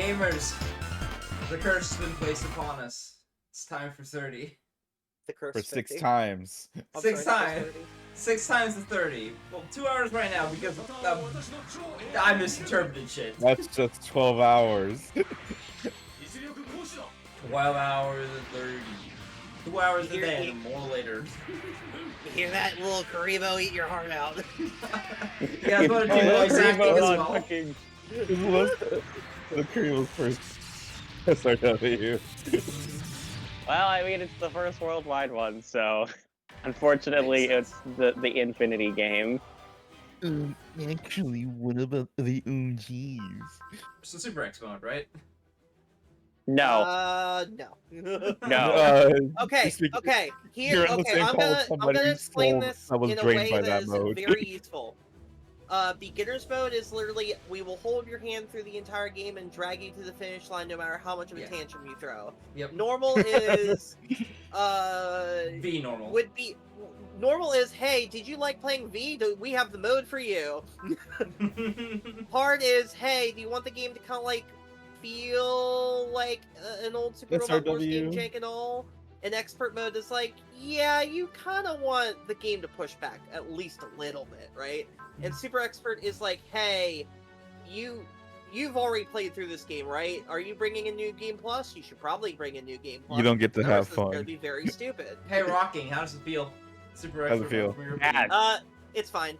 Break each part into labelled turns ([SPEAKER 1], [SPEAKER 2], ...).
[SPEAKER 1] Gamers, the curse has been placed upon us. It's time for 30.
[SPEAKER 2] The curse
[SPEAKER 3] For
[SPEAKER 2] 50.
[SPEAKER 3] 6 times.
[SPEAKER 2] I'm
[SPEAKER 1] Six
[SPEAKER 2] sorry,
[SPEAKER 1] times.
[SPEAKER 2] the curse 30.
[SPEAKER 1] 6 times the 30. Well, 2 hours right now because I misinterpreted shit.
[SPEAKER 3] That's just 12 hours.
[SPEAKER 1] 12 hours and 30. 2 hours a
[SPEAKER 2] Here
[SPEAKER 1] day
[SPEAKER 2] you-
[SPEAKER 1] and more later.
[SPEAKER 2] You hear that, little Karibo? Eat your heart out.
[SPEAKER 1] You guys want to do voice acting as well?
[SPEAKER 3] The Creel's first SRW.
[SPEAKER 4] Well, I mean, it's the first worldwide one, so unfortunately,
[SPEAKER 1] Makes
[SPEAKER 4] it's the Infinity game.
[SPEAKER 3] Actually, what about the OGs?
[SPEAKER 1] So Super X mode, right?
[SPEAKER 4] No,
[SPEAKER 2] No.
[SPEAKER 4] no.
[SPEAKER 2] Okay, okay. Here,
[SPEAKER 3] You're on the
[SPEAKER 2] okay.
[SPEAKER 3] same
[SPEAKER 2] I'm
[SPEAKER 3] call with
[SPEAKER 2] I'm
[SPEAKER 3] somebody
[SPEAKER 2] gonna
[SPEAKER 3] whose
[SPEAKER 2] explain
[SPEAKER 3] soul
[SPEAKER 2] this
[SPEAKER 3] that was
[SPEAKER 2] in a
[SPEAKER 3] drained
[SPEAKER 2] way
[SPEAKER 3] by
[SPEAKER 2] that
[SPEAKER 3] that
[SPEAKER 2] is
[SPEAKER 3] mode.
[SPEAKER 2] very useful. Beginner's mode is literally we will hold your hand through the entire game and drag you to the finish line, no matter how much of a tantrum you throw.
[SPEAKER 1] Yep.
[SPEAKER 2] Normal is
[SPEAKER 1] V normal.
[SPEAKER 2] would be normal is hey, did you like playing V? We have the mode for you. Hard is hey, do you want the game to kind of like feel like an old Super Robot Wars game
[SPEAKER 3] SRW.
[SPEAKER 2] jank and all? And expert mode is like, yeah, you kind of want the game to push back at least a little bit, right? And super expert is like, hey, you've already played through this game, right? Are you bringing a new game plus? You should probably bring a new game plus.
[SPEAKER 3] You don't get to
[SPEAKER 2] Or
[SPEAKER 3] have
[SPEAKER 2] else It's gonna
[SPEAKER 3] fun.
[SPEAKER 2] be very stupid.
[SPEAKER 1] Hey, Rocking, how does it feel? Super
[SPEAKER 3] How's it
[SPEAKER 1] expert
[SPEAKER 3] feel?
[SPEAKER 1] mode from your
[SPEAKER 4] Bad.
[SPEAKER 1] opinion.
[SPEAKER 2] It's fine.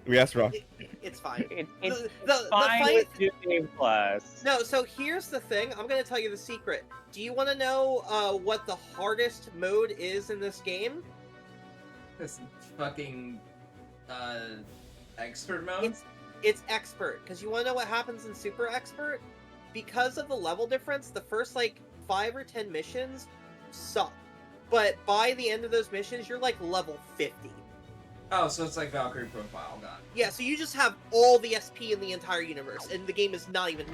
[SPEAKER 3] We asked Rock.
[SPEAKER 2] It's fine.
[SPEAKER 4] It's
[SPEAKER 2] The
[SPEAKER 4] fine
[SPEAKER 2] funny
[SPEAKER 4] with New Game Plus.
[SPEAKER 2] No, so here's the thing. I'm gonna tell you the secret. Do you want to know what the hardest mode is in this game?
[SPEAKER 1] This fucking expert mode.
[SPEAKER 2] It's expert, because you want to know what happens in super expert? Because of the level difference, the first like 5 or 10 missions suck. But by the end of those missions, you're like level 50.
[SPEAKER 1] Oh, so it's like Valkyrie profile. Got it.
[SPEAKER 2] Yeah, so you just have all the SP in the entire universe, and the game is not even...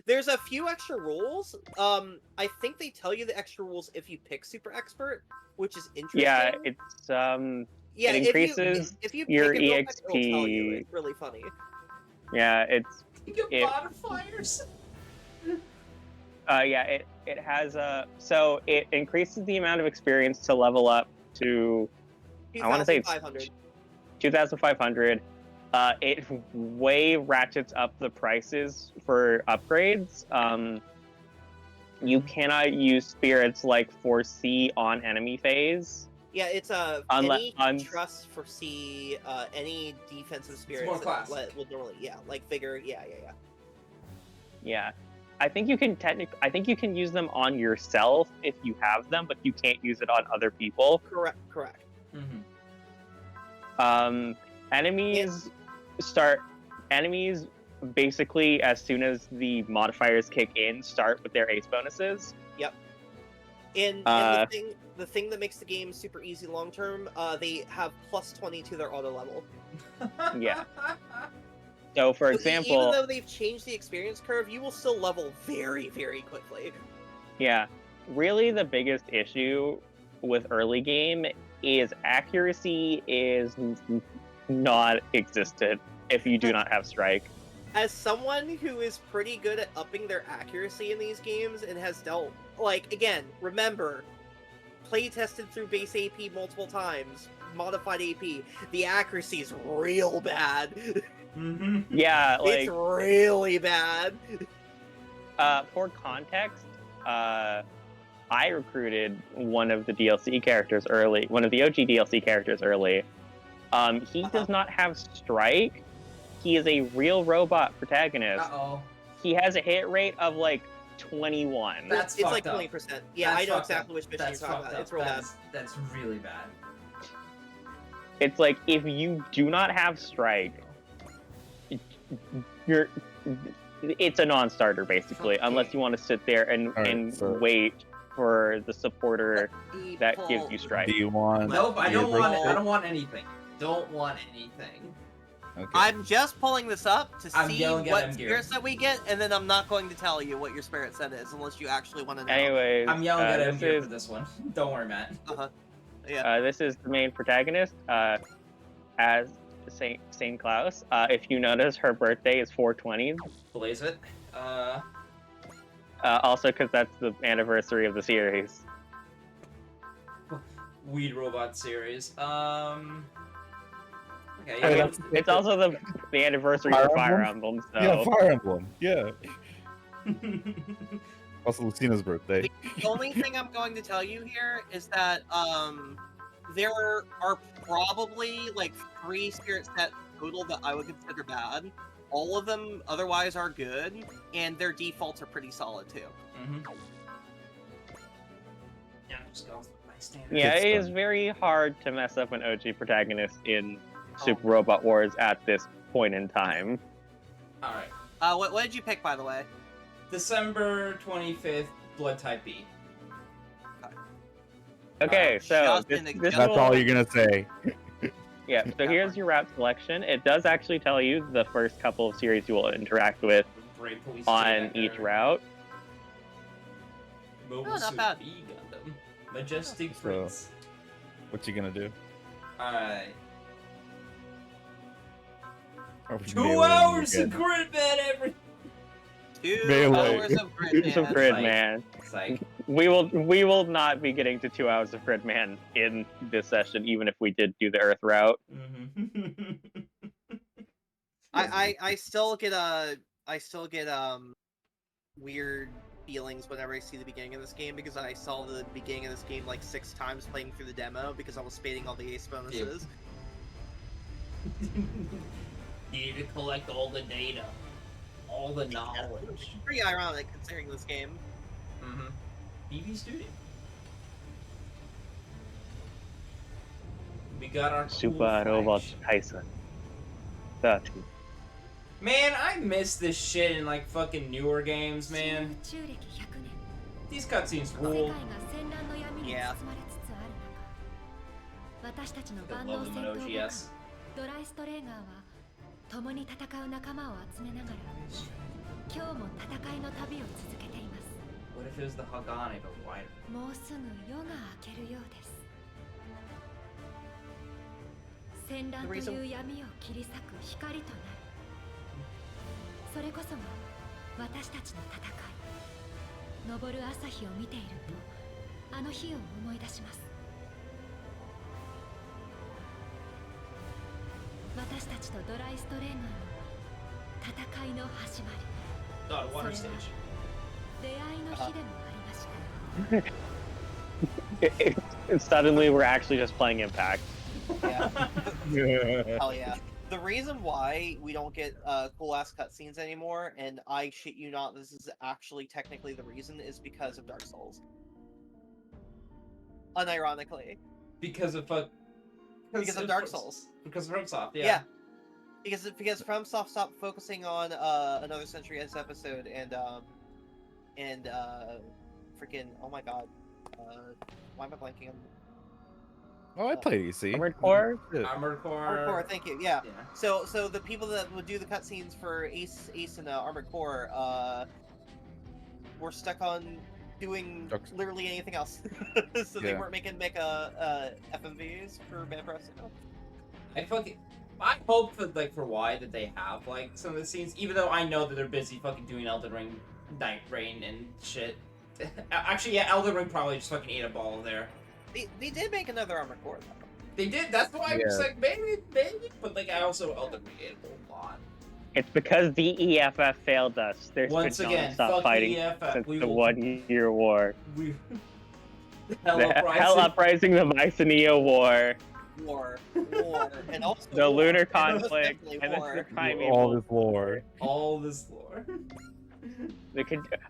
[SPEAKER 2] There's a few extra rules. I think they tell you the extra rules if you pick super expert, which is interesting.
[SPEAKER 4] Yeah, it's
[SPEAKER 2] Yeah,
[SPEAKER 4] it increases
[SPEAKER 2] if you
[SPEAKER 4] your
[SPEAKER 2] pick it real quick, it'll tell you.
[SPEAKER 4] EXP.
[SPEAKER 2] It's really funny.
[SPEAKER 4] Yeah, it's
[SPEAKER 1] You get
[SPEAKER 4] It-
[SPEAKER 1] modifiers.
[SPEAKER 4] yeah, it has so it increases the amount of experience to level up to I wanna say it's
[SPEAKER 2] 2,500.
[SPEAKER 4] 2,500. It way ratchets up the prices for upgrades. You cannot use spirits like foresee on enemy phase.
[SPEAKER 2] Yeah, it's
[SPEAKER 4] Unless-
[SPEAKER 2] any trust foresee any defensive spirits
[SPEAKER 1] more
[SPEAKER 2] that
[SPEAKER 1] classic.
[SPEAKER 2] will normally like vigor. Yeah.
[SPEAKER 4] Yeah, I think you can use them on yourself if you have them, but you can't use it on other people.
[SPEAKER 2] Correct.
[SPEAKER 1] Mm-hmm.
[SPEAKER 4] Enemies basically as soon as the modifiers kick in start with their ace bonuses.
[SPEAKER 2] And the thing that makes the game super easy long term, they have plus 20 to their auto level.
[SPEAKER 4] Yeah. So for
[SPEAKER 2] So
[SPEAKER 4] example,
[SPEAKER 2] even though they've changed the experience curve, you will still level very, very quickly.
[SPEAKER 4] yeah, really the biggest issue with early game is accuracy is not existent if you do not have strike.
[SPEAKER 2] As someone who is pretty good at upping their accuracy in these games and has dealt, like, again, remember, play tested through base AP multiple times, modified AP, the accuracy is real bad.
[SPEAKER 1] Mm-hmm.
[SPEAKER 4] Yeah, like
[SPEAKER 2] It's really bad.
[SPEAKER 4] for context, I recruited one of the DLC characters early, one of the OG DLC characters early. He does not have strike. He is a real robot protagonist.
[SPEAKER 1] Uh-oh.
[SPEAKER 4] He has a hit rate of like 21.
[SPEAKER 1] That's
[SPEAKER 2] It's
[SPEAKER 1] fucked
[SPEAKER 2] like
[SPEAKER 1] up.
[SPEAKER 2] 20%. Yeah,
[SPEAKER 1] That's
[SPEAKER 2] I know
[SPEAKER 1] fucked
[SPEAKER 2] exactly
[SPEAKER 1] up.
[SPEAKER 2] which mission
[SPEAKER 1] That's
[SPEAKER 2] you're talking
[SPEAKER 1] fucked
[SPEAKER 2] about.
[SPEAKER 1] up.
[SPEAKER 2] It's real bad.
[SPEAKER 1] That's really bad.
[SPEAKER 4] It's like if you do not have strike, it's a non-starter basically,
[SPEAKER 1] Okay.
[SPEAKER 4] unless you want to sit there and,
[SPEAKER 3] Alright, so-
[SPEAKER 4] wait for the supporter that gives you strike.
[SPEAKER 3] Do you want?
[SPEAKER 1] Nope, I don't
[SPEAKER 3] the
[SPEAKER 1] want it.
[SPEAKER 3] other-
[SPEAKER 1] I don't want anything. Don't want anything.
[SPEAKER 3] Okay.
[SPEAKER 2] I'm just pulling this up to
[SPEAKER 1] I'm
[SPEAKER 2] see
[SPEAKER 1] yelling at
[SPEAKER 2] what
[SPEAKER 1] him, Gear.
[SPEAKER 2] spirit set we get, and then I'm not going to tell you what your spirit set is unless you actually want to know.
[SPEAKER 4] Anyways,
[SPEAKER 1] I'm yelling at him
[SPEAKER 4] this
[SPEAKER 1] here
[SPEAKER 4] is
[SPEAKER 1] for this one. Don't worry, Matt.
[SPEAKER 4] this is the main protagonist. As Saint Klaus. If you notice, her birthday is 420.
[SPEAKER 1] Blaze it.
[SPEAKER 4] Also, because that's the anniversary of the series.
[SPEAKER 1] Weed Robot series. Okay.
[SPEAKER 4] I
[SPEAKER 3] Hey,
[SPEAKER 4] mean,
[SPEAKER 3] that's-
[SPEAKER 4] it's also the anniversary
[SPEAKER 3] Fire
[SPEAKER 4] for Fire
[SPEAKER 3] Emblem?
[SPEAKER 4] Emblem, so
[SPEAKER 3] Yeah, Fire Emblem. Yeah. Also Lucina's birthday.
[SPEAKER 2] The only thing I'm going to tell you here is that there are probably like 3 spirit sets total that I would consider bad. All of them otherwise are good, and their defaults are pretty solid too.
[SPEAKER 1] Yeah, just go with my standard.
[SPEAKER 4] yeah,
[SPEAKER 3] Good
[SPEAKER 4] it is
[SPEAKER 3] stuff.
[SPEAKER 4] very hard to mess up an OG protagonist in Super Robot Wars at this point in time.
[SPEAKER 1] Alright.
[SPEAKER 2] What did you pick, by the way?
[SPEAKER 1] December 25th, Blood Type B.
[SPEAKER 4] Okay, so
[SPEAKER 2] Just in
[SPEAKER 4] this
[SPEAKER 2] the-
[SPEAKER 4] this
[SPEAKER 3] That's
[SPEAKER 4] will-
[SPEAKER 3] all you're gonna say.
[SPEAKER 4] Yeah, so here's your route selection. It does actually tell you the first couple of series you will interact with
[SPEAKER 1] Brave Police
[SPEAKER 4] on
[SPEAKER 1] Jack
[SPEAKER 4] each
[SPEAKER 1] or
[SPEAKER 4] route.
[SPEAKER 1] Mobile
[SPEAKER 2] not
[SPEAKER 1] Suit
[SPEAKER 2] bad.
[SPEAKER 1] B Gundam. Majestic
[SPEAKER 3] So-
[SPEAKER 1] Prince.
[SPEAKER 3] What you gonna do?
[SPEAKER 1] Alright.
[SPEAKER 3] Or
[SPEAKER 1] 2
[SPEAKER 3] melee
[SPEAKER 1] hours of
[SPEAKER 3] again?
[SPEAKER 1] grid man every
[SPEAKER 2] 2
[SPEAKER 3] Melee.
[SPEAKER 2] hours of Gridman.
[SPEAKER 4] Some Grid
[SPEAKER 1] Like-
[SPEAKER 4] Man.
[SPEAKER 1] It's like
[SPEAKER 4] We will not be getting to 2 hours of Grid Man in this session, even if we did do the Earth route.
[SPEAKER 2] I still get weird feelings whenever I see the beginning of this game, because I saw the beginning of this game like 6 times playing through the demo because I was spading all the ace bonuses.
[SPEAKER 1] Need to collect all the data. All the knowledge.
[SPEAKER 2] Pretty ironic considering this game.
[SPEAKER 1] BB student. We got our cool
[SPEAKER 4] Super
[SPEAKER 1] flagship.
[SPEAKER 4] Robot Tyson. 30.
[SPEAKER 1] Man, I miss this shit in like fucking newer games, man. These cutscenes rule.
[SPEAKER 2] Yeah.
[SPEAKER 1] The lovely Minoji, yes.
[SPEAKER 5] ドライストレーガーは共に戦う仲間を集めながら今日も戦いの旅を続けています。
[SPEAKER 1] What if it was the Hagane but wider?
[SPEAKER 5] もうすぐ夜が明けるようです。戦乱という闇を切り裂く光となる。それこそが私たちの戦い。昇る朝日を見ているとあの日を思い出します。私たちとドライストレーガーの戦いの始まり。
[SPEAKER 1] Oh, the water stage.
[SPEAKER 5] 出会いの日でもありました。
[SPEAKER 4] Suddenly, we're actually just playing Impact.
[SPEAKER 2] Yeah.
[SPEAKER 3] Yeah.
[SPEAKER 2] Hell yeah. The reason why we don't get cool ass cutscenes anymore, and I shit you not, this is actually technically the reason, is because of Dark Souls. Unironically.
[SPEAKER 1] Because of
[SPEAKER 2] Because of Dark Souls.
[SPEAKER 1] Because of FromSoft, yeah.
[SPEAKER 2] Yeah. Because FromSoft stopped focusing on Another Century as episode and freaking, oh my god. Why am I blanking on
[SPEAKER 3] Oh, I played EC.
[SPEAKER 4] Armored Core?
[SPEAKER 3] Yeah.
[SPEAKER 1] Armored Core.
[SPEAKER 2] Armored Core? Thank you. Yeah.
[SPEAKER 1] Yeah.
[SPEAKER 2] So the people that would do the cutscenes for Ace and Armored Core were stuck on doing
[SPEAKER 3] Dark Souls.
[SPEAKER 2] literally anything else. So they
[SPEAKER 3] Yeah.
[SPEAKER 2] weren't make FMVs for Bad Press.
[SPEAKER 1] I hope that like for why that they have like some of the scenes, even though I know that they're busy fucking doing Elden Ring, Night Rain and shit. Actually, yeah, Elden Ring probably just fucking ate a ball there.
[SPEAKER 2] They did make another Armored Core though.
[SPEAKER 1] They did. That's why I was
[SPEAKER 3] Yeah.
[SPEAKER 1] like maybe. But like I also Elden Ring ate a lot.
[SPEAKER 4] It's because the EFF failed us. There's
[SPEAKER 1] Once
[SPEAKER 4] been
[SPEAKER 1] again,
[SPEAKER 4] non-stop
[SPEAKER 1] fuck
[SPEAKER 4] fighting
[SPEAKER 1] the EFF.
[SPEAKER 4] since
[SPEAKER 1] We
[SPEAKER 4] the
[SPEAKER 1] will-
[SPEAKER 4] 1-year war.
[SPEAKER 1] We.
[SPEAKER 4] Hell Uprising, the Mycenae War,
[SPEAKER 2] War, and also
[SPEAKER 4] the
[SPEAKER 2] war.
[SPEAKER 4] Lunar
[SPEAKER 2] Most
[SPEAKER 4] Conflict,
[SPEAKER 2] definitely
[SPEAKER 4] and then
[SPEAKER 2] war.
[SPEAKER 4] the
[SPEAKER 3] All
[SPEAKER 4] Primeval.
[SPEAKER 3] this lore.
[SPEAKER 1] All this lore.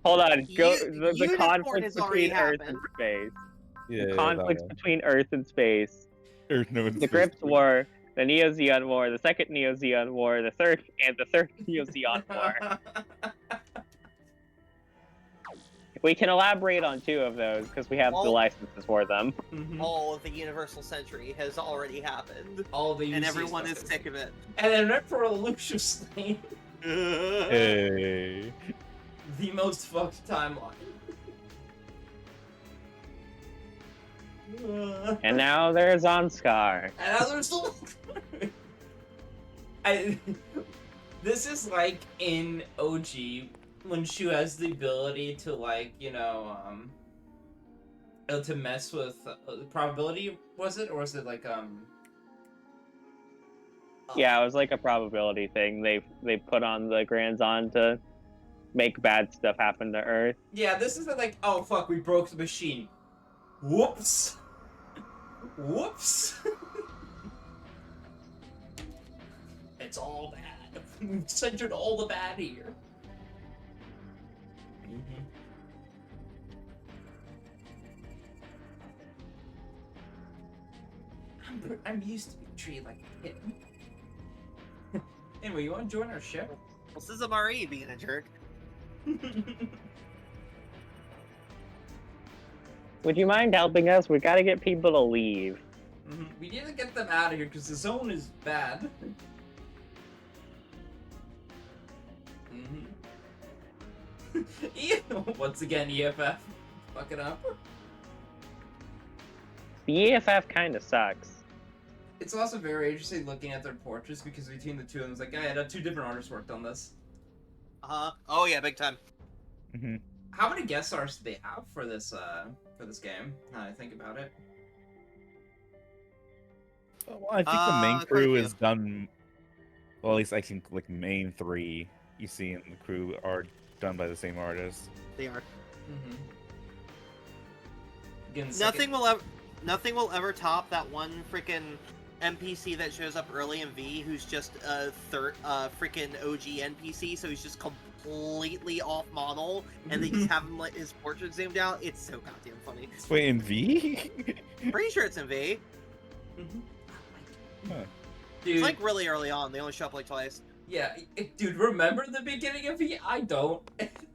[SPEAKER 4] Hold on, go the
[SPEAKER 2] Unicorn
[SPEAKER 4] conflict
[SPEAKER 2] has already
[SPEAKER 4] between Earth
[SPEAKER 2] happened.
[SPEAKER 4] and space.
[SPEAKER 3] Yeah.
[SPEAKER 4] The
[SPEAKER 3] that
[SPEAKER 4] conflicts
[SPEAKER 3] one.
[SPEAKER 4] between Earth and space.
[SPEAKER 3] There's no
[SPEAKER 4] The Grips War, the Neo-Zeon War, the second Neo-Zeon War, the third Neo-Zeon War. We can elaborate on 2 of those because we have the
[SPEAKER 2] All-
[SPEAKER 4] licenses for them.
[SPEAKER 1] Mhm.
[SPEAKER 2] All of the Universal Century has already happened,
[SPEAKER 1] All the
[SPEAKER 2] and
[SPEAKER 1] UC
[SPEAKER 2] everyone
[SPEAKER 1] stuff
[SPEAKER 2] is sick of it.
[SPEAKER 1] And then Emperor Lucius Slain,
[SPEAKER 3] Hey.
[SPEAKER 1] the most fucked timeline.
[SPEAKER 4] And now there's Onskar.
[SPEAKER 1] And others. This is like in OG when Shu has the ability to like, to mess with probability, was it, or was it like
[SPEAKER 4] Yeah, it was like a probability thing. They put on the Granzon to make bad stuff happen to Earth.
[SPEAKER 1] Yeah, this isn't like, oh fuck, we broke the machine. Whoops. Whoops. It's all bad. We've centered all the bad here. I'm used to being treated like a kid. Anyway, you want to join our ship?
[SPEAKER 2] Well, Sizamari being a jerk.
[SPEAKER 4] Would you mind helping us? We gotta get people to leave.
[SPEAKER 1] We need to get them out of here because the zone is bad. Once again, EFF. Fuck it up.
[SPEAKER 4] The EFF kind of sucks.
[SPEAKER 1] It's also very interesting looking at their portraits because between the two of them, it's like, I had two different artists worked on this.
[SPEAKER 2] Oh yeah, big time.
[SPEAKER 1] How many guest stars do they have for this game? Now that I think about it.
[SPEAKER 3] Well, I think the main
[SPEAKER 2] quite a
[SPEAKER 3] crew
[SPEAKER 2] few.
[SPEAKER 3] is done. Well, at least I think like main 3 you see in the crew are done by the same artist.
[SPEAKER 2] They are.
[SPEAKER 1] Again,
[SPEAKER 2] Nothing will ever top that one freaking NPC that shows up early in V, who's just a freaking OG NPC, so he's just completely off model, and they just have him let his portrait zoomed out. It's so goddamn funny.
[SPEAKER 3] Wait, in V?
[SPEAKER 2] Pretty sure it's in V.
[SPEAKER 3] Huh.
[SPEAKER 1] Dude,
[SPEAKER 2] It's like really early on. They only show up like twice.
[SPEAKER 1] yeah, dude, remember the beginning of V? I don't.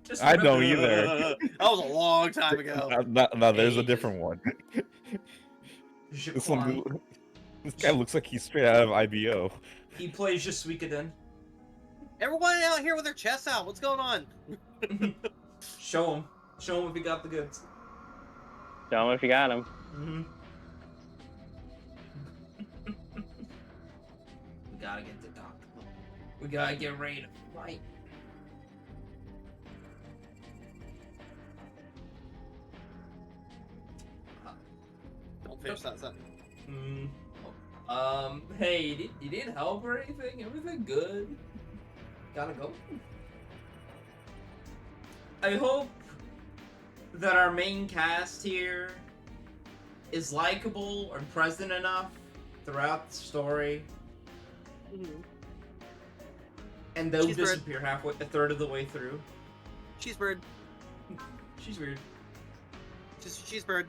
[SPEAKER 1] Just
[SPEAKER 3] I
[SPEAKER 1] remember-
[SPEAKER 3] don't either.
[SPEAKER 2] That was a long time ago.
[SPEAKER 3] No, there's a
[SPEAKER 1] Ages.
[SPEAKER 3] different one. This
[SPEAKER 1] Jaquan.
[SPEAKER 3] one, this guy looks like he's straight out of IBO.
[SPEAKER 1] He plays just Suikoden.
[SPEAKER 2] Everyone out here with their chests out. What's going on?
[SPEAKER 1] Show him. Show him if he got the goods.
[SPEAKER 4] Show 'em if you got them.
[SPEAKER 1] We gotta get the doc. We gotta get ready to fight.
[SPEAKER 2] Don't finish that sentence.
[SPEAKER 1] Hey, you need help or anything? Everything good? Gotta go? I hope that our main cast here is likable and present enough throughout the story, and they'll
[SPEAKER 2] She's bird.
[SPEAKER 1] disappear halfway, a third of the way through.
[SPEAKER 2] She's bird.
[SPEAKER 1] She's weird.
[SPEAKER 2] She's bird.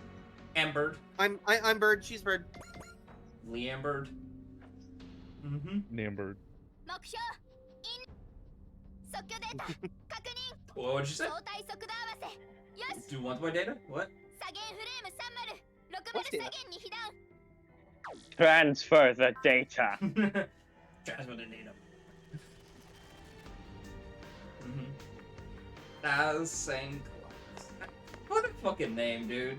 [SPEAKER 1] Ambird.
[SPEAKER 2] I'm bird. She's bird.
[SPEAKER 1] Leambird.
[SPEAKER 3] Numbered.
[SPEAKER 5] 目標イン即興データ確認
[SPEAKER 1] What would you say?
[SPEAKER 5] 相対速度合わせよし
[SPEAKER 1] Do you want my data? What?
[SPEAKER 5] 左舷フレーム3060
[SPEAKER 2] What's
[SPEAKER 5] 左
[SPEAKER 2] data?
[SPEAKER 5] 舷に被弾
[SPEAKER 4] Transfer the data.
[SPEAKER 1] Transfer the data. That's Saint Claus. What a fucking name, dude.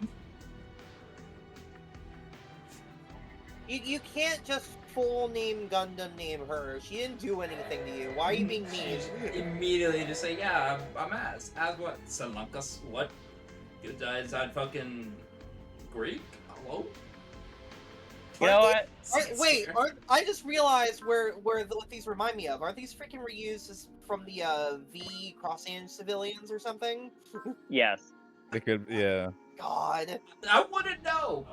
[SPEAKER 2] You can't just full name Gundam name her. She didn't do anything to you. Why are you being mean?
[SPEAKER 1] Immediately just say, yeah, I'm Az. Az what? Salankas? What? Is that fucking Greek? Hello?
[SPEAKER 4] You know what?
[SPEAKER 2] Wait, I just realized what these remind me of. Aren't these freaking reused from the V Crossing Civilians or something?
[SPEAKER 4] Yes.
[SPEAKER 3] They could, yeah.
[SPEAKER 2] God.
[SPEAKER 1] I wouldn't know!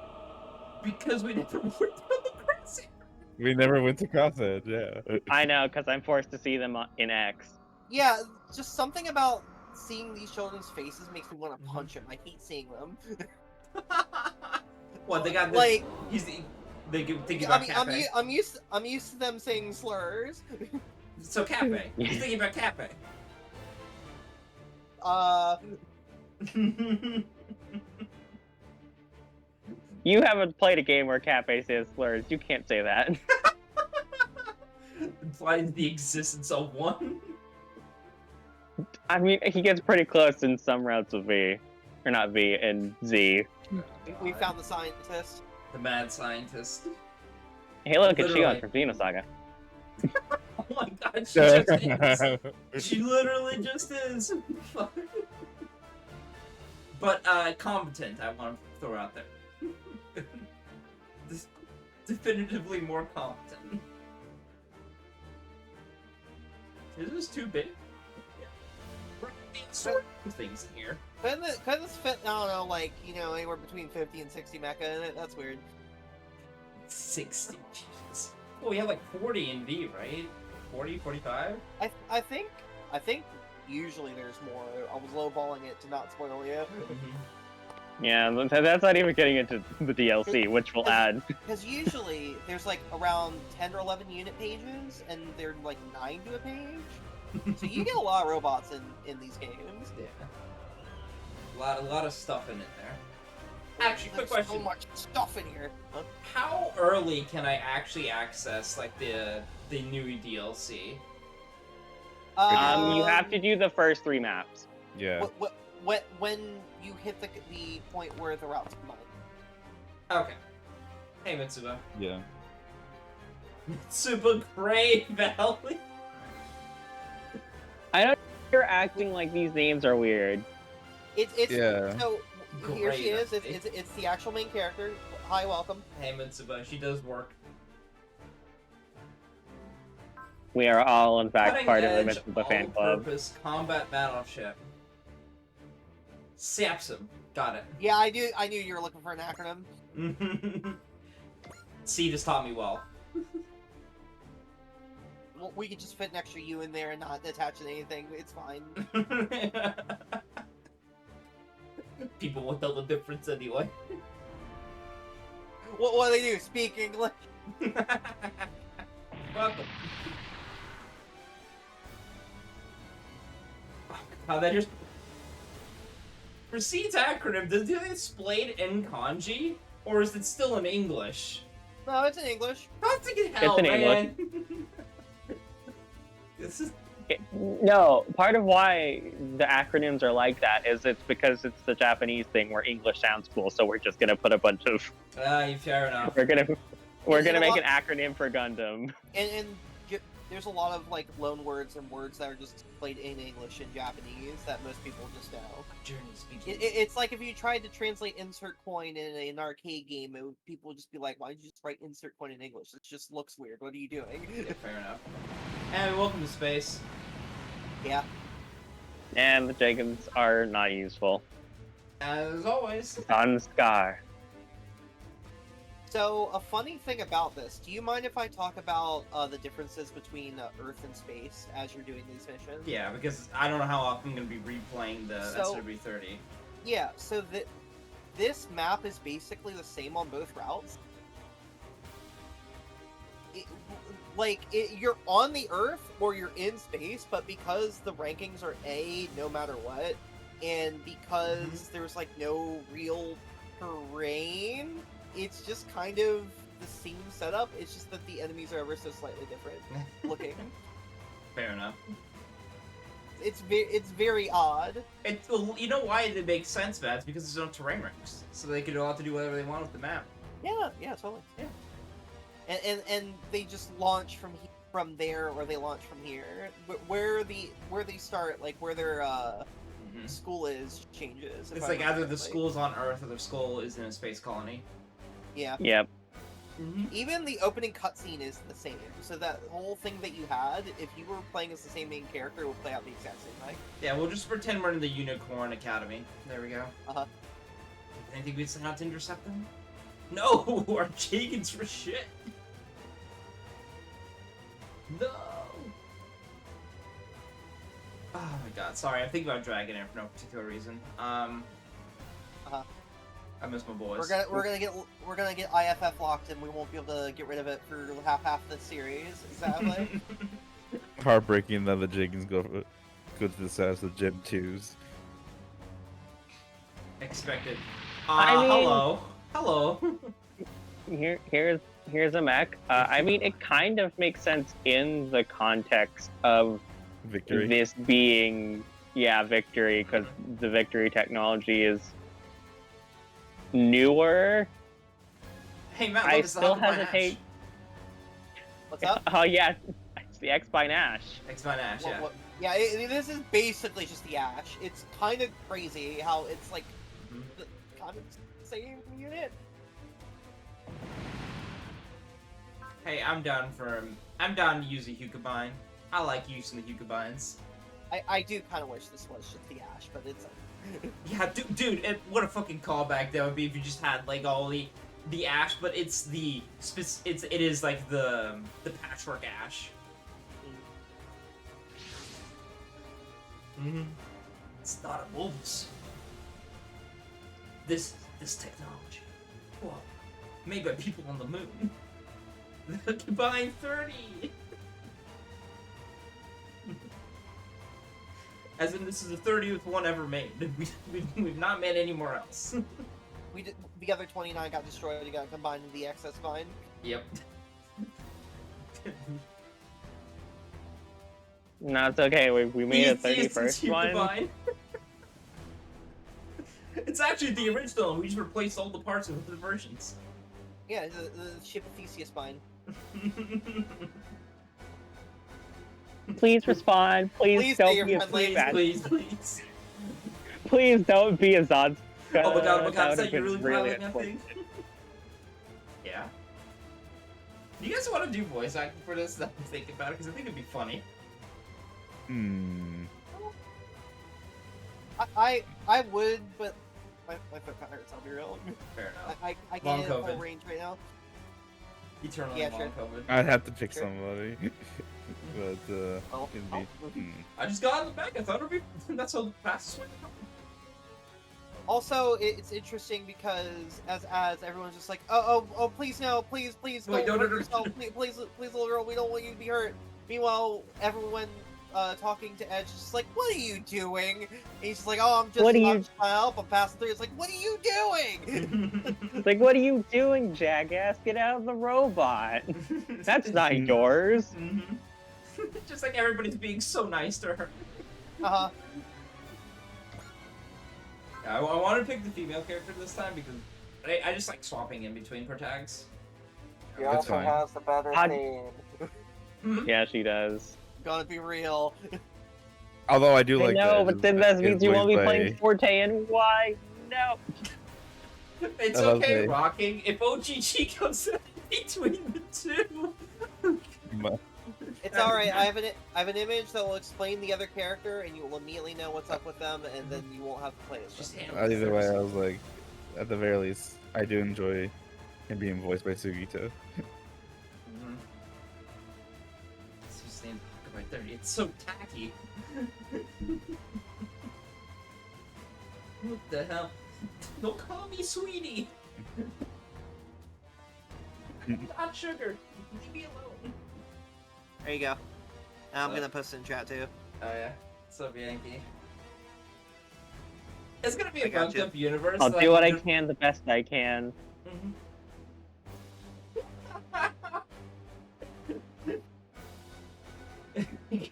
[SPEAKER 1] Because we never worked on the crossing.
[SPEAKER 3] We never went to Crosshead, yeah.
[SPEAKER 4] I know, because I'm forced to see them in X.
[SPEAKER 2] Yeah, just something about seeing these children's faces makes me want to punch them. I hate seeing them.
[SPEAKER 1] What, they got this,
[SPEAKER 2] Like,
[SPEAKER 1] they thinking
[SPEAKER 2] I
[SPEAKER 1] about
[SPEAKER 2] mean,
[SPEAKER 1] Cafe.
[SPEAKER 2] I'm used to them saying slurs.
[SPEAKER 1] So Cafe. He's thinking about Cafe.
[SPEAKER 4] You haven't played a game where Cafe says slurs. You can't say that.
[SPEAKER 1] Implies the existence of one.
[SPEAKER 4] I mean, he gets pretty close in some routes of V. Or not V, and Z.
[SPEAKER 2] We found the scientist.
[SPEAKER 1] The mad scientist.
[SPEAKER 4] Hey, look, it's
[SPEAKER 1] Literally.
[SPEAKER 4] Shion from Xenosaga.
[SPEAKER 1] my god, she just is. She literally just is. Fuck. But competent, I want to throw out there. Definitively more competent. Is this too big? We're sorting things in here.
[SPEAKER 2] Couldn't this fit, I don't know, like, you know, anywhere between 50 and 60 mecha in it? That's weird.
[SPEAKER 1] 60, Jesus. Well, we have like 40 in V, right? 40, 45?
[SPEAKER 2] I think usually there's more. I was lowballing it to not spoil you.
[SPEAKER 4] Yeah, that's not even getting into the DLC, which will add.
[SPEAKER 2] Because usually there's like around 10 or 11 unit pages, and they're like 9 to a page. So you get a lot of robots in these games.
[SPEAKER 1] Yeah. A lot of stuff in it there. Actually, quick
[SPEAKER 2] There's
[SPEAKER 1] question.
[SPEAKER 2] so much stuff in here. Huh?
[SPEAKER 1] How early can I actually access like the new DLC?
[SPEAKER 4] You have to do the first 3 maps.
[SPEAKER 3] Yeah.
[SPEAKER 2] When you hit the point where the routes combine.
[SPEAKER 1] Okay. Hey, Mitsuba.
[SPEAKER 3] Yeah.
[SPEAKER 1] Mitsuba Gray Valley.
[SPEAKER 4] I know you're acting like these names are weird.
[SPEAKER 2] It's
[SPEAKER 3] Yeah.
[SPEAKER 2] So here she is.
[SPEAKER 1] Great.
[SPEAKER 2] It's the actual main character. Hi, welcome.
[SPEAKER 1] Hey, Mitsuba. She does work.
[SPEAKER 4] We are all, in fact,
[SPEAKER 1] Cutting
[SPEAKER 4] part of
[SPEAKER 1] edge,
[SPEAKER 4] the fan club.
[SPEAKER 1] all-purpose combat battleship. SAPSM. Got it.
[SPEAKER 2] Yeah, I knew you were looking for an acronym.
[SPEAKER 1] C just taught me well.
[SPEAKER 2] Well, we could just fit an extra U in there and not attach it to anything. It's fine.
[SPEAKER 1] People won't tell the difference anyway.
[SPEAKER 2] What do they do? Speak English?
[SPEAKER 1] Welcome. How that just Proceed's acronym, do they display it in kanji? Or is it still in English?
[SPEAKER 2] No, it's in English.
[SPEAKER 1] Fucking hell,
[SPEAKER 4] It's in
[SPEAKER 1] man. This is
[SPEAKER 4] No, part of why the acronyms are like that is it's because it's the Japanese thing where English sounds cool, so we're just gonna put a bunch of
[SPEAKER 1] fair enough.
[SPEAKER 4] we're gonna
[SPEAKER 2] And
[SPEAKER 4] make
[SPEAKER 2] a
[SPEAKER 4] an acronym for Gundam.
[SPEAKER 2] And there's a lot of like loan words and words that are just displayed in English and Japanese that most people just know.
[SPEAKER 1] Journey speaking.
[SPEAKER 2] It's like if you tried to translate insert coin in an arcade game, people would just be like, "Why did you just write insert coin in English? It just looks weird. What are you doing?"
[SPEAKER 1] Yeah, fair enough. And welcome to space.
[SPEAKER 2] Yeah.
[SPEAKER 4] And the Jenkins are not useful.
[SPEAKER 1] As always.
[SPEAKER 4] On Scar.
[SPEAKER 2] So a funny thing about this, do you mind if I talk about the differences between Earth and space as you're doing these missions?
[SPEAKER 1] Yeah, because I don't know how often I'm going to be replaying the
[SPEAKER 2] So-
[SPEAKER 1] SRW30.
[SPEAKER 2] Yeah, so this map is basically the same on both routes. You're on the Earth or you're in space, but because the rankings are A no matter what, and because there's like no real terrain, it's just kind of the same setup. It's just that the enemies are ever so slightly different looking.
[SPEAKER 1] Fair enough.
[SPEAKER 2] It's very odd.
[SPEAKER 1] Well, you know why it makes sense, Matt? It's because there's no terrain ranks. So they could allowed to do whatever they want with the map.
[SPEAKER 2] Yeah, totally. Yeah. And they just launch from there, or they launch from here. Where they start, like where their school is, changes.
[SPEAKER 1] It's like either the school's on Earth or the school is in a space colony.
[SPEAKER 2] Yeah.
[SPEAKER 4] Yep.
[SPEAKER 2] Even the opening cutscene is the same. So that whole thing that you had, if you were playing as the same main character, it would play out the exact same way.
[SPEAKER 1] Yeah, we'll just pretend we're in the Unicorn Academy. There we go.
[SPEAKER 2] Uh-huh.
[SPEAKER 1] Anything we'd send out to intercept them? No! Our Jagans for shit! No! Oh my god, sorry, I'm thinking about Dragon Air for no particular reason. I miss my boys.
[SPEAKER 2] We're gonna get IFF locked, and we won't be able to get rid of it for half the series. Exactly.
[SPEAKER 3] Heartbreaking that the Jenkins go to the status of Gen 2s.
[SPEAKER 1] Expected.
[SPEAKER 4] I mean-
[SPEAKER 1] Hello.
[SPEAKER 4] Here's a mech. I mean, it kind of makes sense in the context of
[SPEAKER 3] Victory.
[SPEAKER 4] this being, Victory, because the Victory technology is newer.
[SPEAKER 1] Hey Matt,
[SPEAKER 4] I
[SPEAKER 1] look, it's the
[SPEAKER 4] still
[SPEAKER 1] Huckleberry
[SPEAKER 4] hesitate.
[SPEAKER 1] Hash.
[SPEAKER 2] What's up?
[SPEAKER 4] Oh yeah, the X-Spine Ash.
[SPEAKER 1] X-Men Ash, yeah.
[SPEAKER 2] Yeah, this is basically just the Ash. It's kind of crazy how it's like the kind of same unit.
[SPEAKER 1] Hey, I'm down to use a Hukabine. I like using the Hukabines.
[SPEAKER 2] I do kind of wish this was just the Ash, but it's
[SPEAKER 1] Yeah, dude, what a fucking callback that would be if you just had like all the Ash, but it's it is like the patchwork Ash. Mm-hmm. It's not a wolves. This technology, well, made by people on the moon. The Combine 30. As in, this is the 30th one ever made. We've not made anywhere else.
[SPEAKER 2] we did, the other 29 got destroyed. It got combined in the excess vine.
[SPEAKER 1] Yep.
[SPEAKER 4] No, it's okay. We made a
[SPEAKER 1] Easiest
[SPEAKER 4] 31st one.
[SPEAKER 1] Combine. It's actually the original. We just replaced all the parts with the versions.
[SPEAKER 2] Yeah, the ship of Theseus vine.
[SPEAKER 4] Please respond. Please
[SPEAKER 2] Please say
[SPEAKER 4] don't
[SPEAKER 2] your
[SPEAKER 4] be a
[SPEAKER 2] friendly.
[SPEAKER 4] bad.
[SPEAKER 1] Please.
[SPEAKER 4] Please don't be a Zod.
[SPEAKER 1] Oh my god, is
[SPEAKER 4] That
[SPEAKER 1] that
[SPEAKER 4] would've
[SPEAKER 1] you're
[SPEAKER 4] been
[SPEAKER 1] really piling that thing?
[SPEAKER 4] unfortunate.
[SPEAKER 1] Yeah. Do you guys want to do voice acting for this? I'm thinking about it because I think it'd be funny.
[SPEAKER 2] I would, but my foot kind of hurts. I'll be real.
[SPEAKER 1] Fair enough.
[SPEAKER 2] I
[SPEAKER 1] Long
[SPEAKER 2] can't hit
[SPEAKER 1] COVID.
[SPEAKER 2] full range right now.
[SPEAKER 1] Eternally
[SPEAKER 2] Yeah,
[SPEAKER 1] long
[SPEAKER 2] sure.
[SPEAKER 1] COVID.
[SPEAKER 3] I'd have to pick
[SPEAKER 2] Sure.
[SPEAKER 3] somebody. But
[SPEAKER 2] Oh,
[SPEAKER 3] it'd
[SPEAKER 2] oh.
[SPEAKER 3] be,
[SPEAKER 1] I just got in the back. I thought it'd be. That's the fastest way to go.
[SPEAKER 2] Also, it's interesting because as everyone's just like, oh, please no, please,
[SPEAKER 1] Wait,
[SPEAKER 2] don't
[SPEAKER 1] no,
[SPEAKER 2] hurt
[SPEAKER 1] no.
[SPEAKER 2] yourself, please, little girl, we don't want you to be hurt. Meanwhile, everyone talking to Edge is just like, what are you doing? And he's just like, oh, I'm just
[SPEAKER 4] What are
[SPEAKER 2] I'm
[SPEAKER 4] you-
[SPEAKER 2] just trying to help. I'm passing through. It's like, what are you doing?
[SPEAKER 4] It's like, what are you doing, jackass? Get out of the robot. That's not yours.
[SPEAKER 1] Mhm. Just like everybody's being so nice to her. Yeah, I want to pick the female character this time because I just like swapping in between her tags.
[SPEAKER 3] That's fine.
[SPEAKER 2] has the better
[SPEAKER 4] How-
[SPEAKER 2] theme.
[SPEAKER 4] Yeah, she does.
[SPEAKER 2] Gonna be real.
[SPEAKER 3] Although I do
[SPEAKER 4] I
[SPEAKER 3] like
[SPEAKER 4] know,
[SPEAKER 3] that
[SPEAKER 4] but then that means you won't be playing Forte, and why? No.
[SPEAKER 1] It's
[SPEAKER 3] I love
[SPEAKER 1] okay,
[SPEAKER 3] the-
[SPEAKER 1] rocking. If OGG comes in between the two.
[SPEAKER 2] It's all right. I have an image that will explain the other character, and you will immediately know what's up with them, and then you won't have to play as
[SPEAKER 1] Just
[SPEAKER 2] them.
[SPEAKER 1] handle it
[SPEAKER 3] Either way,
[SPEAKER 1] first.
[SPEAKER 3] I was like, at the very least, I do enjoy him being voiced by Sugito.
[SPEAKER 1] Mhm. It's just named by 30. It's so tacky. What the hell? Don't call me sweetie. Not sugar. Leave me alone.
[SPEAKER 2] There you go. I'm
[SPEAKER 1] What?
[SPEAKER 2] gonna post it in chat too.
[SPEAKER 1] Oh yeah. So Yankee. It's gonna be
[SPEAKER 2] I
[SPEAKER 1] a
[SPEAKER 2] got
[SPEAKER 1] fucked
[SPEAKER 2] you.
[SPEAKER 1] up universe.
[SPEAKER 4] I'll
[SPEAKER 1] like,
[SPEAKER 4] do what I
[SPEAKER 1] you're-
[SPEAKER 4] can the best I can.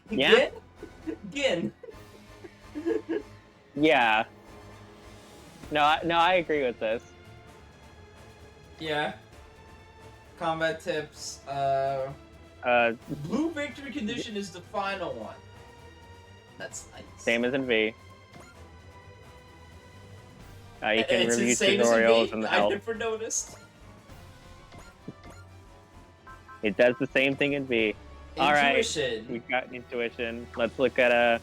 [SPEAKER 4] Yeah?
[SPEAKER 1] Gin?
[SPEAKER 4] Yeah. No, I agree with this.
[SPEAKER 1] Yeah. Combat tips. Blue victory condition is the final one. That's nice.
[SPEAKER 4] Same as in V. You can
[SPEAKER 1] It's the
[SPEAKER 4] review
[SPEAKER 1] same as in
[SPEAKER 4] tutorials
[SPEAKER 1] V?
[SPEAKER 4] and the
[SPEAKER 1] I
[SPEAKER 4] help.
[SPEAKER 1] never noticed.
[SPEAKER 4] It does the same thing in V. All right.
[SPEAKER 1] Intuition.
[SPEAKER 4] We've got intuition. Let's look at a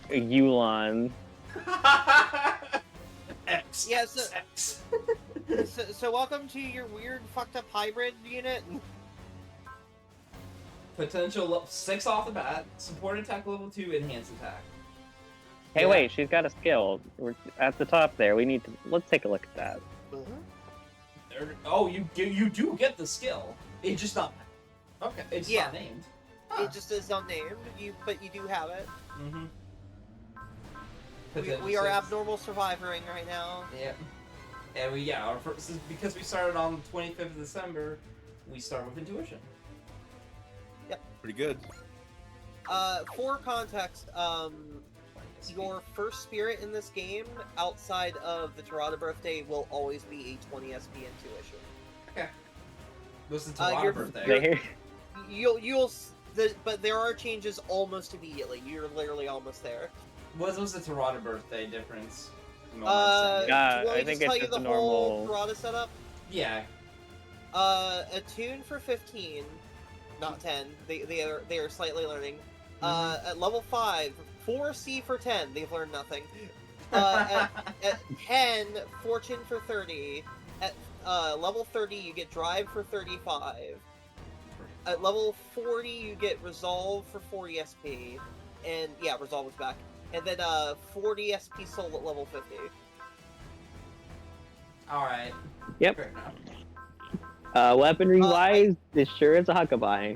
[SPEAKER 4] Yulon.
[SPEAKER 1] X.
[SPEAKER 2] Yeah, so-
[SPEAKER 1] X.
[SPEAKER 2] So welcome to your weird fucked up hybrid unit.
[SPEAKER 1] Potential 6 off the bat. Support attack level 2. Enhanced attack.
[SPEAKER 4] Hey,
[SPEAKER 1] Yeah.
[SPEAKER 4] wait, she's got a skill. We're at the top there. We need to. Let's take a look at that.
[SPEAKER 1] Oh, you do get the skill. It's just not. Okay, it's
[SPEAKER 2] Yeah.
[SPEAKER 1] not named. Huh.
[SPEAKER 2] It just is unnamed. But you do have it.
[SPEAKER 1] Mm-hmm.
[SPEAKER 2] We are abnormal survivoring right now.
[SPEAKER 1] Yeah. And our first is because we started on the 25th of December, we start with intuition.
[SPEAKER 3] Pretty good.
[SPEAKER 2] For context, your first spirit in this game, outside of the Tirada birthday, will always be a 20 SP intuition.
[SPEAKER 1] Okay. This is
[SPEAKER 2] Your-
[SPEAKER 1] Tirada birthday.
[SPEAKER 4] There.
[SPEAKER 2] but there are changes almost immediately. You're literally almost there.
[SPEAKER 1] What was the Tirada birthday difference?
[SPEAKER 2] Do you want
[SPEAKER 4] I
[SPEAKER 2] me
[SPEAKER 4] think
[SPEAKER 2] to tell
[SPEAKER 4] it's
[SPEAKER 2] you
[SPEAKER 4] just
[SPEAKER 2] the
[SPEAKER 4] a
[SPEAKER 2] whole
[SPEAKER 4] normal.
[SPEAKER 2] Parada setup?
[SPEAKER 1] Yeah.
[SPEAKER 2] Attune for 15, not 10. They are slightly learning.
[SPEAKER 1] Mm-hmm.
[SPEAKER 2] At level 5, 4C for 10. They've learned nothing. At 10, Fortune for 30. At level 30, you get Drive for 35. At level 40, you get Resolve for 40 SP. And yeah, Resolve is back. And then 40 SP Soul at level 50.
[SPEAKER 1] Alright.
[SPEAKER 4] Yep.
[SPEAKER 1] Fair enough.
[SPEAKER 4] Weaponry wise, this sure is a Huckabee.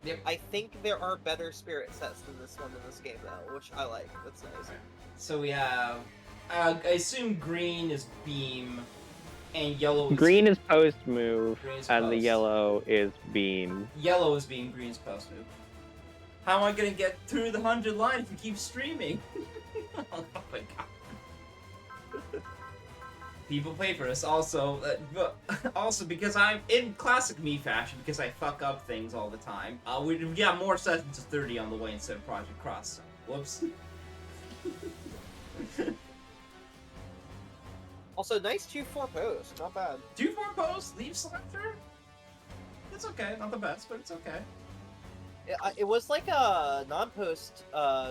[SPEAKER 1] Yep.
[SPEAKER 2] I think there are better spirit sets than this one in this game, though, which I like. That's nice.
[SPEAKER 1] So we have. I assume green is beam, and yellow is.
[SPEAKER 4] Green is post move,
[SPEAKER 1] Green is
[SPEAKER 4] and the
[SPEAKER 1] post.
[SPEAKER 4] yellow is beam.
[SPEAKER 1] Yellow is beam, green is post move. How am I gonna get through the 100 line if you keep streaming? Oh my god. People pay for this. Also, also because I'm in classic me fashion, because I fuck up things all the time. We got more sessions of 30 on the way instead of Project Cross. So, whoops.
[SPEAKER 2] Also, nice 2-4 post. Not bad.
[SPEAKER 1] 2-4 post, leave selector? It's okay, not the best, but it's okay.
[SPEAKER 2] It was like a non-post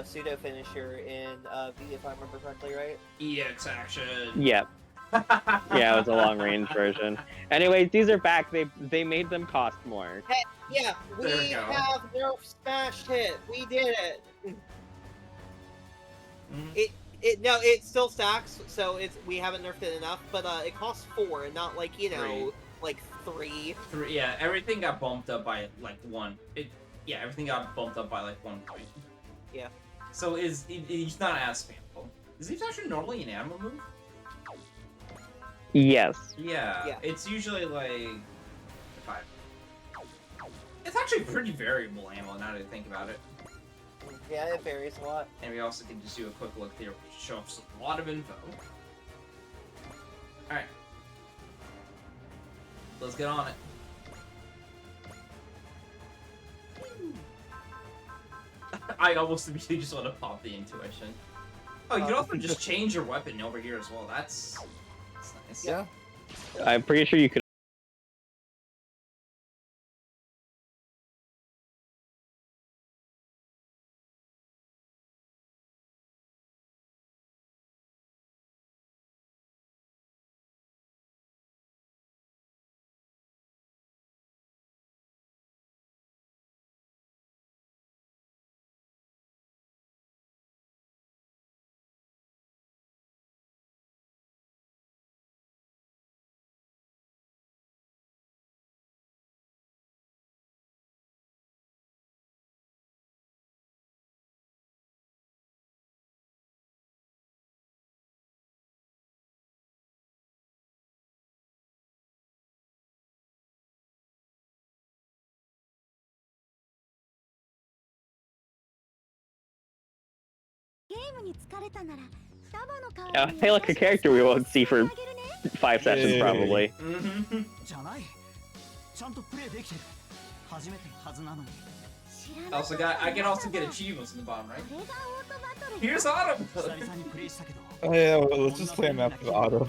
[SPEAKER 2] pseudo finisher in V, if I remember correctly, right?
[SPEAKER 1] EX action.
[SPEAKER 4] Yep. Yeah, it was a long range version. Anyways, these are back. They made them cost more.
[SPEAKER 2] Yeah, we
[SPEAKER 1] There we go.
[SPEAKER 2] have nerf smash hit. We did it.
[SPEAKER 1] Mhm.
[SPEAKER 2] It still stacks, so we haven't nerfed it enough, but it costs 4 and not like, you know, like 3.
[SPEAKER 1] Yeah, everything got bumped up by like 1. Everything got bumped up by like 1 point.
[SPEAKER 2] Yeah.
[SPEAKER 1] So it's not as spammable. Is Leaf Action normally an animal move?
[SPEAKER 4] Yes.
[SPEAKER 1] Yeah. It's usually like 5. It's actually pretty variable ammo now that I think about it.
[SPEAKER 2] Yeah, it varies a lot.
[SPEAKER 1] And we also can just do a quick look here, which show us a lot of info. Alright. Let's get on it. I almost immediately just want to pop the intuition. Oh, you can also just change your weapon over here as well. That's nice.
[SPEAKER 2] Yeah.
[SPEAKER 4] I'm pretty sure you could. I feel like a character we won't see for 5 sessions
[SPEAKER 3] Yay.
[SPEAKER 4] probably.
[SPEAKER 1] Mm-hmm.
[SPEAKER 6] じゃないちゃんとプレイできてる初めてはずなのに
[SPEAKER 1] I can also get achievements in the bottom right. Here's Autumn.
[SPEAKER 6] 久々にプレイしたけど
[SPEAKER 3] Oh yeah, well, let's just play a map with auto.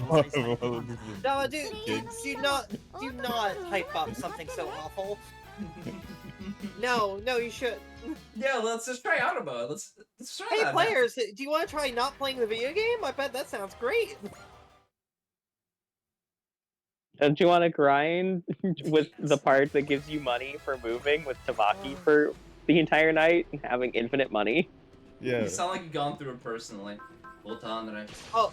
[SPEAKER 2] No, do not hype up something so awful. No, you should.
[SPEAKER 1] Yeah, let's just try auto mode. Let's try
[SPEAKER 2] Hey,
[SPEAKER 1] that.
[SPEAKER 2] players, do you want to try not playing the video game? I bet that sounds great.
[SPEAKER 4] Don't you want to grind with the part that gives you money for moving with Tabaki for the entire night and having infinite money?
[SPEAKER 3] Yeah.
[SPEAKER 1] You sound like you've gone through it personally. Hold on, that I.
[SPEAKER 2] Oh,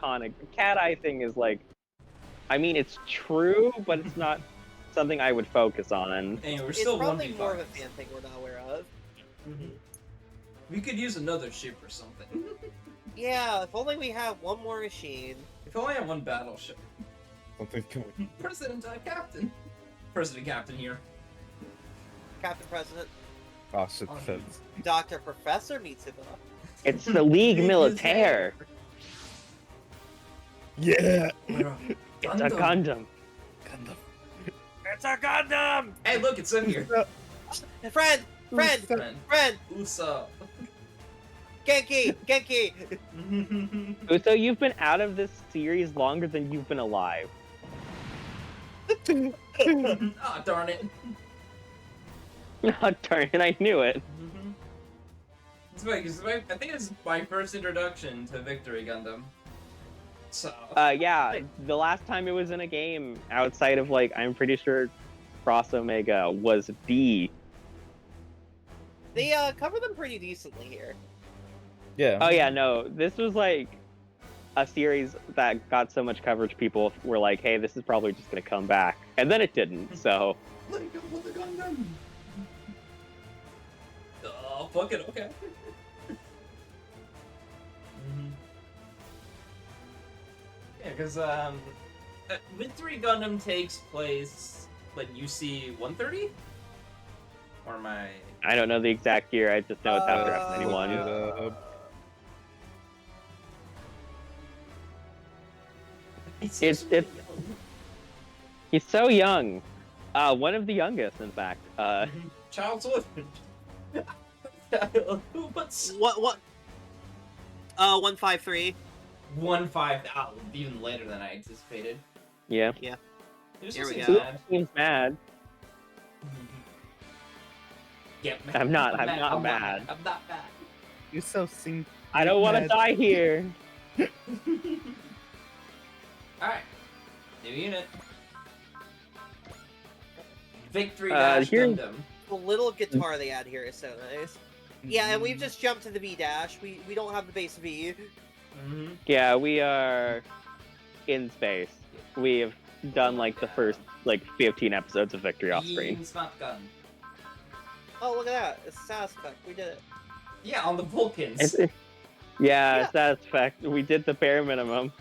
[SPEAKER 4] iconic. The cat eye thing is like, I mean, it's true, but it's not something I would focus on.
[SPEAKER 1] Anyway, we're
[SPEAKER 2] It's
[SPEAKER 1] still
[SPEAKER 2] probably
[SPEAKER 1] 1v5.
[SPEAKER 2] more of a fan thing we're not aware of.
[SPEAKER 1] We could use another ship or something.
[SPEAKER 2] Yeah, if only we have one more machine.
[SPEAKER 1] If only I had one battleship.
[SPEAKER 3] Something's coming.
[SPEAKER 1] President, Captain. President Captain here.
[SPEAKER 2] Captain President,
[SPEAKER 3] Oh shit, the feds.
[SPEAKER 2] Dr. Professor Mitsuba.
[SPEAKER 4] It's the League Militaire.
[SPEAKER 3] Yeah!
[SPEAKER 4] It's a Gundam.
[SPEAKER 3] Gundam.
[SPEAKER 4] It's a Gundam!
[SPEAKER 1] Hey, look, it's in here.
[SPEAKER 2] Friend! Friend!
[SPEAKER 1] Friend.
[SPEAKER 2] Friend!
[SPEAKER 1] Usa.
[SPEAKER 2] Genki! Genki!
[SPEAKER 4] So you've been out of this series longer than you've been alive.
[SPEAKER 1] Ah, darn it.
[SPEAKER 4] Oh, darn it, I knew it.
[SPEAKER 1] It's funny, 'cause I think it's my first introduction to Victory Gundam. So.
[SPEAKER 4] Yeah, the last time it was in a game outside of, like, I'm pretty sure Cross Omega was B.
[SPEAKER 2] They cover them pretty decently here.
[SPEAKER 3] Yeah.
[SPEAKER 4] Oh yeah, no, this was like a series that got so much coverage people were like, hey, this is probably just gonna come back. And then it didn't, so...
[SPEAKER 1] Let go of the Gundam! Oh, fuck it, okay. Yeah, because, Victory Gundam takes place, like, UC 130? Or am I...
[SPEAKER 4] I don't know the exact year, I just know it's after F91. It's- He's so young. One of the youngest, in fact.
[SPEAKER 1] Child's orphan. What's...
[SPEAKER 2] What? 153.
[SPEAKER 1] 1-5, even later than I anticipated.
[SPEAKER 4] Yeah.
[SPEAKER 1] It just
[SPEAKER 2] Here we
[SPEAKER 1] seems
[SPEAKER 2] go.
[SPEAKER 1] bad.
[SPEAKER 4] Seems mad.
[SPEAKER 1] Yeah,
[SPEAKER 4] I'm not mad.
[SPEAKER 1] I'm not mad.
[SPEAKER 3] You're so sing.
[SPEAKER 4] I don't want to
[SPEAKER 3] mad.
[SPEAKER 4] die here.
[SPEAKER 1] Alright. New unit. Victory
[SPEAKER 4] here-
[SPEAKER 1] Gundam.
[SPEAKER 2] The little guitar they add here is so nice. Yeah, and we've just jumped to the V dash. We don't have the base V.
[SPEAKER 4] Yeah, we are in space. We have done like the first like 15 episodes of Victory off screen.
[SPEAKER 1] Beam Smart Gun.
[SPEAKER 2] Oh, look at that. It's Sass Effect. We did it.
[SPEAKER 1] Yeah, on the Vulcans.
[SPEAKER 4] Yeah,
[SPEAKER 2] Yeah.
[SPEAKER 4] satisfact. We did the bare minimum.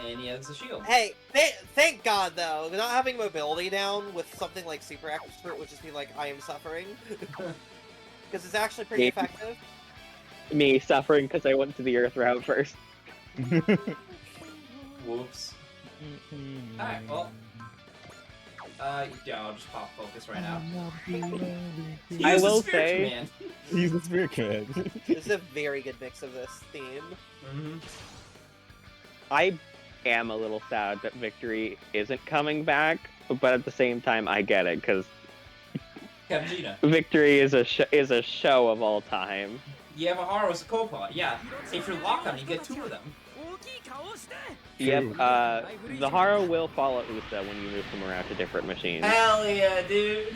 [SPEAKER 1] And he has a shield.
[SPEAKER 2] Hey, thank God, though. Not having mobility down with something like Super Expert would just be like, I am suffering. Because it's actually pretty
[SPEAKER 4] Yeah.
[SPEAKER 2] effective.
[SPEAKER 4] Me suffering because I went to the Earth route first.
[SPEAKER 1] Whoops. Alright, well. Yeah, I'll just pop focus right now.
[SPEAKER 4] I
[SPEAKER 1] Use the
[SPEAKER 4] will
[SPEAKER 1] Spirit
[SPEAKER 4] say-
[SPEAKER 1] Command.
[SPEAKER 3] He's a spirit command.
[SPEAKER 2] It's a very good mix of this theme.
[SPEAKER 4] I am a little sad that Victory isn't coming back, but at the same time, I get it because
[SPEAKER 1] Capgina.
[SPEAKER 4] Victory is a show of all time.
[SPEAKER 1] Yamaharu is a co-pilot. Yeah, if you're locked on, you get 2 of them.
[SPEAKER 4] Yep.
[SPEAKER 3] True.
[SPEAKER 4] The Haro will follow Usa when you move them around to different machines.
[SPEAKER 1] Hell yeah, dude.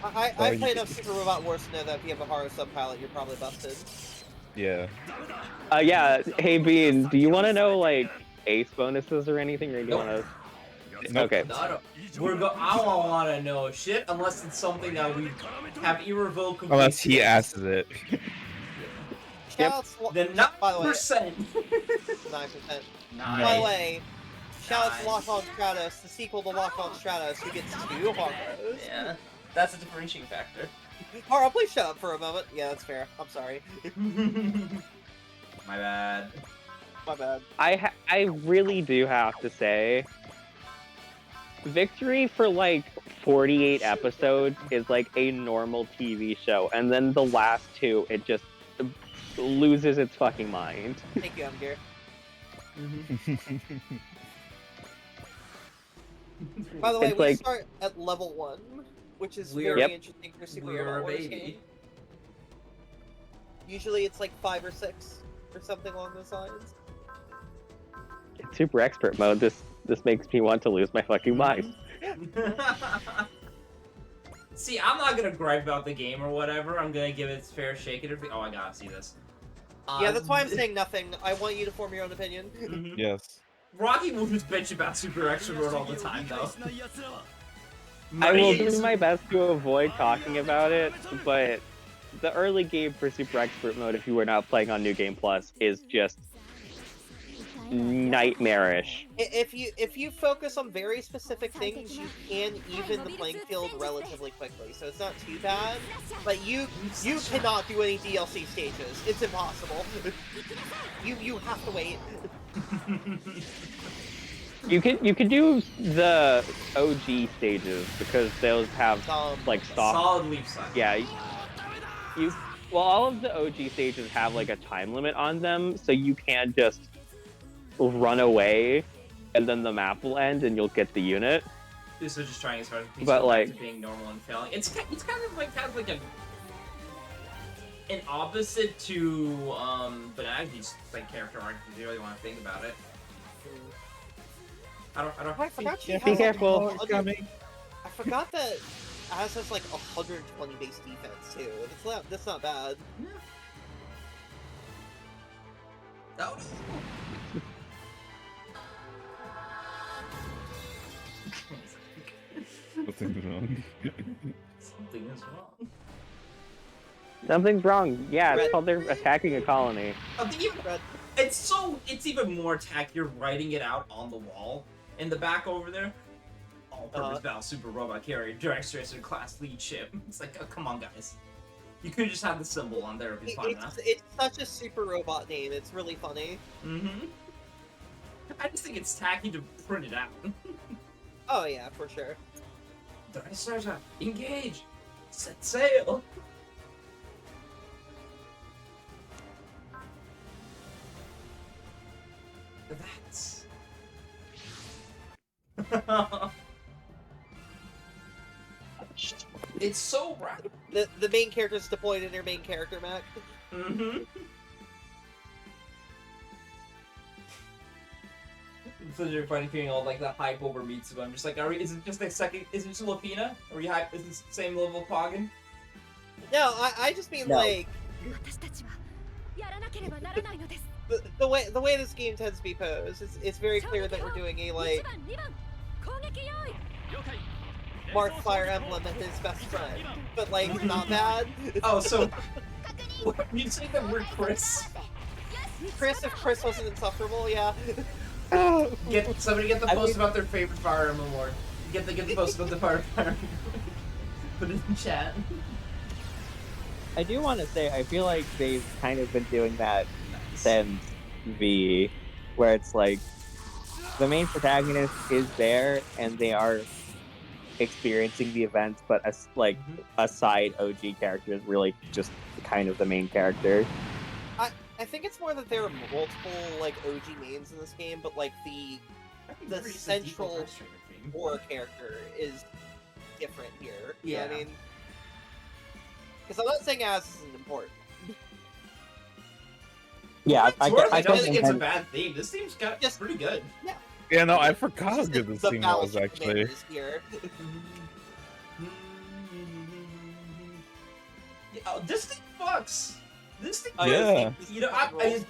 [SPEAKER 2] I
[SPEAKER 3] Oh,
[SPEAKER 2] play enough Super Robot Wars to know that if you have a Haru subpilot, you're probably busted.
[SPEAKER 3] Yeah.
[SPEAKER 4] Yeah. Hey Bean, do you want to know like ace bonuses or anything, or do you
[SPEAKER 1] Nope.
[SPEAKER 4] want to?
[SPEAKER 3] Nope.
[SPEAKER 4] Okay.
[SPEAKER 1] No. I don't want to know shit unless it's something that we have irrevocably.
[SPEAKER 3] Unless he
[SPEAKER 1] fixed.
[SPEAKER 3] asks it.
[SPEAKER 2] Shoutouts,
[SPEAKER 1] Then
[SPEAKER 2] by the way,
[SPEAKER 1] 9%.
[SPEAKER 2] 9%.
[SPEAKER 1] Nice.
[SPEAKER 2] By the way, shoutouts to
[SPEAKER 1] Nice.
[SPEAKER 2] Lock On Stratos, the sequel to Lock On Stratos, who gets 2 Haros.
[SPEAKER 1] Yeah, that's a differentiating factor.
[SPEAKER 2] Haro, please shut up for a moment. Yeah, that's fair. I'm sorry.
[SPEAKER 1] My bad.
[SPEAKER 2] My bad.
[SPEAKER 4] I really do have to say, Victory for like 48 episodes is like a normal TV show, and then the last 2, it just loses its fucking mind.
[SPEAKER 2] Thank you, Amgir. By the way,
[SPEAKER 4] It's
[SPEAKER 2] we
[SPEAKER 4] like-
[SPEAKER 2] start at level 1, which is
[SPEAKER 1] We are-
[SPEAKER 2] very
[SPEAKER 4] Yep.
[SPEAKER 2] interesting for Super
[SPEAKER 1] We are
[SPEAKER 2] Robot
[SPEAKER 1] a
[SPEAKER 2] Wars
[SPEAKER 1] baby.
[SPEAKER 2] game. Usually it's like 5 or 6, or something along those lines.
[SPEAKER 4] In Super Expert mode, this makes me want to lose my fucking mind.
[SPEAKER 1] See, I'm not gonna gripe about the game or whatever. I'm gonna give it its fair shake. Oh, I gotta see this.
[SPEAKER 2] Yeah, that's why I'm saying nothing. I want you to form your own opinion.
[SPEAKER 1] Mhm.
[SPEAKER 3] Yes.
[SPEAKER 1] Rocky will just bitch about Super Extra Mode all the time, though.
[SPEAKER 4] I will
[SPEAKER 1] Maria's-
[SPEAKER 4] do my best to avoid talking about it, but the early game for Super Expert Mode, if you were not playing on New Game Plus, is just nightmarish.
[SPEAKER 2] If you focus on very specific things, you can even the playing field relatively quickly, so it's not too bad. But you cannot do any DLC stages. It's impossible. You have to wait.
[SPEAKER 4] You could do the OG stages because those have like soft.
[SPEAKER 1] Solid leap side.
[SPEAKER 4] Yeah, well, all of the OG stages have like a time limit on them, so you can just run away, and then the map will end, and you'll get the unit.
[SPEAKER 1] This is just trying as hard as
[SPEAKER 4] But,
[SPEAKER 1] to
[SPEAKER 4] like-
[SPEAKER 1] being normal and failing. It's kind of like an opposite to but actually just like character arc if you really want to think about it. I
[SPEAKER 2] forgot she
[SPEAKER 4] Be
[SPEAKER 2] has
[SPEAKER 4] careful.
[SPEAKER 2] I forgot that Az has like 120 base defense too. That's not bad.
[SPEAKER 1] No.
[SPEAKER 3] Nothing's wrong.
[SPEAKER 1] Something is wrong.
[SPEAKER 4] Something's wrong. Yeah,
[SPEAKER 2] Red.
[SPEAKER 4] it's called they're attacking a colony.
[SPEAKER 1] It's even more attack. You're writing it out on the wall in the back over there. All-purpose battle super robot carrier, direct tracer class lead ship. It's like, oh, come on, guys. You could just have the symbol on there. It'd be fun enough.
[SPEAKER 2] It's such a super robot name. It's really funny.
[SPEAKER 1] Mm-hmm. I just think it's tacky to print it out.
[SPEAKER 2] Oh yeah, for sure.
[SPEAKER 1] Direct tracer, engage, set sail. That's. It's so rad.
[SPEAKER 2] The main character's deployed in their main character mech.
[SPEAKER 1] Mm-hmm. So you're funny feeling all like the hype over Mitsuba. I'm just like, is it just a second? Is it just Lupina? Are we hype? Is it the same level of Poggin?
[SPEAKER 2] No, I just mean
[SPEAKER 4] No.
[SPEAKER 2] like
[SPEAKER 5] 私たちはやらなければならないのです
[SPEAKER 2] the way this game tends to be posed. It's very clear that we're doing a
[SPEAKER 5] 1
[SPEAKER 2] like
[SPEAKER 5] 番2番攻撃用意
[SPEAKER 2] Mark Fire Emblem and his best friend, but like not bad.
[SPEAKER 1] Oh, so you say that we're Chris?
[SPEAKER 2] Chris, if Chris wasn't insufferable, yeah.
[SPEAKER 1] Somebody get the post about their favorite Fire Emblem award. Get the post about the Fire Emblem. Put it in chat.
[SPEAKER 7] I do want to say, I feel like they've kind of been doing that since V, where it's like the main protagonist is there and they are experiencing the events, but a side OG character is really just kind of the main character.
[SPEAKER 2] I think it's more that there are multiple like OG mains in this game, but like the central core character is different here. You know what I
[SPEAKER 1] Yeah.
[SPEAKER 2] mean? Because I'm not saying Az isn't important.
[SPEAKER 7] Yeah,
[SPEAKER 1] I
[SPEAKER 7] don't
[SPEAKER 1] don't think it's a
[SPEAKER 7] think
[SPEAKER 1] bad theme. This theme's got
[SPEAKER 2] Just-
[SPEAKER 1] pretty good.
[SPEAKER 3] Yeah, no, I forgot how
[SPEAKER 2] Just
[SPEAKER 3] good this
[SPEAKER 2] the
[SPEAKER 3] team
[SPEAKER 2] balance
[SPEAKER 3] was
[SPEAKER 2] of
[SPEAKER 3] actually.
[SPEAKER 2] commanders here.
[SPEAKER 1] Yeah, oh, this thing fucks. This thing.
[SPEAKER 2] Oh,
[SPEAKER 3] Yeah.
[SPEAKER 1] You know, I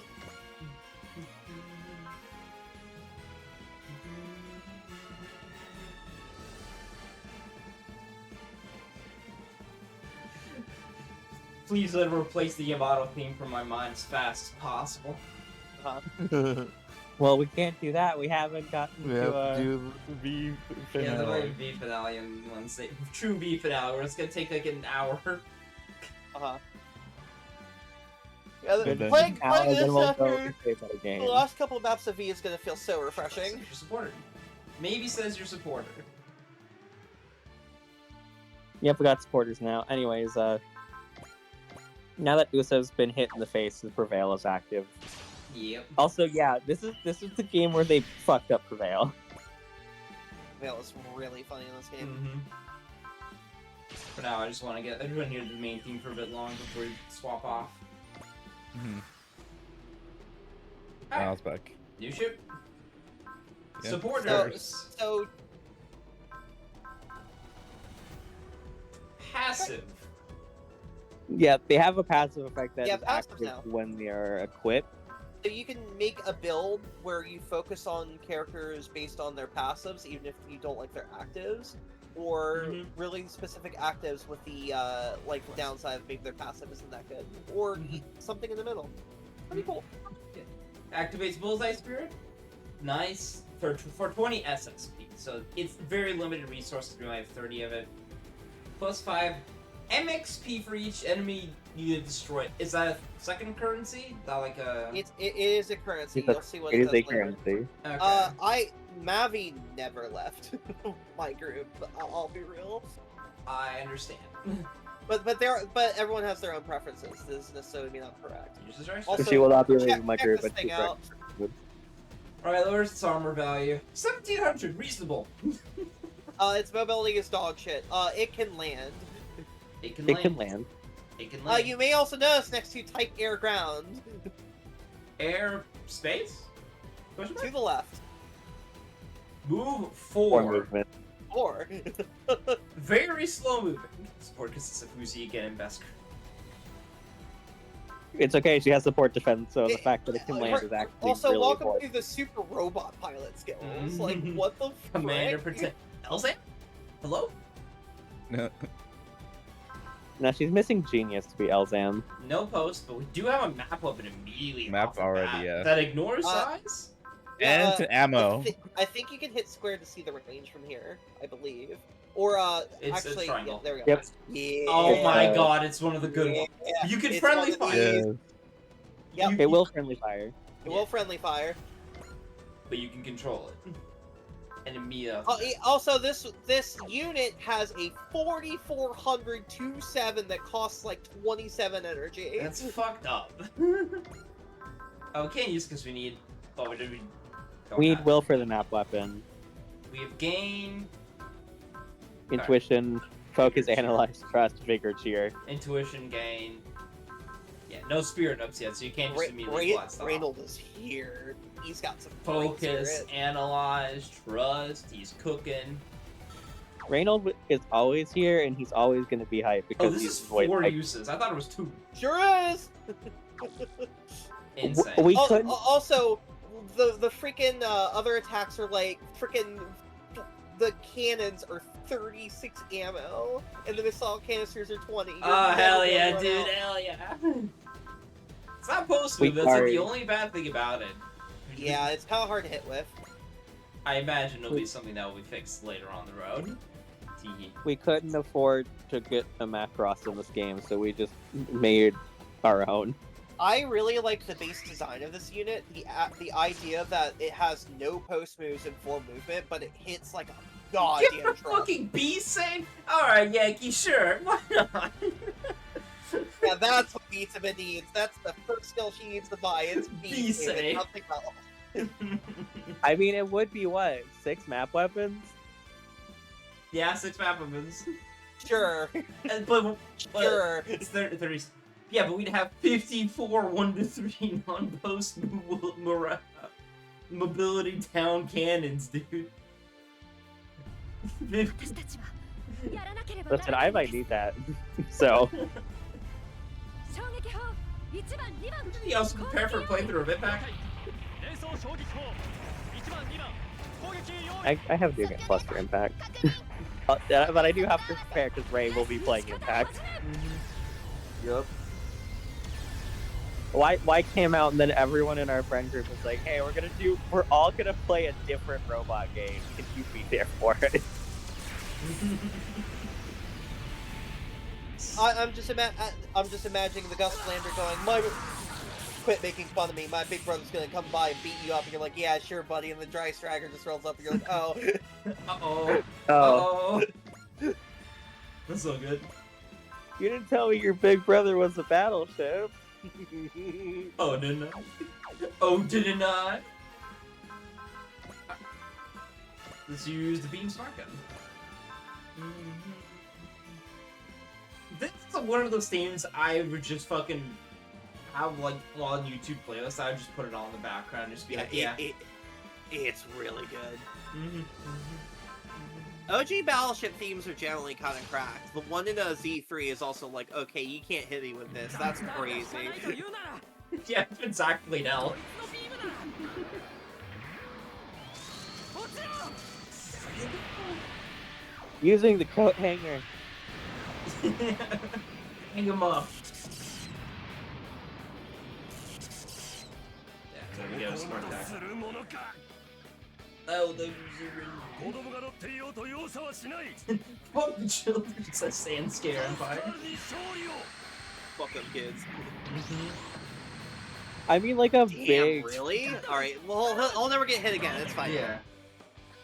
[SPEAKER 1] Please let replace the Yamato theme from my mind as fast as possible.
[SPEAKER 7] Well, we can't do that. We haven't gotten
[SPEAKER 3] We
[SPEAKER 7] to
[SPEAKER 3] have to do the V
[SPEAKER 1] Yeah, the
[SPEAKER 3] finale.
[SPEAKER 1] V finale in one state. True V finale, where it's gonna take like an hour.
[SPEAKER 2] Uh-huh. Yeah,
[SPEAKER 3] Good then.
[SPEAKER 2] playing
[SPEAKER 7] Now,
[SPEAKER 2] this
[SPEAKER 7] then we'll go
[SPEAKER 2] after
[SPEAKER 7] into a better game.
[SPEAKER 2] the last couple of maps of V is gonna feel so refreshing.
[SPEAKER 1] Your supporter. Maybe says your supporter.
[SPEAKER 7] Yep, we got supporters now. Anyways, now that Uso's been hit in the face, the Prevail is active.
[SPEAKER 1] Yep.
[SPEAKER 7] Also, yeah, this is the game where they fucked up Prevail.
[SPEAKER 2] That was really funny in this game.
[SPEAKER 1] Mm-hmm. For now, I just want to hear the main theme for a bit long before we swap off.
[SPEAKER 3] Mhm.
[SPEAKER 1] Alright.
[SPEAKER 3] Now it's back.
[SPEAKER 1] New ship.
[SPEAKER 3] Yeah.
[SPEAKER 1] Supporters.
[SPEAKER 2] So
[SPEAKER 1] Passive.
[SPEAKER 7] Yeah, they have a passive effect that
[SPEAKER 2] Yeah,
[SPEAKER 7] is
[SPEAKER 2] passives
[SPEAKER 7] active
[SPEAKER 2] now.
[SPEAKER 7] when they are equipped.
[SPEAKER 2] So you can make a build where you focus on characters based on their passives, even if you don't like their actives, or
[SPEAKER 1] Mhm.
[SPEAKER 2] really specific actives with the like the downside of maybe their passive isn't that good, or something in the middle. Pretty cool.
[SPEAKER 1] Activates Bullseye Spirit. Nice. For 20 SSP. So it's very limited resources. We only have 30 of it. Plus 5 MXP for each enemy you destroy. Is that a second currency? Not like a...
[SPEAKER 2] It is a currency.
[SPEAKER 7] It's a-
[SPEAKER 2] You'll see what
[SPEAKER 7] It
[SPEAKER 2] it
[SPEAKER 7] is
[SPEAKER 2] does
[SPEAKER 7] a
[SPEAKER 2] later.
[SPEAKER 7] currency.
[SPEAKER 1] Okay.
[SPEAKER 2] Mavi never left my group. I'll be real.
[SPEAKER 1] I understand.
[SPEAKER 2] But everyone has their own preferences. This doesn't necessarily mean I'm correct.
[SPEAKER 1] Uses our
[SPEAKER 2] Also,
[SPEAKER 7] So she will not be
[SPEAKER 2] check-
[SPEAKER 7] leaving my
[SPEAKER 2] check
[SPEAKER 7] group.
[SPEAKER 2] this
[SPEAKER 7] but
[SPEAKER 2] thing
[SPEAKER 7] she's
[SPEAKER 2] out.
[SPEAKER 7] right.
[SPEAKER 1] Alright, where's its armor value? 1700, reasonable.
[SPEAKER 2] Its mobility is dog shit. It can land.
[SPEAKER 1] It can
[SPEAKER 7] It
[SPEAKER 1] land.
[SPEAKER 7] can land.
[SPEAKER 1] It can land.
[SPEAKER 2] You may also notice next to type air ground
[SPEAKER 1] Air space? Question
[SPEAKER 2] to
[SPEAKER 1] mark?
[SPEAKER 2] the left.
[SPEAKER 1] Move
[SPEAKER 7] Or
[SPEAKER 1] 4.
[SPEAKER 7] movement.
[SPEAKER 2] Or
[SPEAKER 1] Very slow moving. Support consists of Uzi again and Besker.
[SPEAKER 7] It's okay. She has support defense, so the
[SPEAKER 2] It-
[SPEAKER 7] fact that it can land is actually
[SPEAKER 2] also
[SPEAKER 7] really
[SPEAKER 2] welcome
[SPEAKER 7] important.
[SPEAKER 2] to the super robot pilot skills. Like what the
[SPEAKER 1] Commander
[SPEAKER 2] frick?
[SPEAKER 1] protect. Elsa? Hello?
[SPEAKER 3] No.
[SPEAKER 7] Now she's missing genius to be Elzam.
[SPEAKER 1] No post, but we do have a map weapon immediately.
[SPEAKER 3] Map
[SPEAKER 1] off the
[SPEAKER 3] already,
[SPEAKER 1] bat
[SPEAKER 3] yeah.
[SPEAKER 1] That ignores
[SPEAKER 2] Uh,
[SPEAKER 1] size?
[SPEAKER 3] And
[SPEAKER 2] Uh,
[SPEAKER 3] to ammo.
[SPEAKER 2] I think you can hit square to see the range from here. I believe. Or
[SPEAKER 1] It's a
[SPEAKER 2] actually,
[SPEAKER 1] triangle.
[SPEAKER 2] yeah, there we go.
[SPEAKER 7] Yep.
[SPEAKER 2] Yeah.
[SPEAKER 1] Oh my
[SPEAKER 7] Uh,
[SPEAKER 1] god, it's one of the good
[SPEAKER 2] Yeah.
[SPEAKER 1] ones. You can
[SPEAKER 2] It's
[SPEAKER 1] friendly
[SPEAKER 2] one of
[SPEAKER 1] fire.
[SPEAKER 2] these.
[SPEAKER 7] Yeah.
[SPEAKER 2] Yep.
[SPEAKER 7] It will friendly fire.
[SPEAKER 2] It will friendly fire.
[SPEAKER 1] But you can control it. And immediately.
[SPEAKER 2] Also, this unit has a 4400 2/7 that costs like 27 energy.
[SPEAKER 1] That's fucked up. Oh, we can't use because we need. Oh, we don't
[SPEAKER 7] We need
[SPEAKER 1] have-
[SPEAKER 7] will for the map weapon.
[SPEAKER 1] We have gain,
[SPEAKER 7] Intuition, focus, analyze, trust, vigor, cheer.
[SPEAKER 1] intuition, gain. Yeah, no spirit ups yet, so you can't just immediately blast off.
[SPEAKER 2] Reynold is here. He's got some great
[SPEAKER 1] Focus,
[SPEAKER 2] spirit.
[SPEAKER 1] analyze, trust. He's cooking.
[SPEAKER 7] Reynold is always here, and he's always going to be hyped
[SPEAKER 1] Oh,
[SPEAKER 7] because
[SPEAKER 1] this
[SPEAKER 7] he's
[SPEAKER 1] is
[SPEAKER 7] void
[SPEAKER 1] 4
[SPEAKER 7] hype.
[SPEAKER 1] uses. I thought it was 2.
[SPEAKER 2] Sure is.
[SPEAKER 1] Insane.
[SPEAKER 7] We couldn't.
[SPEAKER 2] Also, the freaking other attacks are like freaking. The cannons are 36 ammo, and the missile canisters are 20. You're
[SPEAKER 1] Oh,
[SPEAKER 2] never
[SPEAKER 1] hell
[SPEAKER 2] gonna
[SPEAKER 1] yeah,
[SPEAKER 2] run
[SPEAKER 1] dude,
[SPEAKER 2] out.
[SPEAKER 1] hell yeah. It's not post
[SPEAKER 7] We
[SPEAKER 1] move, that's like the
[SPEAKER 7] are-
[SPEAKER 1] only bad thing about it.
[SPEAKER 2] Yeah, it's kind of hard to hit with.
[SPEAKER 1] I imagine it'll be something that will be fixed later on the road. Tee.
[SPEAKER 7] We couldn't afford to get a Macross in this game, so we just made our own.
[SPEAKER 2] I really like the base design of this unit. The idea that it has no post moves and full movement, but it hits like a
[SPEAKER 1] Give
[SPEAKER 2] goddamn
[SPEAKER 1] her
[SPEAKER 2] truck.
[SPEAKER 1] fucking B save? Alright, Yankee, sure. Why not?
[SPEAKER 2] Yeah, that's what Beatsima needs. That's the first skill she needs to buy. It's
[SPEAKER 1] Be
[SPEAKER 2] beat
[SPEAKER 1] safe.
[SPEAKER 2] nothing else.
[SPEAKER 7] I mean, it would be what? 6 map weapons?
[SPEAKER 1] Yeah, 6 map weapons.
[SPEAKER 2] Sure,
[SPEAKER 1] But
[SPEAKER 2] sure.
[SPEAKER 1] it's 30. Yeah, but we'd have 54 1-3 non-post mobility town cannons, dude. 50.
[SPEAKER 5] 私たちはやらなければな
[SPEAKER 7] Listen,
[SPEAKER 5] ら
[SPEAKER 7] I
[SPEAKER 5] ない
[SPEAKER 7] might need that. So,
[SPEAKER 5] 衝撃砲1番2番
[SPEAKER 1] Did he also prepare for a playthrough of Impact?
[SPEAKER 7] I have Dugan Plus for Impact. But I do have to prepare because Ray will be playing Impact.
[SPEAKER 2] Yep.
[SPEAKER 7] Why came out and then everyone in our friend group was like, hey, we're all gonna play a different robot game. Can you be there for it?
[SPEAKER 2] I'm just imagining the Gus Lander going, quit making fun of me. My big brother's gonna come by and beat you up. And you're like, yeah, sure, buddy. And the Dry Stragger just rolls up and you're like, oh.
[SPEAKER 1] Uh-oh.
[SPEAKER 7] Oh,
[SPEAKER 1] Uh-oh. That's so good.
[SPEAKER 7] you didn't tell me your big brother was a battleship.
[SPEAKER 1] Oh, didn't I? Oh, didn't I? Let's use the beam smart gun. This is one of those themes I would just fucking have like on YouTube playlist. I would just put it on in the background, just be like, yeah.
[SPEAKER 2] It's really good. OG Battleship themes are generally kind of cracked. The one in Z3 is also like, okay, you can't hit me with this. That's crazy.
[SPEAKER 1] Yeah, it's exactly now.
[SPEAKER 7] Using the coat hanger.
[SPEAKER 1] Hang him up. Yeah, there we go, smart attack. Oh, those Fuck the children, it's a sand scare empire.
[SPEAKER 2] Fuck them kids.
[SPEAKER 7] I mean, like a
[SPEAKER 2] Damn,
[SPEAKER 7] big.
[SPEAKER 2] really? Alright, well, I'll never get hit again. It's fine.
[SPEAKER 1] Yeah.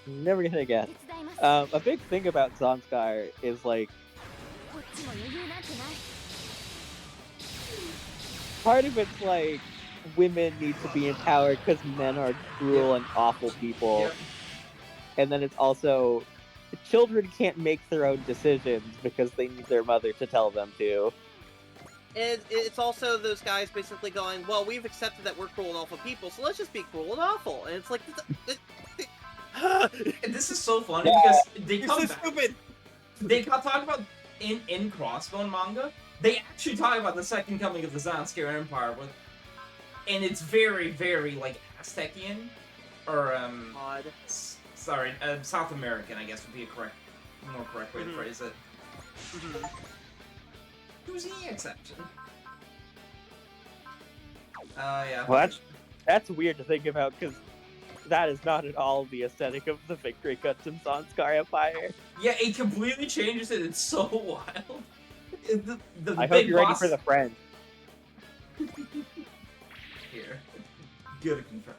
[SPEAKER 7] Never gonna again.
[SPEAKER 5] 手伝います
[SPEAKER 7] A big thing about Zanskar is like
[SPEAKER 5] こっちも余裕なんてない
[SPEAKER 7] part of it's like women need to be empowered because men are cruel and awful people,
[SPEAKER 1] Yep.
[SPEAKER 7] and then it's also children can't make their own decisions because they need their mother to tell them to.
[SPEAKER 2] And it's also those guys basically going, well, we've accepted that we're cruel and awful people, so let's just be cruel and awful. And it's like,
[SPEAKER 1] And this is so funny because they
[SPEAKER 2] you're
[SPEAKER 1] come
[SPEAKER 2] so
[SPEAKER 1] back.
[SPEAKER 2] stupid.
[SPEAKER 1] They talk about in Crossbone manga. They actually talk about the second coming of the Zanskar Empire, and it's very, very like Aztecian, or
[SPEAKER 2] Odd.
[SPEAKER 1] sorry, South American, I guess would be a more correct way to phrase it. Who's the exception? Yeah.
[SPEAKER 7] Well, that's weird to think about because that is not at all the aesthetic of the victory cuts in Zanskar Empire.
[SPEAKER 1] Yeah, it completely changes it. It's so wild. The
[SPEAKER 7] I hope
[SPEAKER 1] big
[SPEAKER 7] you're ready
[SPEAKER 1] boss...
[SPEAKER 7] for the friend.
[SPEAKER 1] Here. Good confirm.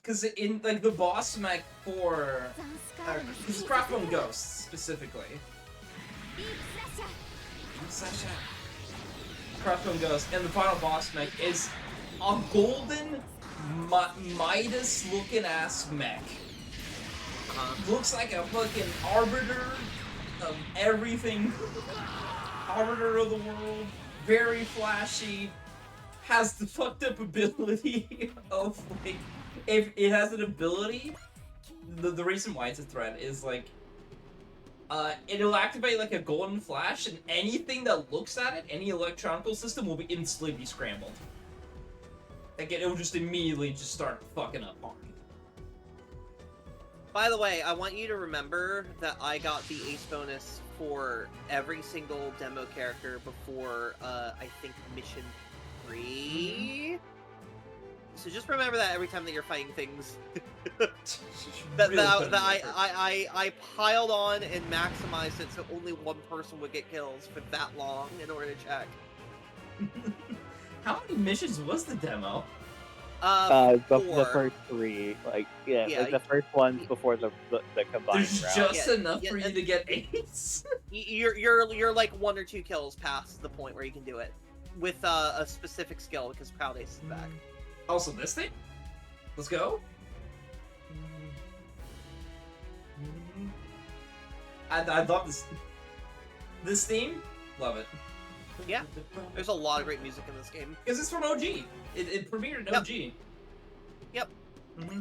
[SPEAKER 1] Because in, like, the boss mech for...
[SPEAKER 5] ザンスカールの
[SPEAKER 1] This is Crossbone Ghosts, specifically.
[SPEAKER 5] ディープスラッシャー
[SPEAKER 1] Crossbone Ghost, and the final boss mech is a golden Midas looking ass mech. Looks like a fucking arbiter of everything. Arbiter of the world. Very flashy. Has the fucked up ability of like, if it has an ability, the reason why it's a threat is like, it'll activate like a golden flash, and anything that looks at it, any electronical system, will be instantly be scrambled. Like it will just immediately just start fucking up hard.
[SPEAKER 2] By the way, I want you to remember that I got the ace bonus for every single demo character before, I think, mission 3? So just remember that every time that you're fighting things. that I piled on and maximized it so only one person would get kills for that long in order to check.
[SPEAKER 1] How many missions was the demo?
[SPEAKER 7] The
[SPEAKER 2] 4.
[SPEAKER 7] first 3, like
[SPEAKER 2] Yeah,
[SPEAKER 7] like the first ones before the combined
[SPEAKER 1] There's
[SPEAKER 7] round.
[SPEAKER 1] just
[SPEAKER 2] Yeah,
[SPEAKER 1] enough
[SPEAKER 2] yeah,
[SPEAKER 1] for you
[SPEAKER 2] and-
[SPEAKER 1] to get 8.
[SPEAKER 2] You're like 1 or 2 kills past the point where you can do it with a specific skill because Proud Ace is back.
[SPEAKER 1] Also, this thing? Let's go. I love this. This theme? Love it.
[SPEAKER 2] Yeah. There's a lot of great music in this game.
[SPEAKER 1] Because it's from OG. It premiered in
[SPEAKER 2] Yep.
[SPEAKER 1] OG.
[SPEAKER 2] Yep.
[SPEAKER 1] Mm-hmm.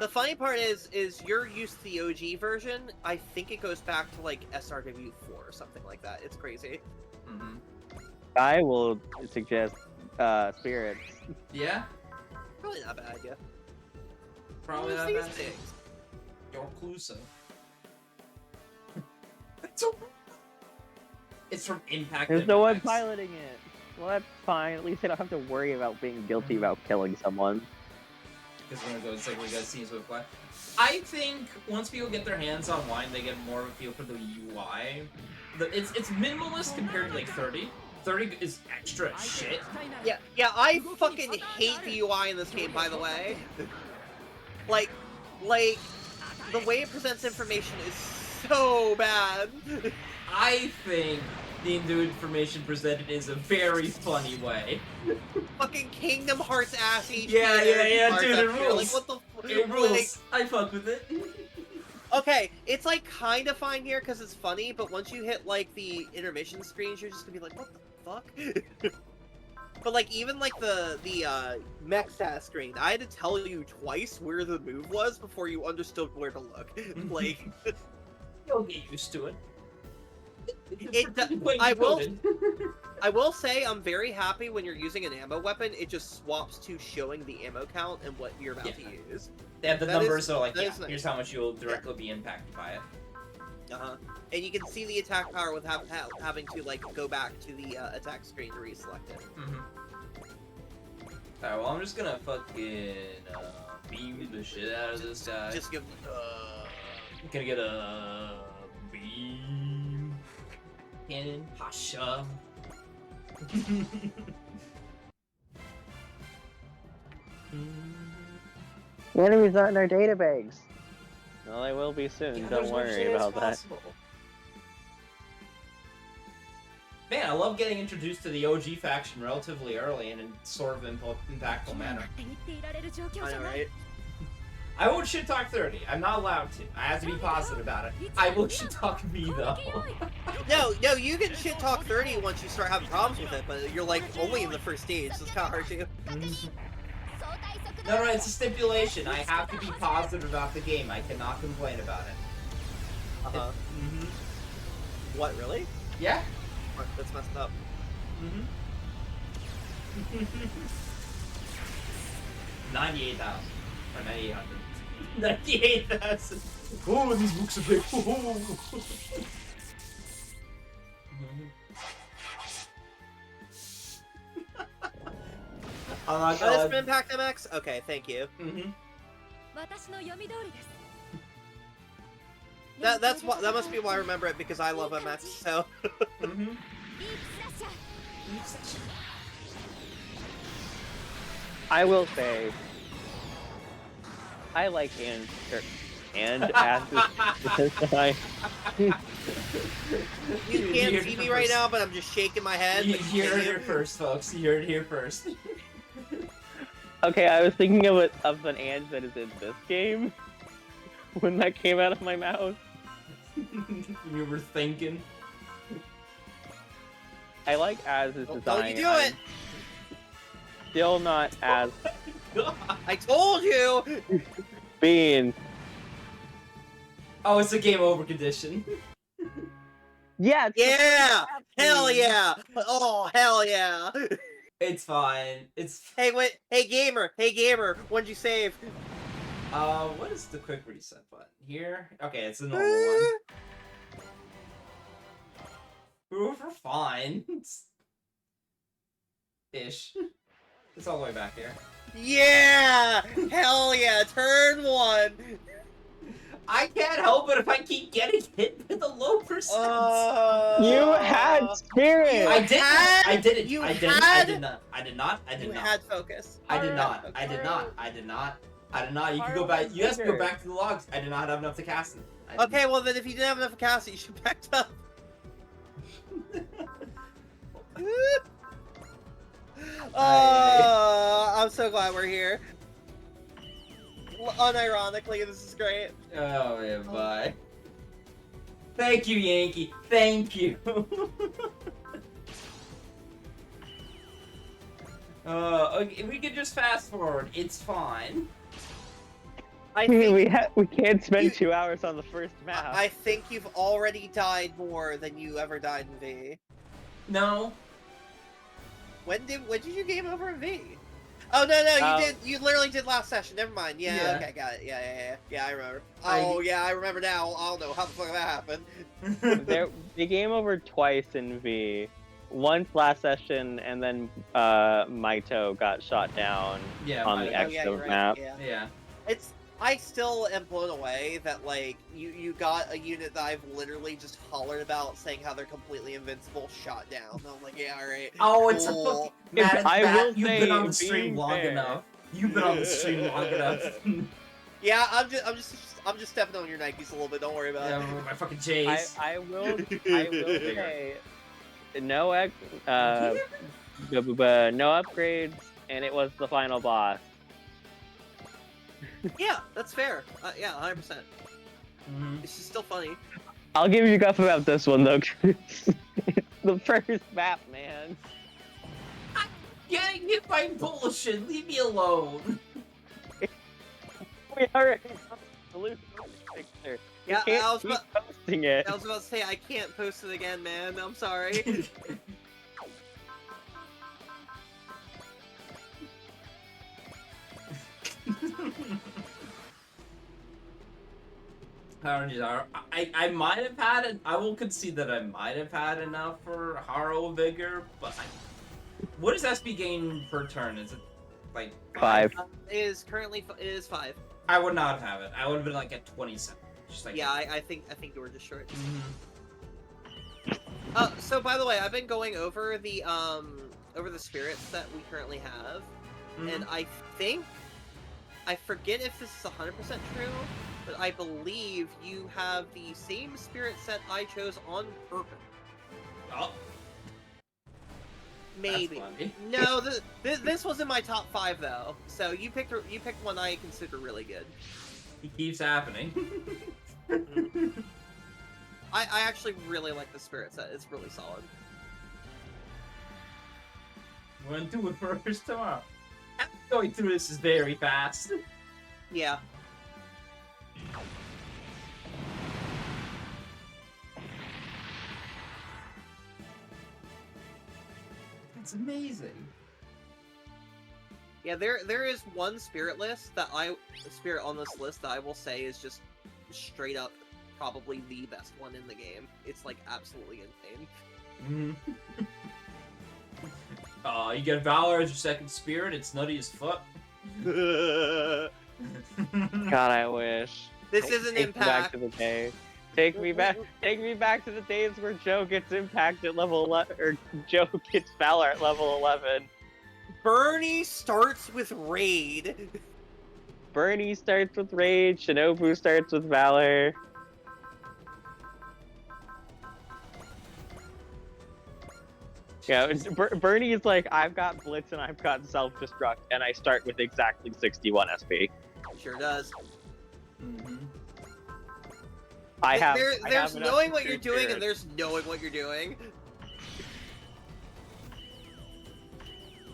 [SPEAKER 2] The funny part is you're used to the OG version. I think it goes back to like SRW 4 or something like that. It's crazy.
[SPEAKER 1] Mm-hmm.
[SPEAKER 7] I will suggest Spirits.
[SPEAKER 1] Yeah?
[SPEAKER 2] Probably not a bad idea.
[SPEAKER 1] Probably
[SPEAKER 2] Who's
[SPEAKER 1] not
[SPEAKER 2] these
[SPEAKER 1] bad.
[SPEAKER 2] things?
[SPEAKER 1] Your Cluso. It's from Impact.
[SPEAKER 7] There's no one
[SPEAKER 1] MX.
[SPEAKER 7] piloting it. Well, that's fine. At least I don't have to worry about being guilty about killing someone.
[SPEAKER 1] Because we're gonna go and say we got scenes with play. I think once people get their hands on wine, they get more of a feel for the UI. It's minimalist compared to like 30. 30 is extra shit.
[SPEAKER 2] Yeah, I fucking hate the UI in this game, by the way. like, the way it presents information is so bad.
[SPEAKER 1] I think the new information presented is a very funny way.
[SPEAKER 2] Fucking Kingdom Hearts ass each.
[SPEAKER 1] Yeah, dude, it
[SPEAKER 2] Like,
[SPEAKER 1] rules.
[SPEAKER 2] what the
[SPEAKER 1] It rules. I fuck with it.
[SPEAKER 2] Okay, it's like kind of fine here because it's funny, but once you hit like the intermission screens, you're just gonna be like, what the fuck? But like even like the mech stat screen, I had to tell you twice where the move was before you understood where to look. Like
[SPEAKER 1] You'll get used to it.
[SPEAKER 2] I will say I'm very happy when you're using an ammo weapon. It just swaps to showing the ammo count and what you're about to use.
[SPEAKER 1] Yeah, the
[SPEAKER 2] That
[SPEAKER 1] numbers
[SPEAKER 2] is-
[SPEAKER 1] are like,
[SPEAKER 2] that
[SPEAKER 1] yeah,
[SPEAKER 2] is nice.
[SPEAKER 1] here's how much you'll directly be impacted by it.
[SPEAKER 2] And you can see the attack power with having to like go back to the attack screen to reselect it.
[SPEAKER 1] Alright, well, I'm just gonna fucking beam the shit out of this guy.
[SPEAKER 2] Just give.
[SPEAKER 1] I'm gonna get a beam cannon. Hasha.
[SPEAKER 7] The enemies aren't in our database. Well, they will be soon.
[SPEAKER 1] Yeah,
[SPEAKER 7] Don't
[SPEAKER 1] there's no
[SPEAKER 7] worry
[SPEAKER 1] chance
[SPEAKER 7] about that.
[SPEAKER 1] possible. Man, I love getting introduced to the OG faction relatively early and in sort of impactful manner.
[SPEAKER 2] I know, right?
[SPEAKER 1] I won't shit talk 30. I'm not allowed to. I have to be positive about it. I will shit talk me though.
[SPEAKER 2] No, you can shit talk 30 once you start having problems with it, but you're like only in the first stage, so it's kind of hard to.
[SPEAKER 1] No, it's a stipulation. I have to be positive about the game. I cannot complain about it.
[SPEAKER 2] What, really?
[SPEAKER 1] Yeah.
[SPEAKER 2] What, that's messed up.
[SPEAKER 1] 98,000. Or 9,800. 98,000. Oh, these books are big. Oh my
[SPEAKER 2] Oh, that's
[SPEAKER 1] god.
[SPEAKER 2] Impact MX? Okay, thank you. That must be why I remember it, because I love MX, so.
[SPEAKER 7] I will say, I like and asses because I.
[SPEAKER 2] You can't see me right now, but I'm just shaking my head.
[SPEAKER 1] You
[SPEAKER 2] but
[SPEAKER 1] heard it
[SPEAKER 2] continue.
[SPEAKER 1] here first, folks. You heard it here first.
[SPEAKER 7] Okay, I was thinking of an and that is in this game when that came out of my mouth.
[SPEAKER 1] You were thinking.
[SPEAKER 7] I like Az's
[SPEAKER 2] Don't
[SPEAKER 7] design.
[SPEAKER 2] you do it!
[SPEAKER 7] Still not as
[SPEAKER 2] I told you!
[SPEAKER 7] being.
[SPEAKER 1] Oh, it's a game over condition.
[SPEAKER 7] Yeah.
[SPEAKER 2] Yeah! Hell yeah! Oh, hell yeah!
[SPEAKER 1] It's fine. It's.
[SPEAKER 2] Hey, wait. Hey, gamer! Hey, gamer! What'd you save?
[SPEAKER 1] What is the quick reset button? Here? Okay, it's the normal one. We're fine. Ish. It's all the way back here.
[SPEAKER 2] Yeah! Hell yeah! Turn 1!
[SPEAKER 1] I can't help it if I keep getting hit with a low percent.
[SPEAKER 7] You had spirit.
[SPEAKER 1] I did. I did it.
[SPEAKER 2] You
[SPEAKER 1] I did. I
[SPEAKER 2] had-
[SPEAKER 1] did not. I did not. I did
[SPEAKER 2] You
[SPEAKER 1] not.
[SPEAKER 2] had focus.
[SPEAKER 1] I did not.
[SPEAKER 2] Alright,
[SPEAKER 1] I did
[SPEAKER 2] okay.
[SPEAKER 1] not. I did not. I did not. You can go back. You guys can go back to the logs. I did not have enough to cast it. I did
[SPEAKER 2] Okay, well then if you didn't have enough cast, you should back up. I'm so glad we're here. Unironically, this is great.
[SPEAKER 1] Oh yeah, bye. Thank you, Yankee. Thank you. Okay, we can just fast forward. It's fine.
[SPEAKER 2] I think,
[SPEAKER 7] we can't spend
[SPEAKER 2] You-
[SPEAKER 7] 2 hours on the first map.
[SPEAKER 2] I think you've already died more than you ever died in V.
[SPEAKER 1] No.
[SPEAKER 2] When did you game over in V? Oh no, you
[SPEAKER 7] Um,
[SPEAKER 2] did. You literally did last session. Never mind. Yeah.
[SPEAKER 1] Yeah.
[SPEAKER 2] Okay. Got it. Yeah. I remember.
[SPEAKER 1] I-
[SPEAKER 2] Oh yeah, I remember now. I don't know how the fuck that happened.
[SPEAKER 7] They game over twice in V. Once last session, and then Maito got shot down
[SPEAKER 1] Yeah.
[SPEAKER 7] on
[SPEAKER 1] my-
[SPEAKER 7] the
[SPEAKER 2] Oh, yeah,
[SPEAKER 7] extra
[SPEAKER 2] you're right.
[SPEAKER 7] map.
[SPEAKER 2] Yeah.
[SPEAKER 1] Yeah.
[SPEAKER 2] I still am blown away that like you got a unit that I've literally just hollered about saying how they're completely invincible shot down. And I'm like, yeah, alright.
[SPEAKER 1] Oh, it's a
[SPEAKER 2] Cool.
[SPEAKER 1] fucking. Matt,
[SPEAKER 7] I
[SPEAKER 1] Matt,
[SPEAKER 7] will
[SPEAKER 1] you've
[SPEAKER 7] say,
[SPEAKER 1] been on the stream
[SPEAKER 7] being
[SPEAKER 1] long
[SPEAKER 7] fair-
[SPEAKER 1] enough. You've been on the stream long enough.
[SPEAKER 2] Yeah, I'm just stepping on your Nikes a little bit. Don't worry about
[SPEAKER 1] Yeah,
[SPEAKER 2] it.
[SPEAKER 1] my fucking J's.
[SPEAKER 7] I will say no no upgrades, and it was the final boss.
[SPEAKER 2] Yeah, that's fair. Yeah, 100%.
[SPEAKER 1] Mhm.
[SPEAKER 2] It's just still funny.
[SPEAKER 7] I'll give you guff about this one though. 'Cause it's the first map, man.
[SPEAKER 1] getting hit by bullshit. Leave me alone.
[SPEAKER 4] We already have the loot picture. You
[SPEAKER 2] Yeah,
[SPEAKER 4] can't
[SPEAKER 2] I was
[SPEAKER 4] keep
[SPEAKER 2] about-
[SPEAKER 4] posting it.
[SPEAKER 2] I was about to say I can't post it again, man. I'm sorry.
[SPEAKER 1] I might have had it. I will concede that I might have had enough for Haro Vigor, but what is SP gain per turn? Is it like
[SPEAKER 4] 5?
[SPEAKER 2] It is currently it is 5.
[SPEAKER 1] I would not have it. I would have been like at 27. Just like
[SPEAKER 2] Yeah, I think you were just short.
[SPEAKER 1] Mhm.
[SPEAKER 2] So by the way, I've been going over the spirits that we currently have, and I forget if this is 100% true, but I believe you have the same spirit set I chose on purpose.
[SPEAKER 1] Oh,
[SPEAKER 2] Maybe.
[SPEAKER 1] that's funny.
[SPEAKER 2] No, this was in my top 5 though. So you picked one I consider really good.
[SPEAKER 1] It keeps happening.
[SPEAKER 2] I actually really like the spirit set. It's really solid.
[SPEAKER 1] We're gonna do it first tomorrow. Going through this is very fast.
[SPEAKER 2] Yeah.
[SPEAKER 1] It's amazing.
[SPEAKER 2] Yeah, there is one spirit on this list that I will say is just straight up probably the best one in the game. It's like absolutely insane.
[SPEAKER 1] You get Valor as your second spirit. It's nutty as fuck.
[SPEAKER 4] God, I wish.
[SPEAKER 2] This is an
[SPEAKER 4] Take me back
[SPEAKER 2] impact.
[SPEAKER 4] to the day. Take me back to the days where Joe gets impact at level 11, or Joe gets Valor at level 11.
[SPEAKER 2] Bernie starts with Raid.
[SPEAKER 4] Bernie starts with Rage, Shinobu starts with Valor. Yeah, Bernie is like, I've got Blitz and I've got Self-Destruct, and I start with exactly 61 SP.
[SPEAKER 2] Sure does. There's
[SPEAKER 4] enough
[SPEAKER 2] knowing
[SPEAKER 4] to
[SPEAKER 2] what you're
[SPEAKER 4] shoot
[SPEAKER 2] doing,
[SPEAKER 4] spirits.
[SPEAKER 2] and there's knowing what you're doing.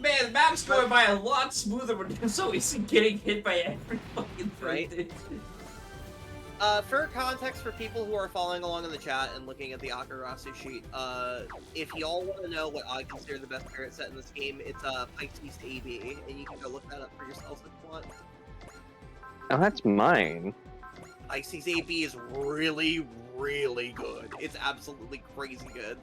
[SPEAKER 1] Man, the map's going by a lot smoother when you're so easy getting hit by every fucking thing.
[SPEAKER 2] Right.
[SPEAKER 1] Dude.
[SPEAKER 2] For context, for people who are following along in the chat and looking at the Akarasu sheet, if y'all want to know what I consider the best spirit set in this game, it's Pisces AB, and you can go look that up for yourselves if you want.
[SPEAKER 4] Oh, that's mine.
[SPEAKER 2] Pisces AB is really, really good. It's absolutely crazy good.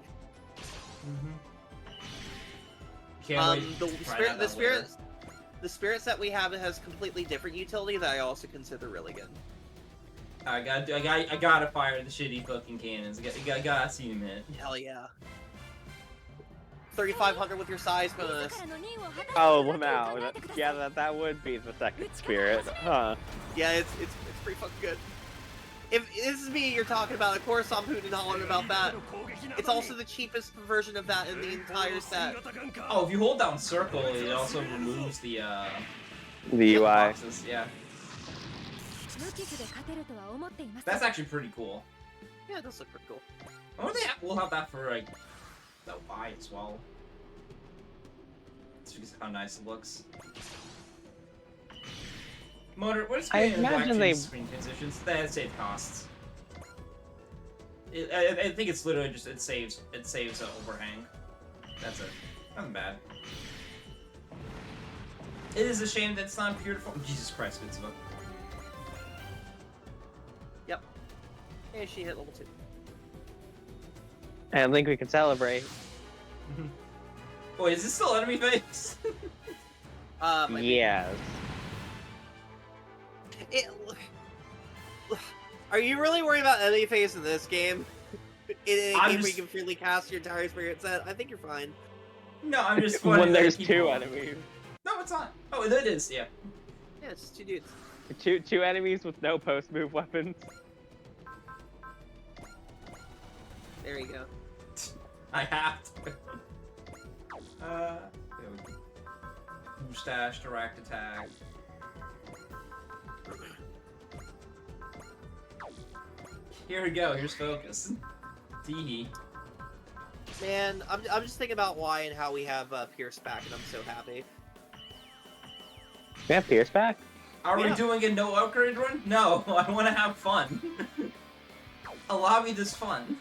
[SPEAKER 1] Can't wait to try out that later.
[SPEAKER 2] The spirit set we have has completely different utility that I also consider really good.
[SPEAKER 1] I gotta fire the shitty fucking cannons. I gotta see them, man.
[SPEAKER 2] Hell yeah. 3,500 with your size bonus.
[SPEAKER 4] Oh, wow. Yeah, that would be the second spirit. Huh.
[SPEAKER 2] Yeah, it's pretty fucking good. If this is me you're talking about, of course I'm hooting and hollering about that. It's also the cheapest version of that in the entire set.
[SPEAKER 1] Oh, if you hold down circle, it also removes the
[SPEAKER 4] The UI.
[SPEAKER 1] boxes. Yeah, that's actually pretty cool.
[SPEAKER 2] Yeah, it does look pretty cool.
[SPEAKER 1] I wonder if we'll have that for like the Y as well. It's just how nice it looks. Motor, what is
[SPEAKER 4] I
[SPEAKER 1] creating black
[SPEAKER 4] imagine they-
[SPEAKER 1] screen transitions? That save costs. I think it's literally just it saves an overhang. That's it. Nothing bad. It is a shame that it's not beautiful. Jesus Christ, Mitsuba.
[SPEAKER 2] Yep. And she hit level 2.
[SPEAKER 4] I don't think we can celebrate.
[SPEAKER 1] Wait, is this still enemy phase?
[SPEAKER 2] Might be.
[SPEAKER 4] Yes.
[SPEAKER 2] Are you really worried about enemy phase in this game? In a
[SPEAKER 1] I'm
[SPEAKER 2] game where
[SPEAKER 1] just-
[SPEAKER 2] you can freely cast your entire spirit set? I think you're fine.
[SPEAKER 1] No, I'm just
[SPEAKER 4] When
[SPEAKER 1] funny that
[SPEAKER 4] there's
[SPEAKER 1] people-
[SPEAKER 4] two enemies.
[SPEAKER 1] No, it's not. Oh, it is. Yeah.
[SPEAKER 2] Yeah, it's just 2 dudes.
[SPEAKER 4] Two enemies with no post-move weapons.
[SPEAKER 2] There you go.
[SPEAKER 1] I have to. There we go. Mustache, direct attack. Here we go. Here's focus. Teehee.
[SPEAKER 2] Man, I'm just thinking about why and how we have Pierce back, and I'm so happy.
[SPEAKER 4] We have Pierce back?
[SPEAKER 1] Are we
[SPEAKER 2] Yeah.
[SPEAKER 1] doing a no upgrade run? No, I want to have fun. Allow me this fun.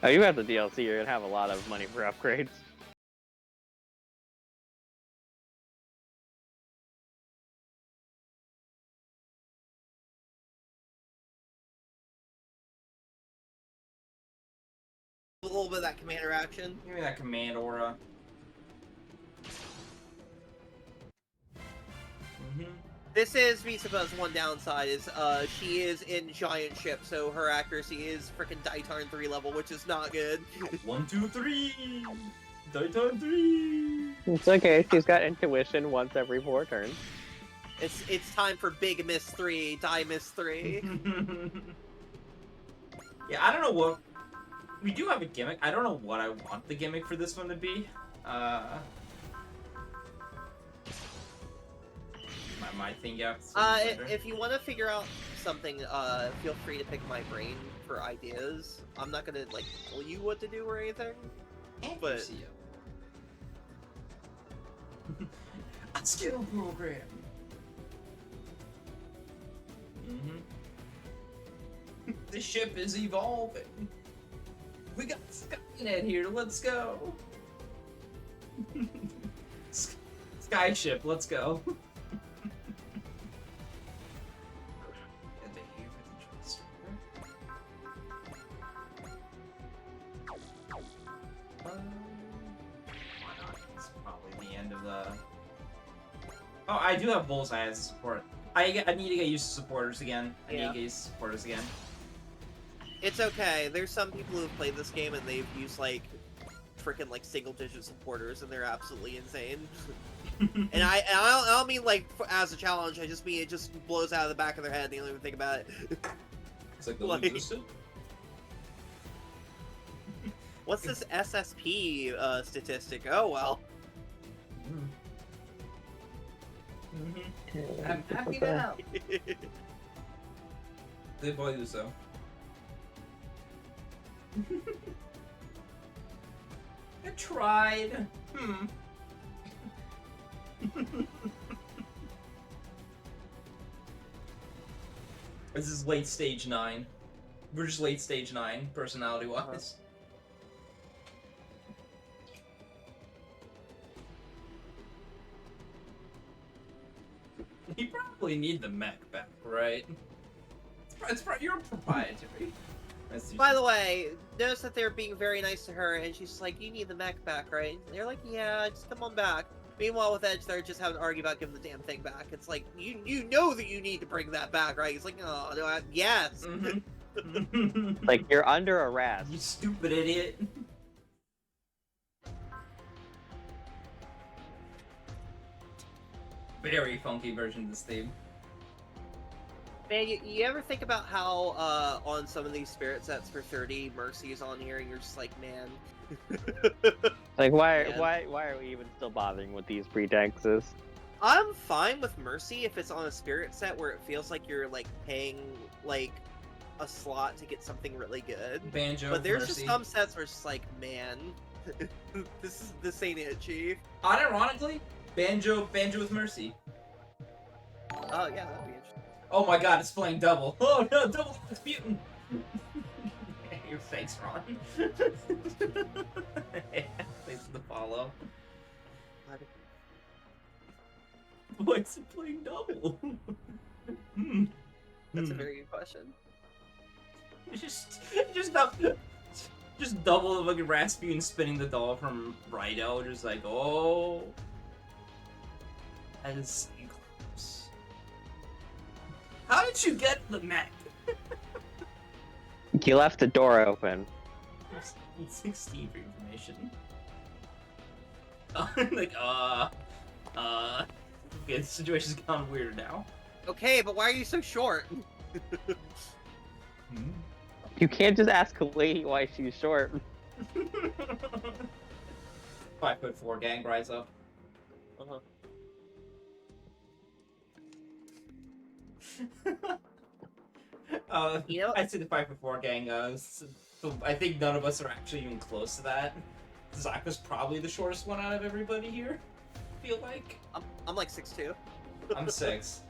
[SPEAKER 4] Oh, you have the DLC, you're gonna have a lot of money for upgrades.
[SPEAKER 2] A little bit of that commander action.
[SPEAKER 1] Give me that command aura.
[SPEAKER 2] This is Misaba's one downside is she is in giant ship, so her accuracy is freaking Daitarn 3 level, which is not good.
[SPEAKER 1] 1, 2, 3. Daitarn 3.
[SPEAKER 4] It's okay, she's got intuition once every 4 turns.
[SPEAKER 2] It's time for Big Miss 3, Die Miss 3.
[SPEAKER 1] Yeah, I don't know what. We do have a gimmick. I don't know what I want the gimmick for this one to be. My thing, yeah.
[SPEAKER 2] If you want to figure out something, feel free to pick my brain for ideas. I'm not gonna like tell you what to do or anything. But
[SPEAKER 1] a skill program. The ship is evolving. We got Skynet here. Let's go. Skyship. Let's go. Why not? It's probably the end of the. Oh, I do have Bullseye as a support. I need to get used to supporters again. I need to get used to supporters again.
[SPEAKER 2] it's okay. There's some people who've played this game and they've used like freaking like single-digit supporters, and they're absolutely insane. And I don't mean like as a challenge. I just mean it just blows out of the back of their head. They don't even think about it.
[SPEAKER 1] It's like the
[SPEAKER 2] Like-
[SPEAKER 1] Lucid.
[SPEAKER 2] What's this SSP statistic? Oh well.
[SPEAKER 1] I'm happy now. They boy do so. I tried. This is late stage 9. We're just late stage 9, personality wise. You probably need the mech back, right? You're proprietary.
[SPEAKER 2] By the way, notice that they're being very nice to her, and she's like, "You need the mech back, right?" And they're like, "Yeah, just come on back." Meanwhile, with Edge, they're just having to argue about giving the damn thing back. It's like, you know that you need to bring that back, right? He's like, "Oh, no, yes."
[SPEAKER 4] Like, you're under arrest.
[SPEAKER 1] You stupid idiot. Very funky version of this theme.
[SPEAKER 2] Man, you ever think about how on some of these spirit sets for 30, Mercy is on here, and you're just like, man.
[SPEAKER 4] Like, why
[SPEAKER 2] Yeah.
[SPEAKER 4] are we even still bothering with these pretexts?
[SPEAKER 2] I'm fine with Mercy if it's on a spirit set where it feels like you're like paying like a slot to get something really good.
[SPEAKER 1] Banjo,
[SPEAKER 2] But there's
[SPEAKER 1] Mercy.
[SPEAKER 2] just some sets where it's just like, man, this ain't it, Chief.
[SPEAKER 1] Unironically, Banjo with Mercy.
[SPEAKER 2] Oh yeah, that'd be interesting.
[SPEAKER 1] Oh my god, it's playing double. Oh no, double Rasputin. Your face, Ron. Thanks for the follow. Why is it playing double?
[SPEAKER 2] That's a very good question.
[SPEAKER 1] Just double the fucking Rasputin spinning the doll from Rido, just like, oh. That is close. How did you get the mech?
[SPEAKER 4] You left the door open.
[SPEAKER 1] It's 16 for information. Like, okay, the situation's gone weird now.
[SPEAKER 2] Okay, but why are you so short?
[SPEAKER 4] You can't just ask a lady why she's short.
[SPEAKER 1] 5'4" gang, rise up.
[SPEAKER 2] Uh-huh. You know-
[SPEAKER 1] I'd say the 5 for 4 gang. I think none of us are actually even close to that. Zach was probably the shortest one out of everybody here. I feel like
[SPEAKER 2] I'm like 6'2".
[SPEAKER 1] I'm 6.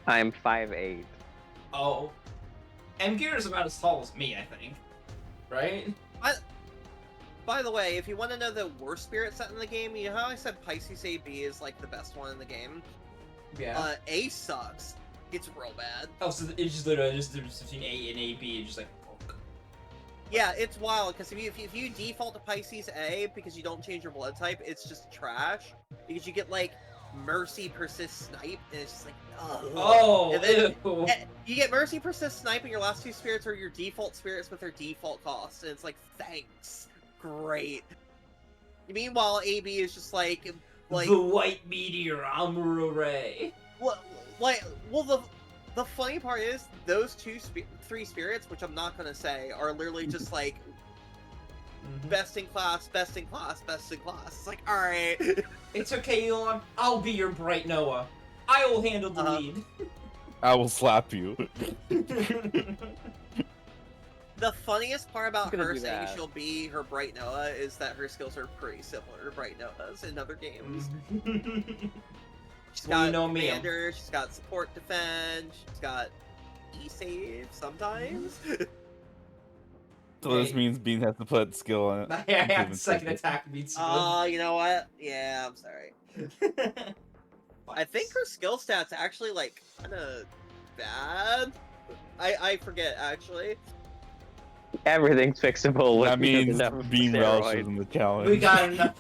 [SPEAKER 4] I'm 5'8".
[SPEAKER 1] Oh, Gear is about as tall as me, I think. Right?
[SPEAKER 2] By the way, if you want to know the worst spirit set in the game, you know how I said Pisces AB is like the best one in the game?
[SPEAKER 1] Yeah.
[SPEAKER 2] A sucks. It's real bad.
[SPEAKER 1] Oh, so it's just literally just the difference between A and AB. It's just like.
[SPEAKER 2] Yeah, it's wild, because if you default to Pisces A because you don't change your blood type, it's just trash. Because you get, like, Mercy, Persist, Snipe, and it's just like, ugh.
[SPEAKER 1] Oh,
[SPEAKER 2] And then
[SPEAKER 1] ew.
[SPEAKER 2] you get Mercy, Persist, Snipe, and your last 2 spirits are your default spirits with their default cost, and it's like, thanks. Great. Meanwhile, AB is just like
[SPEAKER 1] the white meteor, Amuro Ray.
[SPEAKER 2] well, the funny part is those 3 spirits, which I'm not gonna say, are literally just like best in class, best in class, best in class. It's like, all right.
[SPEAKER 1] It's okay, Elon. I'll be your Bright Noah. I will handle the lead.
[SPEAKER 3] I will slap you.
[SPEAKER 2] The funniest part about
[SPEAKER 7] gonna
[SPEAKER 2] her
[SPEAKER 7] do
[SPEAKER 2] saying
[SPEAKER 7] that.
[SPEAKER 2] she'll be her Bright Noah is that her skills are pretty similar to Bright Noah's in other games. She's
[SPEAKER 1] Well,
[SPEAKER 2] got
[SPEAKER 1] you know me,
[SPEAKER 2] commander, she's got support defend, she's got E-save sometimes.
[SPEAKER 3] So this means Bean has to put skill on it.
[SPEAKER 1] I have the second attack beats.
[SPEAKER 2] Oh, you know what? Yeah, I'm sorry. I think her skill stats actually like kind of bad. I forget actually.
[SPEAKER 4] Everything's fixable with
[SPEAKER 3] That means
[SPEAKER 4] enough
[SPEAKER 3] Bean
[SPEAKER 4] steroids.
[SPEAKER 3] relishes in the challenge.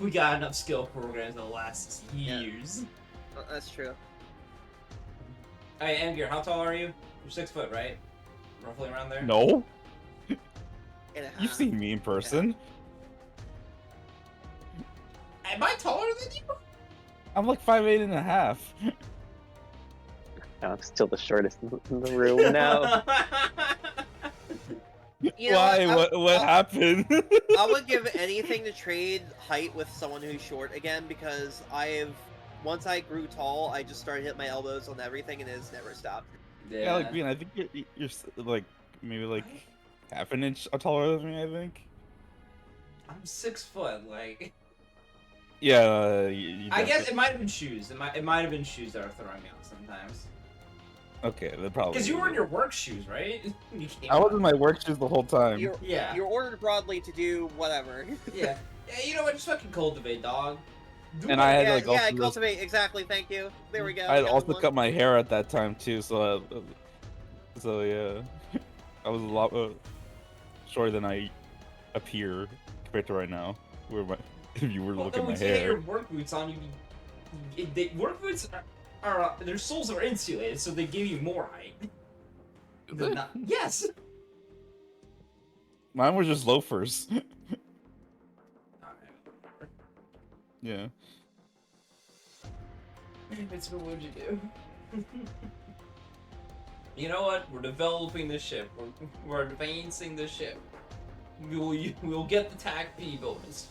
[SPEAKER 1] We got enough skill programs that'll last years.
[SPEAKER 2] That's true.
[SPEAKER 1] Hey, Amgir, how tall are you? You're 6 foot, right? Roughly around there.
[SPEAKER 3] No,
[SPEAKER 2] And a
[SPEAKER 3] you've
[SPEAKER 2] half.
[SPEAKER 3] seen me in person.
[SPEAKER 1] Am I taller than you?
[SPEAKER 3] I'm like 5'8" and a half.
[SPEAKER 4] No, I'm still the shortest in the room now.
[SPEAKER 2] You know
[SPEAKER 3] Why? What happened?
[SPEAKER 2] I would give anything to trade height with someone who's short again because once I grew tall, I just started hitting my elbows on everything and it has never stopped.
[SPEAKER 3] Yeah, like Bean, I think you're like maybe like half an inch taller than me. I think.
[SPEAKER 1] I'm 6 foot. Like,
[SPEAKER 3] Yeah,
[SPEAKER 1] I guess it might have been shoes. It might have been shoes that are throwing me out sometimes.
[SPEAKER 3] Okay, then probably.
[SPEAKER 1] Because you were in your work shoes, right? You came
[SPEAKER 3] I was
[SPEAKER 1] out.
[SPEAKER 3] in my work shoes the whole time.
[SPEAKER 1] Yeah.
[SPEAKER 2] You're ordered broadly to do whatever.
[SPEAKER 1] Yeah. Yeah. You know what? Just fucking cultivate, dog. Do
[SPEAKER 3] And
[SPEAKER 1] what-
[SPEAKER 3] I had
[SPEAKER 2] yeah,
[SPEAKER 3] like also just-
[SPEAKER 2] cultivate, exactly, thank you. There we go.
[SPEAKER 3] I had
[SPEAKER 2] got
[SPEAKER 3] also
[SPEAKER 2] one.
[SPEAKER 3] cut my hair at that time too, so yeah, I was a lot shorter than I appear compared to right now. If you were
[SPEAKER 1] Well,
[SPEAKER 3] looking
[SPEAKER 1] then
[SPEAKER 3] at my
[SPEAKER 1] when you get your
[SPEAKER 3] hair.
[SPEAKER 1] work boots on, work boots are their soles are insulated, so they give you more height. They're not- Yes.
[SPEAKER 3] Mine were just loafers.
[SPEAKER 1] Alright.
[SPEAKER 3] Yeah.
[SPEAKER 1] It's what would you do? You know what? We're developing the ship. We're advancing the ship. We'll get the TAC P bonus.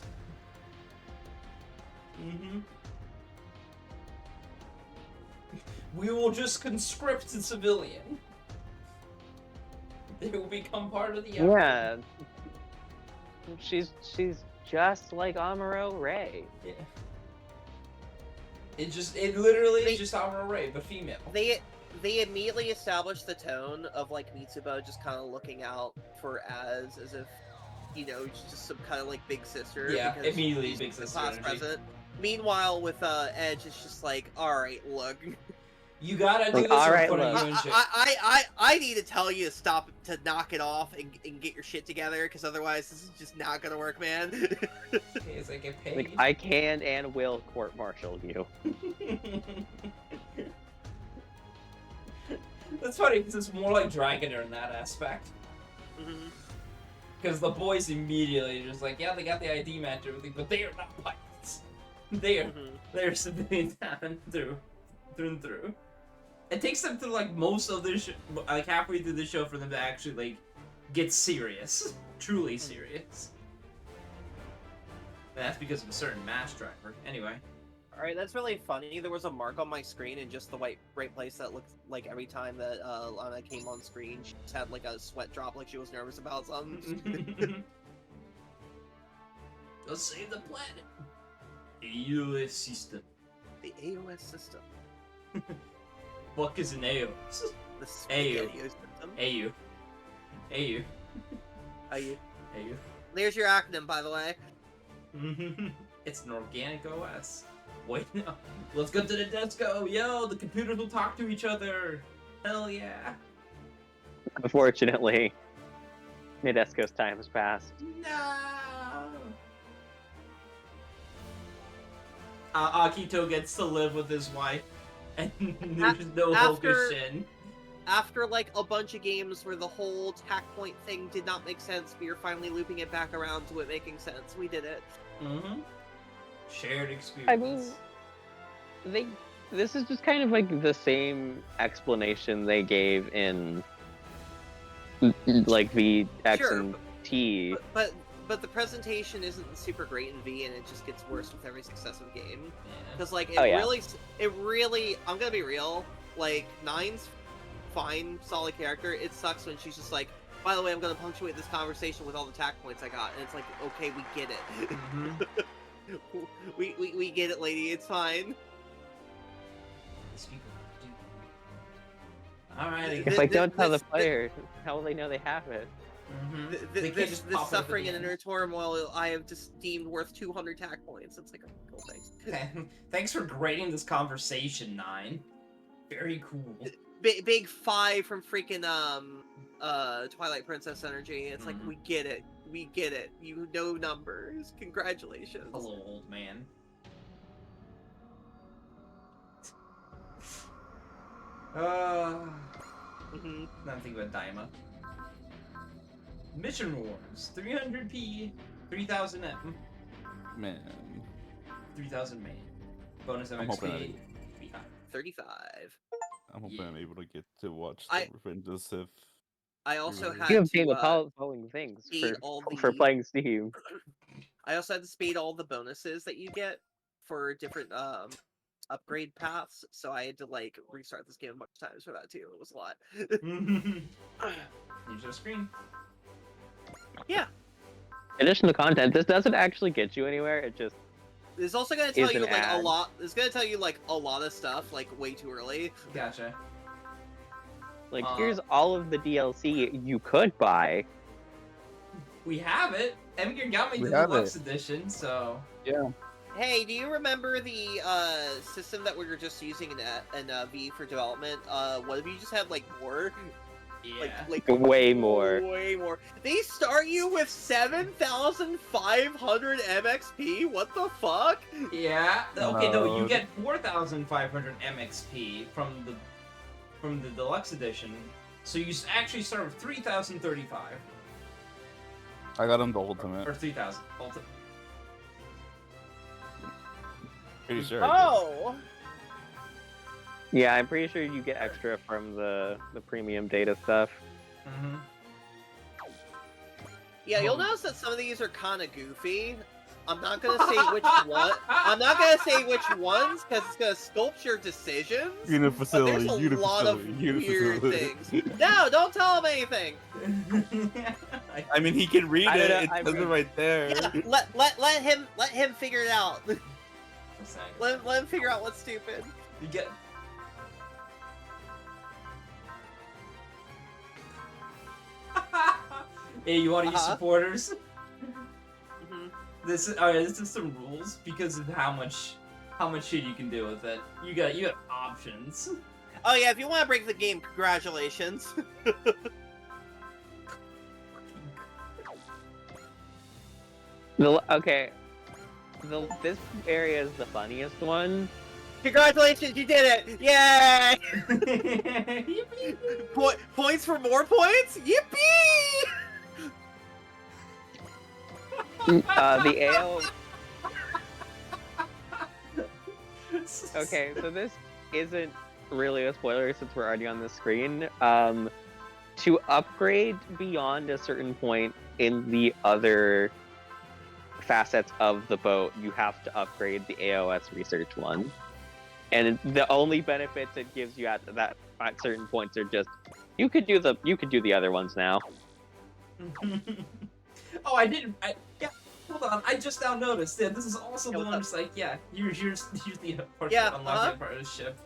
[SPEAKER 1] We will just conscript a civilian. They will become part of the effort.
[SPEAKER 4] Yeah. She's just like Amuro Ray.
[SPEAKER 1] Yeah. It literally is just Amuro Ray, but female.
[SPEAKER 2] They immediately established the tone of like Mitsuba just kind of looking out for as if, you know, she's just some kind of like big sister.
[SPEAKER 1] Yeah,
[SPEAKER 2] because
[SPEAKER 1] immediately
[SPEAKER 2] she's
[SPEAKER 1] big
[SPEAKER 2] the
[SPEAKER 1] sister
[SPEAKER 2] class
[SPEAKER 1] energy.
[SPEAKER 2] president. Meanwhile, with Edge, it's just like, all right, look,
[SPEAKER 1] You gotta do
[SPEAKER 4] Like,
[SPEAKER 1] this or
[SPEAKER 4] alright,
[SPEAKER 1] putting
[SPEAKER 4] look.
[SPEAKER 1] you in shit.
[SPEAKER 2] I need to tell you to stop, to knock it off and get your shit together, because otherwise this is just not gonna work, man.
[SPEAKER 1] As I get paid.
[SPEAKER 4] Like, I can and will court-martial you.
[SPEAKER 1] That's funny because it's more like Dragoner in that aspect.
[SPEAKER 2] Mhm.
[SPEAKER 1] Because the boys immediately just like, yeah, they got the ID match and everything, but they are not pilots. They are
[SPEAKER 2] Mhm.
[SPEAKER 1] they're civilians down and through and through. It takes them to like most of the like halfway through the show for them to actually like get serious, truly serious. And that's because of a certain match driver. Anyway,
[SPEAKER 2] Alright, that's really funny. There was a mark on my screen in just the right place that looked like every time that Lana came on screen, she just had like a sweat drop like she was nervous about something.
[SPEAKER 1] Go save the planet. AOS system.
[SPEAKER 2] The AOS system.
[SPEAKER 1] What is an AOS?
[SPEAKER 2] The spaghetti system.
[SPEAKER 1] AU. AU.
[SPEAKER 2] AU.
[SPEAKER 1] AU.
[SPEAKER 2] There's your acronym, by the way.
[SPEAKER 1] It's an organic OS. Wait, no. Let's go to the disco. Yo, the computers will talk to each other. Hell yeah.
[SPEAKER 4] Unfortunately, Nadesco's time has passed.
[SPEAKER 1] No. Akito gets to live with his wife, and there's no Hokushin.
[SPEAKER 2] After like a bunch of games where the whole tack point thing did not make sense, we are finally looping it back around to it making sense. We did it.
[SPEAKER 1] Mm-hmm. Shared experience.
[SPEAKER 4] I mean, this is just kind of like the same explanation they gave in like V, X,
[SPEAKER 2] Sure,
[SPEAKER 4] and T.
[SPEAKER 2] But the presentation isn't super great in V, and it just gets worse with every successive game.
[SPEAKER 1] Yeah.
[SPEAKER 2] Because like
[SPEAKER 4] Oh, yeah.
[SPEAKER 2] it really, I'm gonna be real. Like Nine's fine, solid character. It sucks when she's just like, by the way, I'm gonna punctuate this conversation with all the tack points I got, and it's like, okay, we get it.
[SPEAKER 1] Mm-hmm.
[SPEAKER 2] we get it, lady. It's fine.
[SPEAKER 1] Alright.
[SPEAKER 4] If I don't tell the
[SPEAKER 2] this-
[SPEAKER 4] player, how will they know they have it?
[SPEAKER 1] Mm-hmm.
[SPEAKER 2] This
[SPEAKER 1] pop it up
[SPEAKER 2] suffering
[SPEAKER 1] at
[SPEAKER 2] and
[SPEAKER 1] the
[SPEAKER 2] inner
[SPEAKER 1] end.
[SPEAKER 2] turmoil I have just deemed worth 200 tack points. It's like, oh, cool, thanks.
[SPEAKER 1] Thanks for grading this conversation, Nine. Very cool.
[SPEAKER 2] Big 5 from freaking Twilight Princess energy. It's like,
[SPEAKER 1] Mhm.
[SPEAKER 2] we get it. We get it. You know numbers. Congratulations.
[SPEAKER 1] Hello, old man.
[SPEAKER 2] Mhm.
[SPEAKER 1] Nothing but Daima. Mission Wars, 300p, 3000 M,
[SPEAKER 3] Man.
[SPEAKER 1] 3000 main. Bonus
[SPEAKER 3] I'm hoping
[SPEAKER 1] MXP. Yeah.
[SPEAKER 2] 35.
[SPEAKER 3] I'm hoping
[SPEAKER 1] Yeah.
[SPEAKER 3] I'm able to get to watch
[SPEAKER 2] I-
[SPEAKER 3] the Revenge of Sith.
[SPEAKER 2] I also
[SPEAKER 3] You
[SPEAKER 2] had
[SPEAKER 4] You have
[SPEAKER 2] to,
[SPEAKER 4] gained the following things
[SPEAKER 2] speed all
[SPEAKER 4] for
[SPEAKER 2] the-
[SPEAKER 4] playing Steam.
[SPEAKER 2] I also had to speed all the bonuses that you get for different upgrade paths, so I had to like restart this game a bunch of times for that too. It was a lot.
[SPEAKER 1] Use your screen.
[SPEAKER 4] Additional content. This doesn't actually get you anywhere. It just
[SPEAKER 2] It's also gonna tell
[SPEAKER 4] Is
[SPEAKER 2] you
[SPEAKER 4] an
[SPEAKER 2] like a
[SPEAKER 4] ad.
[SPEAKER 2] lot. It's gonna tell you like a lot of stuff like way too early.
[SPEAKER 1] Gotcha.
[SPEAKER 4] like
[SPEAKER 1] Uh,
[SPEAKER 4] here's all of the DLC you could buy.
[SPEAKER 1] We have it. Emger got me
[SPEAKER 3] We
[SPEAKER 1] the
[SPEAKER 3] have
[SPEAKER 1] deluxe edition, so.
[SPEAKER 3] Yeah.
[SPEAKER 2] Hey, do you remember the system that we were just using in V for development? What if you just had like more?
[SPEAKER 1] Yeah.
[SPEAKER 2] Like
[SPEAKER 4] Way more.
[SPEAKER 2] Way more. They start you with 7,500 MXP. What the fuck?
[SPEAKER 1] Yeah. Okay, no, you
[SPEAKER 3] No.
[SPEAKER 1] get 4,500 MXP from the deluxe edition. So you actually start with 3,035
[SPEAKER 3] I got him the ultimate.
[SPEAKER 1] or 3,000.
[SPEAKER 3] Pretty sure. I
[SPEAKER 2] Oh.
[SPEAKER 4] Yeah, I'm pretty sure you get extra from the premium data stuff.
[SPEAKER 1] Mm-hmm.
[SPEAKER 2] Yeah, you'll notice that some of these are kind of goofy. I'm not gonna say which one. I'm not gonna say which ones because it's gonna sculpt your decisions.
[SPEAKER 3] did. Unit
[SPEAKER 2] But
[SPEAKER 3] facility.
[SPEAKER 2] there's a
[SPEAKER 3] Unit
[SPEAKER 2] lot
[SPEAKER 3] facility.
[SPEAKER 2] of
[SPEAKER 3] Unit
[SPEAKER 2] weird
[SPEAKER 3] facility.
[SPEAKER 2] things. No, don't tell him anything.
[SPEAKER 3] I mean, he can read
[SPEAKER 4] I don't
[SPEAKER 3] it.
[SPEAKER 4] know,
[SPEAKER 3] It
[SPEAKER 4] I
[SPEAKER 3] says it
[SPEAKER 4] mean-
[SPEAKER 3] right there.
[SPEAKER 2] Yeah, let him figure it out. Let him figure out what's stupid.
[SPEAKER 1] You get. Hey, you want to use
[SPEAKER 2] Uh-huh.
[SPEAKER 1] supporters?
[SPEAKER 2] Mhm.
[SPEAKER 1] This is alright. This is some rules because of how much shit you can do with it. You got options.
[SPEAKER 2] Oh yeah, if you want to break the game, congratulations.
[SPEAKER 4] This area is the funniest one.
[SPEAKER 2] Congratulations, you did it! Yay!
[SPEAKER 1] Yippee!
[SPEAKER 2] Points for more points? Yippee!
[SPEAKER 4] The AO. Okay, so this isn't really a spoiler since we're already on the screen. To upgrade beyond a certain point in the other facets of the boat, you have to upgrade the AOS research one. And the only benefits it gives you at certain points are just you could do the other ones now.
[SPEAKER 1] Oh, I didn't. Yeah. Hold on. I just now noticed. Yeah, this is also the
[SPEAKER 2] what's
[SPEAKER 1] one.
[SPEAKER 2] up?
[SPEAKER 1] Just like, yeah, here's the part
[SPEAKER 2] Yeah,
[SPEAKER 1] for unlocking part of the ship.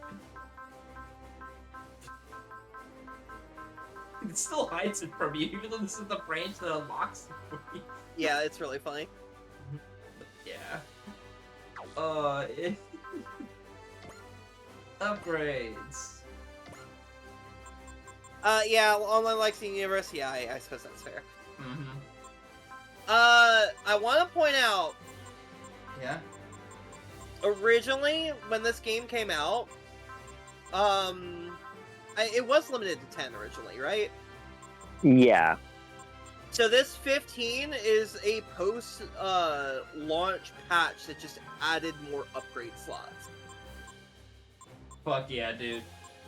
[SPEAKER 1] It still hides it from you, even though this is the branch that unlocks it for you.
[SPEAKER 2] Yeah, it's really funny.
[SPEAKER 1] Yeah. Upgrades.
[SPEAKER 2] Yeah, online likes the universe. Yeah, I suppose that's fair.
[SPEAKER 1] Mm-hmm.
[SPEAKER 2] I want to point out,
[SPEAKER 1] Yeah.
[SPEAKER 2] originally, when this game came out, it was limited to 10 originally, right?
[SPEAKER 4] Yeah.
[SPEAKER 2] So this 15 is a post-launch patch that just added more upgrade slots.
[SPEAKER 1] Fuck yeah, dude.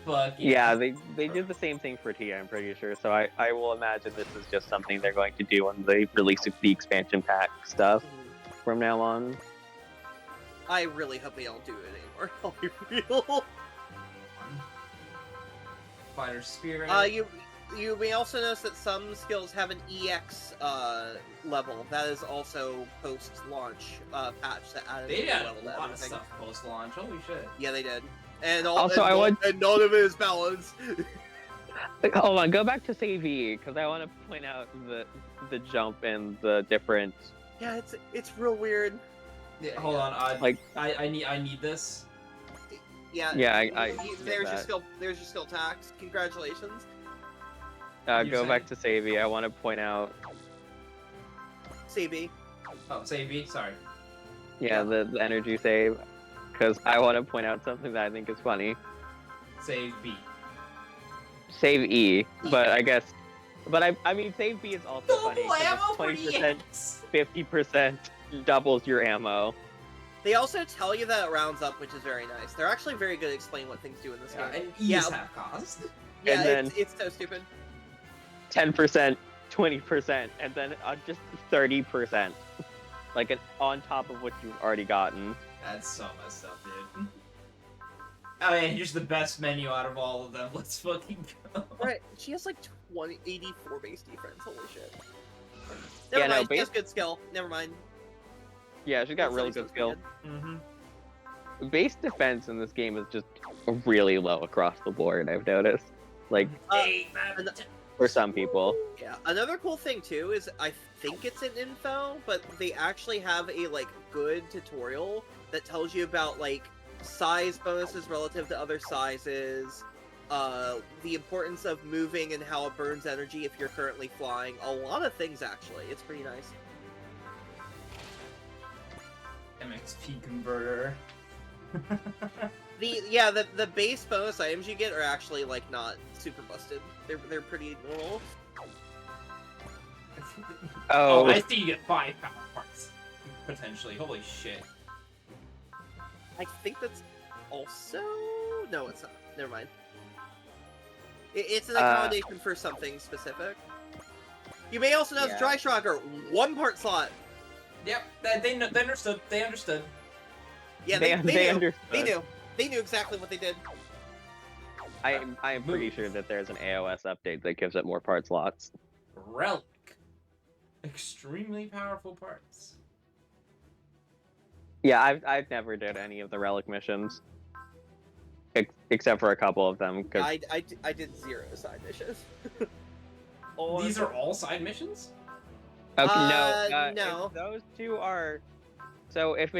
[SPEAKER 1] Fuck
[SPEAKER 4] Yeah, they did the same thing for T, I'm pretty sure. So I will imagine this is just something they're going to do when they release the expansion pack stuff from now on.
[SPEAKER 2] I really hope they don't do it anymore. I'll be real.
[SPEAKER 1] Fighter spirit.
[SPEAKER 2] You may also notice that some skills have an EX level. That is also post-launch patch that added
[SPEAKER 1] They
[SPEAKER 2] a
[SPEAKER 1] got
[SPEAKER 2] level
[SPEAKER 1] a
[SPEAKER 2] to
[SPEAKER 1] lot of
[SPEAKER 2] everything.
[SPEAKER 1] stuff post-launch. Holy shit.
[SPEAKER 2] Yeah, they did. And
[SPEAKER 4] Also,
[SPEAKER 2] and none of it is balanced.
[SPEAKER 4] Hold on, go back to save E, because I want to point out the jump and the different.
[SPEAKER 2] Yeah, it's real weird.
[SPEAKER 1] Yeah, hold on. I need this.
[SPEAKER 2] Yeah.
[SPEAKER 4] Yeah,
[SPEAKER 2] There's your skill tax. Congratulations.
[SPEAKER 1] You're
[SPEAKER 4] Go
[SPEAKER 1] saying?
[SPEAKER 4] back to save E. I want to point out.
[SPEAKER 2] CB.
[SPEAKER 1] Oh, save B. Sorry.
[SPEAKER 4] Yeah, the energy save, because I want to point out something that I think is funny.
[SPEAKER 1] Save B.
[SPEAKER 4] Save E, but I guess, but I mean save B is also funny.
[SPEAKER 1] Double ammo for
[SPEAKER 4] 20%,
[SPEAKER 1] EX.
[SPEAKER 4] 50% doubles your ammo.
[SPEAKER 2] They also tell you that it rounds up, which is very nice. They're actually very good at explaining what things do in this
[SPEAKER 1] Yeah,
[SPEAKER 2] game.
[SPEAKER 1] and E's have cost.
[SPEAKER 2] Yeah,
[SPEAKER 4] and then-
[SPEAKER 2] it's so stupid.
[SPEAKER 4] 10%, 20%, and then just 30%, like on top of what you've already gotten.
[SPEAKER 1] That's so messed up, dude. Oh man, here's the best menu out of all of them. Let's fucking go.
[SPEAKER 2] Right, she has like 84 base defense. Holy shit.
[SPEAKER 4] Yeah,
[SPEAKER 2] Never
[SPEAKER 4] no,
[SPEAKER 2] mind, she
[SPEAKER 4] base-
[SPEAKER 2] has good skill. Never mind.
[SPEAKER 4] Yeah, she's got
[SPEAKER 2] That's
[SPEAKER 4] really
[SPEAKER 2] actually
[SPEAKER 4] good skill.
[SPEAKER 1] Mm-hmm.
[SPEAKER 4] Base defense in this game is just really low across the board, I've noticed. Like,
[SPEAKER 2] and-
[SPEAKER 4] for some people.
[SPEAKER 2] Yeah, another cool thing too is I think it's in info, but they actually have a like good tutorial that tells you about like size bonuses relative to other sizes, the importance of moving and how it burns energy if you're currently flying. A lot of things actually. It's pretty nice.
[SPEAKER 1] MXP converter.
[SPEAKER 2] The base bonus items you get are actually like not super busted. They're pretty normal.
[SPEAKER 4] Oh,
[SPEAKER 1] I see you get 5 power parts. Potentially. Holy shit.
[SPEAKER 2] I think that's also no, it's not. Never mind. It's an accommodation for something specific. You may also notice
[SPEAKER 7] Yeah.
[SPEAKER 2] Dry Shocker, 1 part slot.
[SPEAKER 1] Yep, they understood. They understood.
[SPEAKER 2] Yeah,
[SPEAKER 4] they
[SPEAKER 2] knew.
[SPEAKER 4] understood.
[SPEAKER 2] They knew exactly what they did.
[SPEAKER 4] I am pretty sure that there's an AOS update that gives it more part slots.
[SPEAKER 1] Relic. Extremely powerful parts.
[SPEAKER 4] Yeah, I've never did any of the relic missions, except for a couple of them. 'Cause
[SPEAKER 2] I did 0 side missions.
[SPEAKER 1] These are all side missions?
[SPEAKER 4] okay,
[SPEAKER 2] no.
[SPEAKER 4] if those two are. So if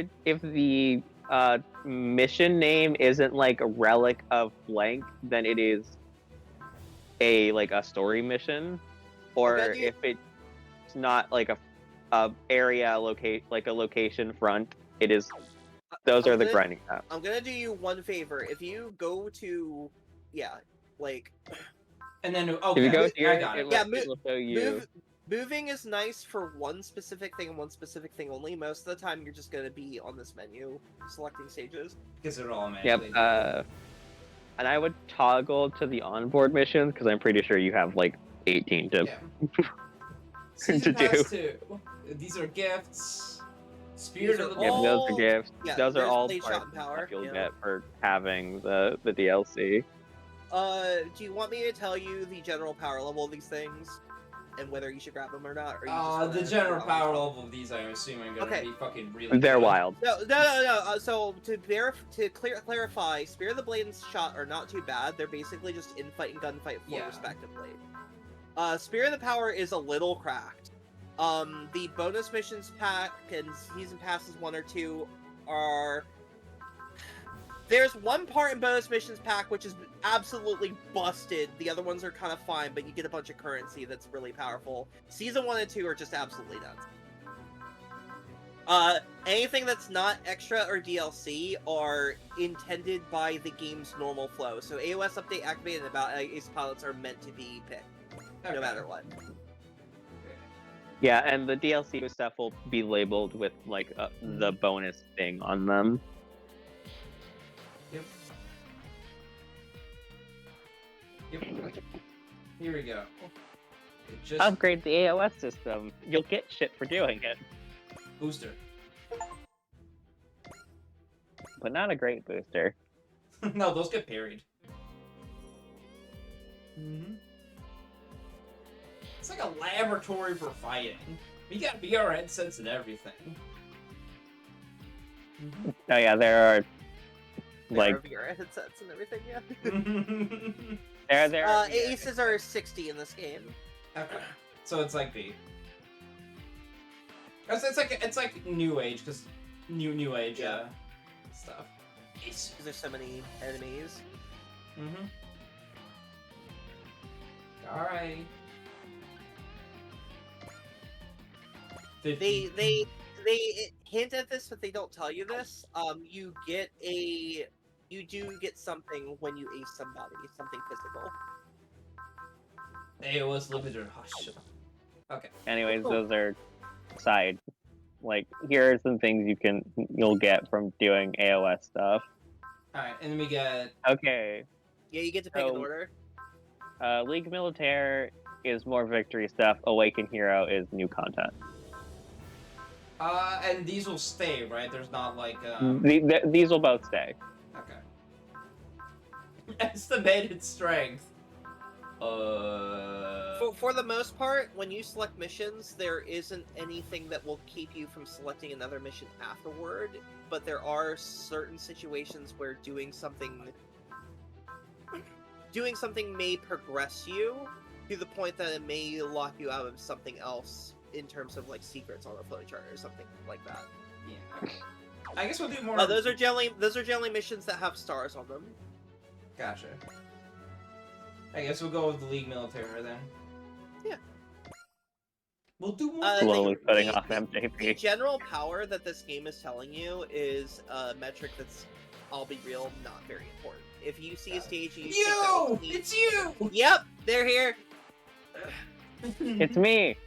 [SPEAKER 4] the mission name isn't like a relic of blank, then it is a story mission, or
[SPEAKER 2] Okay,
[SPEAKER 4] if it's not like a area like a location front, it is. Those
[SPEAKER 2] I'm
[SPEAKER 4] are the
[SPEAKER 2] gonna-
[SPEAKER 4] grinding tabs.
[SPEAKER 2] I'm gonna do you one favor. If you go to,
[SPEAKER 1] And then,
[SPEAKER 4] If
[SPEAKER 1] okay,
[SPEAKER 4] you go
[SPEAKER 1] I
[SPEAKER 4] here,
[SPEAKER 1] got it.
[SPEAKER 2] Yeah,
[SPEAKER 4] it'll show you.
[SPEAKER 2] moving is nice for one specific thing and one specific thing only. Most of the time, you're just gonna be on this menu selecting stages.
[SPEAKER 1] Because they're all
[SPEAKER 4] Yep.
[SPEAKER 1] manually.
[SPEAKER 4] And I would toggle to the onboard missions because I'm pretty sure you have like 18 to.
[SPEAKER 1] Yeah. Season
[SPEAKER 4] to do.
[SPEAKER 1] Pass 2. These are gifts. Spirit
[SPEAKER 2] These
[SPEAKER 1] of the
[SPEAKER 2] are
[SPEAKER 4] Yeah,
[SPEAKER 1] Ball.
[SPEAKER 4] those are gifts.
[SPEAKER 2] Yeah,
[SPEAKER 4] those are
[SPEAKER 2] there's
[SPEAKER 4] all
[SPEAKER 2] Blade
[SPEAKER 4] parts
[SPEAKER 2] Shot and Power,
[SPEAKER 4] that you'll
[SPEAKER 2] yeah.
[SPEAKER 4] get for having the DLC.
[SPEAKER 2] Do you want me to tell you the general power level of these things? And whether you should grab them or not? Or you just wanna
[SPEAKER 1] The
[SPEAKER 2] hear
[SPEAKER 1] general
[SPEAKER 2] about
[SPEAKER 1] power
[SPEAKER 2] them?
[SPEAKER 1] level of these, I assume, are gonna
[SPEAKER 2] Okay.
[SPEAKER 1] be fucking really
[SPEAKER 4] They're
[SPEAKER 1] good.
[SPEAKER 4] wild.
[SPEAKER 2] No. So to clarify, Spear of the Blade and Shot are not too bad. They're basically just infight and gunfight 4
[SPEAKER 1] Yeah.
[SPEAKER 2] respectively. Spear of the Power is a little cracked. The bonus missions pack and season passes 1 or 2 are. There's one part in bonus missions pack which is absolutely busted. The other ones are kind of fine, but you get a bunch of currency that's really powerful. Season 1 and 2 are just absolutely nuts. Anything that's not extra or DLC are intended by the game's normal flow. So AOS update activated and about ace pilots are meant to be picked,
[SPEAKER 1] Okay.
[SPEAKER 2] no matter what.
[SPEAKER 4] Yeah, and the DLC stuff will be labeled with like the bonus thing on them.
[SPEAKER 1] Yep. Here we go. It just
[SPEAKER 4] Upgrade the AOS system. You'll get shit for doing it,
[SPEAKER 1] booster.
[SPEAKER 4] but not a great booster.
[SPEAKER 1] No, those get parried. Mm-hmm. It's like a laboratory for fighting. We got VR headsets and everything. Mm-hmm.
[SPEAKER 4] Oh yeah, there are like
[SPEAKER 2] There are VR headsets and everything, yeah.
[SPEAKER 4] there are
[SPEAKER 2] Aces are 60 in this game.
[SPEAKER 1] Okay, so it's like B. It's like new age because new age
[SPEAKER 2] Yeah.
[SPEAKER 1] stuff.
[SPEAKER 2] Because there's so many enemies.
[SPEAKER 1] Mm-hmm. All right.
[SPEAKER 2] They hint at this, but they don't tell you this. You do get something when you ace somebody, something physical.
[SPEAKER 1] AOS limited. Hush. Okay.
[SPEAKER 4] Anyways, those are side. Like here are some things you'll get from doing AOS stuff.
[SPEAKER 1] All right, and then we get.
[SPEAKER 4] Okay,
[SPEAKER 2] Yeah, you get to pick an
[SPEAKER 4] So-
[SPEAKER 2] order.
[SPEAKER 4] League Militaire is more victory stuff. Awaken Hero is new content.
[SPEAKER 1] And these will stay, right? There's not like.
[SPEAKER 4] These will both stay.
[SPEAKER 1] Okay. Estimated strength.
[SPEAKER 2] For the most part, when you select missions, there isn't anything that will keep you from selecting another mission afterward, but there are certain situations where doing something may progress you to the point that it may lock you out of something else in terms of like secrets on a flowchart or something like that.
[SPEAKER 1] Yeah. I guess we'll do more.
[SPEAKER 2] Those are generally missions that have stars on them.
[SPEAKER 1] Gotcha. I guess we'll go with the League Militaire then.
[SPEAKER 2] Yeah.
[SPEAKER 1] We'll do more.
[SPEAKER 4] Slowly putting
[SPEAKER 2] the-
[SPEAKER 4] off
[SPEAKER 2] The
[SPEAKER 4] MJP.
[SPEAKER 2] general power that this game is telling you is a metric that's, I'll be real, not very important. If you see a stage and you think that
[SPEAKER 1] You!
[SPEAKER 2] was neat-
[SPEAKER 1] It's you!
[SPEAKER 2] Yep, they're here.
[SPEAKER 4] It's me.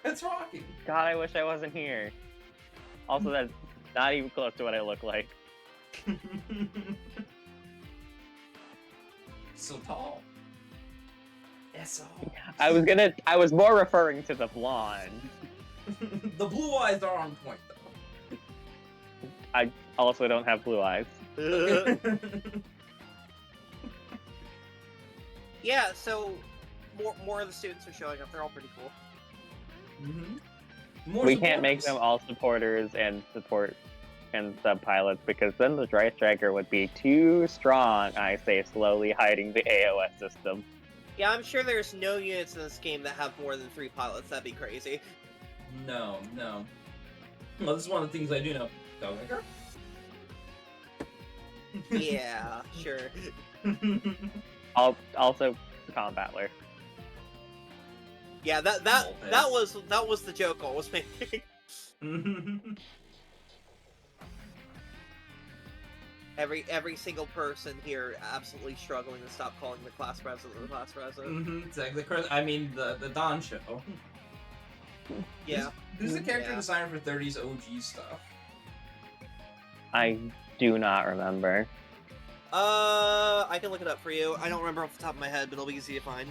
[SPEAKER 1] It's Rocky.
[SPEAKER 4] God, I wish I wasn't here. Also, that's not even close to what I look like.
[SPEAKER 1] So tall. Yes.
[SPEAKER 4] I was more referring to the blonde.
[SPEAKER 1] The blue eyes are on point though.
[SPEAKER 4] I also don't have blue eyes.
[SPEAKER 2] Yeah, so more of the students are showing up. They're all pretty cool.
[SPEAKER 1] More
[SPEAKER 4] We can't make
[SPEAKER 1] supporters.
[SPEAKER 4] them all supporters and support and sub pilots because then the Dry Striker would be too strong. I say, slowly hiding the AOS system.
[SPEAKER 2] Yeah, I'm sure there's no units in this game that have more than 3 pilots. That'd be crazy.
[SPEAKER 1] No. Well, this is one of the things I do know. Dogmaker?
[SPEAKER 2] Yeah, sure.
[SPEAKER 4] Also, Combatler.
[SPEAKER 2] Yeah, that was the joke I was making. Every single person here absolutely struggling to stop calling the class president the class president.
[SPEAKER 1] Exactly. I mean, the Don show.
[SPEAKER 2] Yeah.
[SPEAKER 1] Who's the character
[SPEAKER 2] Yeah.
[SPEAKER 1] designer for 30s OG stuff?
[SPEAKER 4] I do not remember.
[SPEAKER 2] I can look it up for you. I don't remember off the top of my head, but it'll be easy to find.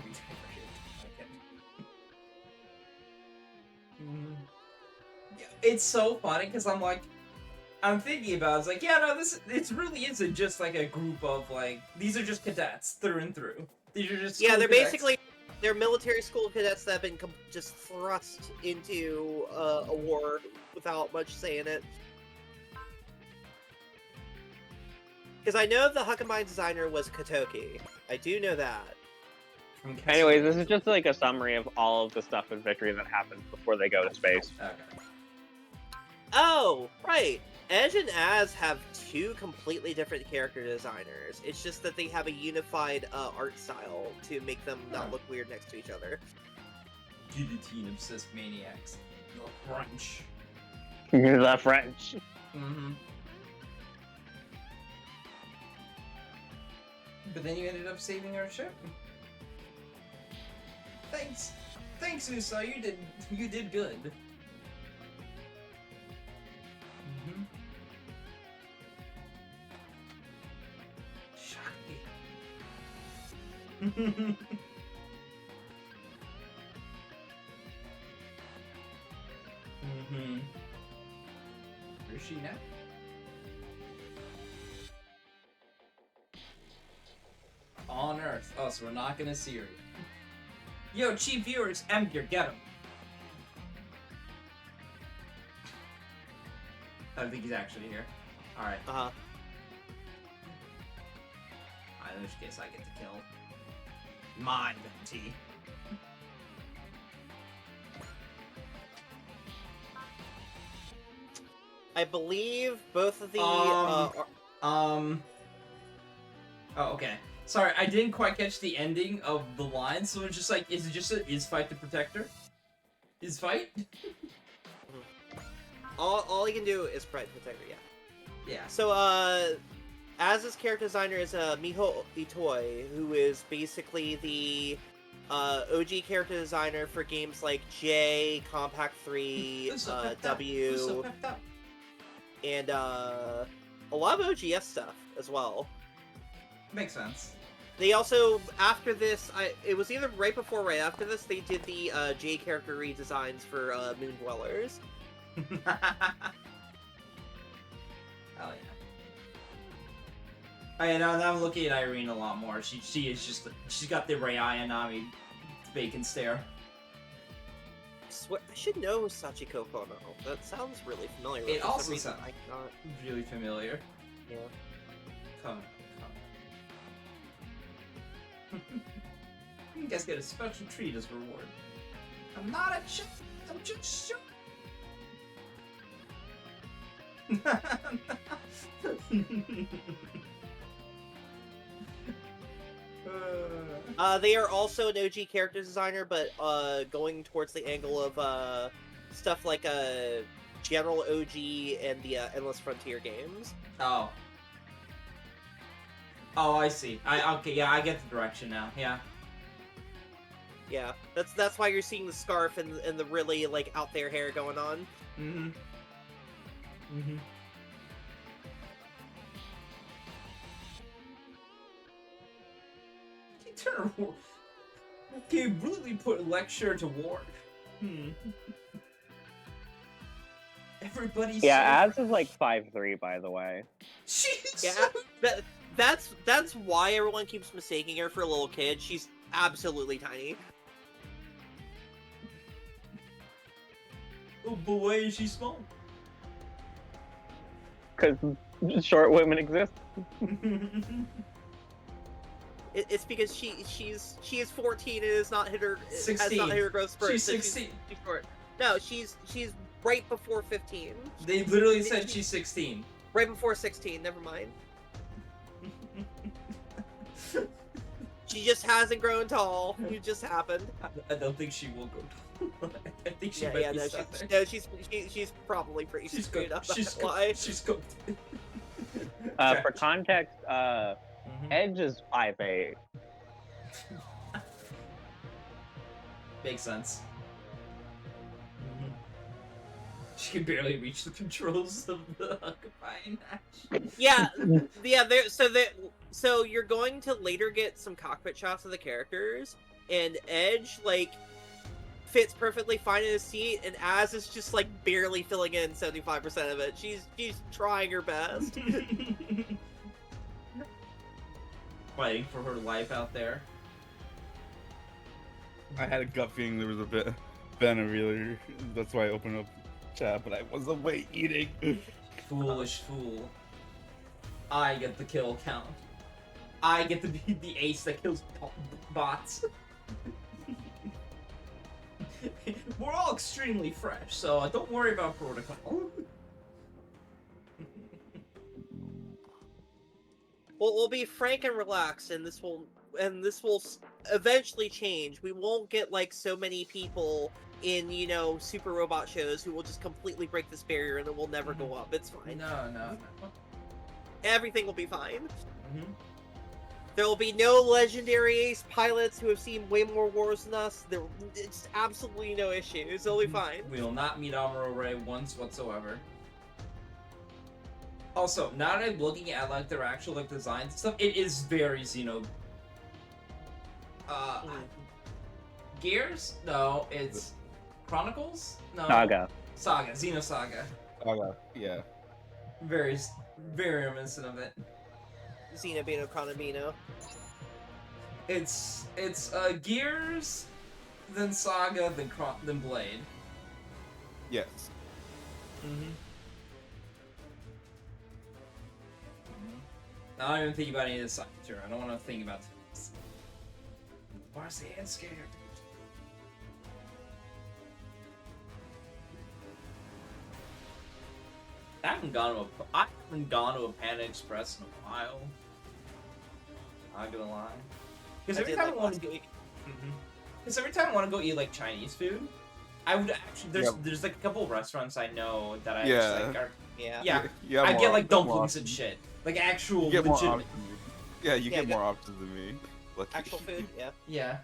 [SPEAKER 1] it's so funny because I'm thinking about it, it's like, yeah, no, it really isn't just like a group of like, these are just cadets through and through. These are just
[SPEAKER 2] Yeah,
[SPEAKER 1] school
[SPEAKER 2] they're
[SPEAKER 1] cadets.
[SPEAKER 2] basically they're military school cadets that have been just thrust into a war without much say in it. Because I know the Huckabine designer was Kotoki. I do know that.
[SPEAKER 1] From
[SPEAKER 4] Anyways, this
[SPEAKER 1] Castlevania.
[SPEAKER 4] is just like a summary of all of the stuff in Victory that happens before they go to space.
[SPEAKER 1] Okay.
[SPEAKER 2] Oh, right. Edge and Az have two completely different character designers. It's just that they have a unified art style to make them not look weird next to each other.
[SPEAKER 1] Guillotine obsessed maniacs. The French.
[SPEAKER 4] The French.
[SPEAKER 1] Mm-hmm. But then you ended up saving our ship. Thanks, Usa. You did good. Mm-hmm. Shocking. Mm-hmm. Where's she now? On Earth. Oh, so we're not gonna see her. Yo, cheap viewers, Emger, get him. I don't think he's actually here. Alright.
[SPEAKER 2] Uh-huh.
[SPEAKER 1] In which case I get to kill. My Venti.
[SPEAKER 2] I believe both of the
[SPEAKER 1] Oh, okay. Sorry, I didn't quite catch the ending of the line, so it's just like, is it just is fight the protector? Is fight?
[SPEAKER 2] all he can do is protector, yeah.
[SPEAKER 1] Yeah.
[SPEAKER 2] So, Az's character designer is Miho Itoi, who is basically the OG character designer for games like J, Compact 3,
[SPEAKER 1] Who's so pepped up?
[SPEAKER 2] W,
[SPEAKER 1] Who's so pepped up?
[SPEAKER 2] and a lot of OGS stuff as well.
[SPEAKER 1] Makes sense.
[SPEAKER 2] They also, after this, it was either right before or right after this, they did the J character redesigns for Moon Dwellers.
[SPEAKER 1] Hell yeah. Oh, yeah, now I'm looking at Irene a lot more. She is just, she's got the Rei Ayanami bacon stare.
[SPEAKER 2] I should know Sachiko Kono. That sounds really familiar.
[SPEAKER 1] It
[SPEAKER 2] For some
[SPEAKER 1] also
[SPEAKER 2] reason,
[SPEAKER 1] sounds
[SPEAKER 2] I cannot.
[SPEAKER 1] really familiar.
[SPEAKER 2] Yeah.
[SPEAKER 1] Come. You guys get a special treat as reward. I'm not a chick. I'm just
[SPEAKER 2] They are also an OG character designer, but going towards the angle of stuff like General OG and the Endless Frontier games.
[SPEAKER 1] Oh. Oh, I see. Okay, yeah, I get the direction now. Yeah.
[SPEAKER 2] Yeah, that's why you're seeing the scarf and the really like out there hair going on.
[SPEAKER 1] Mm-hmm. Mm-hmm. Can you really put lecture to ward? Everybody's
[SPEAKER 4] Yeah, Az is like 5'3", by the way.
[SPEAKER 1] She's
[SPEAKER 2] Yeah, that's why everyone keeps mistaking her for a little kid. She's absolutely tiny.
[SPEAKER 1] Oh, but why is she small?
[SPEAKER 4] Because short women exist.
[SPEAKER 2] It's because she is 14 and has not hit her
[SPEAKER 1] 16.
[SPEAKER 2] has not hit her growth spurt.
[SPEAKER 1] She's
[SPEAKER 2] so
[SPEAKER 1] 16.
[SPEAKER 2] She's short. No, she's right before 15.
[SPEAKER 1] They literally said she's 16.
[SPEAKER 2] Right before 16. Never mind. She just hasn't grown tall. It just happened.
[SPEAKER 1] I don't think she will go. I think she
[SPEAKER 2] Yeah,
[SPEAKER 1] might
[SPEAKER 2] yeah,
[SPEAKER 1] be
[SPEAKER 2] no,
[SPEAKER 1] stuck there.
[SPEAKER 2] she's probably pretty
[SPEAKER 1] She's
[SPEAKER 2] screwed
[SPEAKER 1] cooked.
[SPEAKER 2] up.
[SPEAKER 1] She's
[SPEAKER 2] That's why.
[SPEAKER 1] cooked. She's cooked.
[SPEAKER 4] For context,
[SPEAKER 1] Mhm.
[SPEAKER 4] Edge is 5'8".
[SPEAKER 1] Makes sense. Mhm. She can barely reach the controls of the Huckabine match.
[SPEAKER 2] Yeah, yeah. So you're going to later get some cockpit shots of the characters, and Edge, like, fits perfectly fine in his seat, and Az is just like barely filling in 75% of it. She's trying her best.
[SPEAKER 1] Fighting for her life out there.
[SPEAKER 3] I had a gut feeling there was a bit Venom. That's why I opened up chat, but I was away eating.
[SPEAKER 1] Foolish fool. I get the kill count. I get to be the ace that kills bots. We're all extremely fresh, so don't worry about protocol.
[SPEAKER 2] We'll be frank and relaxed, and this will eventually change. We won't get like so many people in, you know, super robot shows who will just completely break this barrier and it will never go up. It's fine.
[SPEAKER 1] No.
[SPEAKER 2] Everything will be fine.
[SPEAKER 1] Mm-hmm.
[SPEAKER 2] There will be no legendary ace pilots who have seen way more wars than us. It's absolutely no issues. It'll be fine.
[SPEAKER 1] We will not meet Amuro Ray once whatsoever. Also, now that I'm looking at like their actual like designs and stuff, it is very Xeno. Gears? No, it's Chronicles? No.
[SPEAKER 4] Saga.
[SPEAKER 1] Xeno Saga.
[SPEAKER 3] Yeah.
[SPEAKER 1] Very reminiscent of it.
[SPEAKER 2] Xenobino Chronobino.
[SPEAKER 1] It's Gears, then Saga, then Blade.
[SPEAKER 3] Yes.
[SPEAKER 1] Mm-hmm. I don't even think about any of this side here. I don't want to think about this. Why is the hand scared? I haven't gone to a Panda Express in a while. Not gonna lie. Because every time I want to go, every time I want to go eat like Chinese food, I would actually there's like a couple of restaurants I know that I just, like are,
[SPEAKER 3] yeah.
[SPEAKER 1] I get like dumplings and shit, like actual
[SPEAKER 3] You get more
[SPEAKER 1] legitimate.
[SPEAKER 3] options. Yeah, you get more options than me. Lucky.
[SPEAKER 2] Actual food, yeah.
[SPEAKER 1] Yeah.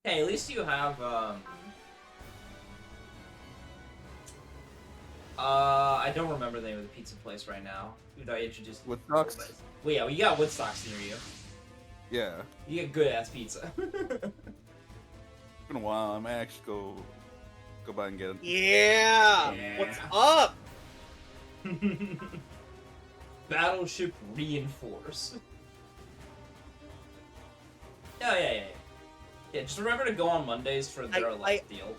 [SPEAKER 1] Hey, at least you have I don't remember the name of the pizza place right now. Who I introduced?
[SPEAKER 3] Woodstocks?
[SPEAKER 1] Well, yeah, we got Woodstocks near you.
[SPEAKER 3] Yeah.
[SPEAKER 1] You get good ass pizza.
[SPEAKER 3] It's been a while. I might actually go by and get it.
[SPEAKER 2] Yeah. What's up?
[SPEAKER 1] Battleship Reinforce. Yeah. Yeah, just remember to go on Mondays for their deal.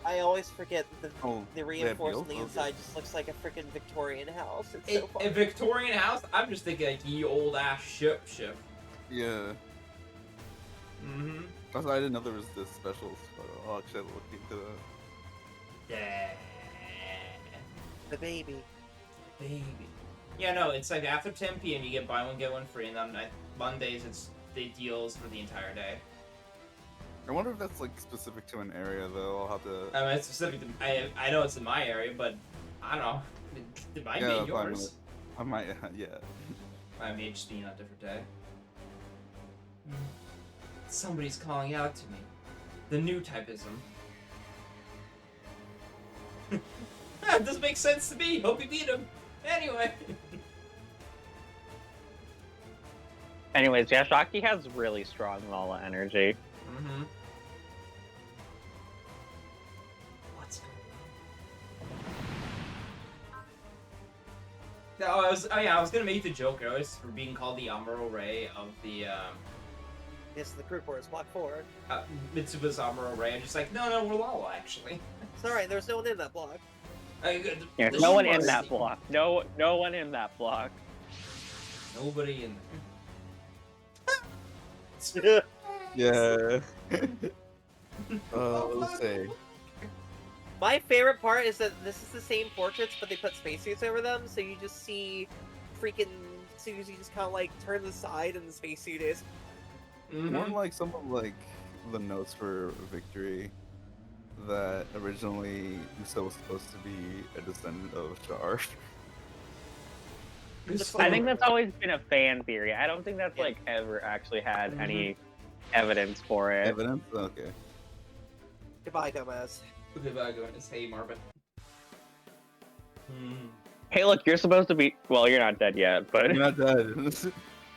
[SPEAKER 2] I always forget that the
[SPEAKER 3] they
[SPEAKER 2] reinforced on
[SPEAKER 3] have
[SPEAKER 2] the
[SPEAKER 3] deals?
[SPEAKER 2] inside just looks like a freaking Victorian house. It's so fun.
[SPEAKER 1] A Victorian house? I'm just thinking like ye old ass ship.
[SPEAKER 3] Yeah.
[SPEAKER 1] Mm-hmm.
[SPEAKER 3] Also, I didn't know there was this special, so I'll actually have to look into that.
[SPEAKER 1] Yeah.
[SPEAKER 2] The baby.
[SPEAKER 1] Yeah, no, it's like after 10 p.m. you get buy one get one free, and then Mondays it's the deals for the entire day.
[SPEAKER 3] I wonder if that's like specific to an area though. I'll have to.
[SPEAKER 1] I mean, it's specific to I know it's in my area, but I don't know. It might be in yours.
[SPEAKER 3] I might, yeah.
[SPEAKER 1] I may just be on a different day. Somebody's calling out to me. The new typism. That doesn't make sense to me. Hope you beat him. Anyway.
[SPEAKER 4] Anyways, Yashaki has really strong Mala energy.
[SPEAKER 1] Mm-hmm. What's going on? I was gonna make the joke earlier for being called the Amuro Ray of the
[SPEAKER 2] Yes, the crew core is block 4.
[SPEAKER 1] Mitsuba's Amuro Ray. I'm just like, no, we're Lala actually.
[SPEAKER 2] It's alright, there's no one in that block.
[SPEAKER 4] There's no one in that block. No one in that block.
[SPEAKER 1] Nobody in
[SPEAKER 3] Yeah. Let's see.
[SPEAKER 2] My favorite part is that this is the same portraits, but they put spacesuits over them, so you just see freaking Susie just kind of like turn the side and the spacesuit is.
[SPEAKER 3] More like some of like the notes for Victory that originally Uso was supposed to be a descendant of Char.
[SPEAKER 4] I think that's always been a fan theory. I don't think that's like ever actually had any evidence for it.
[SPEAKER 3] Evidence? Okay.
[SPEAKER 2] Goodbye, dumbass.
[SPEAKER 1] Goodbye, Goodness. Hey, Marvin.
[SPEAKER 4] Hey, look, you're supposed to be. Well, you're not dead yet, but
[SPEAKER 3] You're not dead.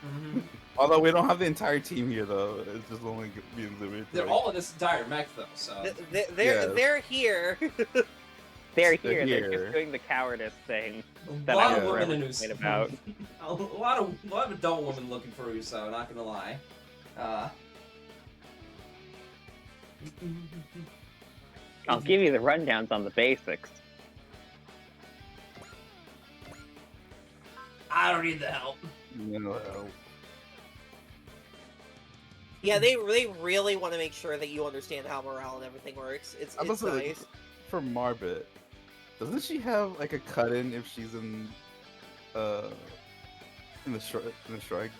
[SPEAKER 1] Mhm.
[SPEAKER 3] Although we don't have the entire team here though, it's just only being limited. to,
[SPEAKER 1] They're
[SPEAKER 3] like-
[SPEAKER 1] all in this entire mech though, so.
[SPEAKER 2] They're here.
[SPEAKER 4] They're
[SPEAKER 3] They're
[SPEAKER 4] here. They're
[SPEAKER 3] here.
[SPEAKER 4] just doing the cowardice thing
[SPEAKER 1] A
[SPEAKER 4] that
[SPEAKER 1] lot
[SPEAKER 4] I
[SPEAKER 1] of
[SPEAKER 4] will
[SPEAKER 1] women
[SPEAKER 4] forever
[SPEAKER 1] in
[SPEAKER 4] complain about.
[SPEAKER 1] a lot of adult women looking for Uso. Not gonna lie.
[SPEAKER 4] I'll give you the rundowns on the basics.
[SPEAKER 1] I don't need the help.
[SPEAKER 3] No,
[SPEAKER 2] Yeah, they really want to make sure that you understand how morale and everything works. It's
[SPEAKER 3] I'm also like,
[SPEAKER 2] nice.
[SPEAKER 3] for Marbit, doesn't she have like a cut-in if she's in the strike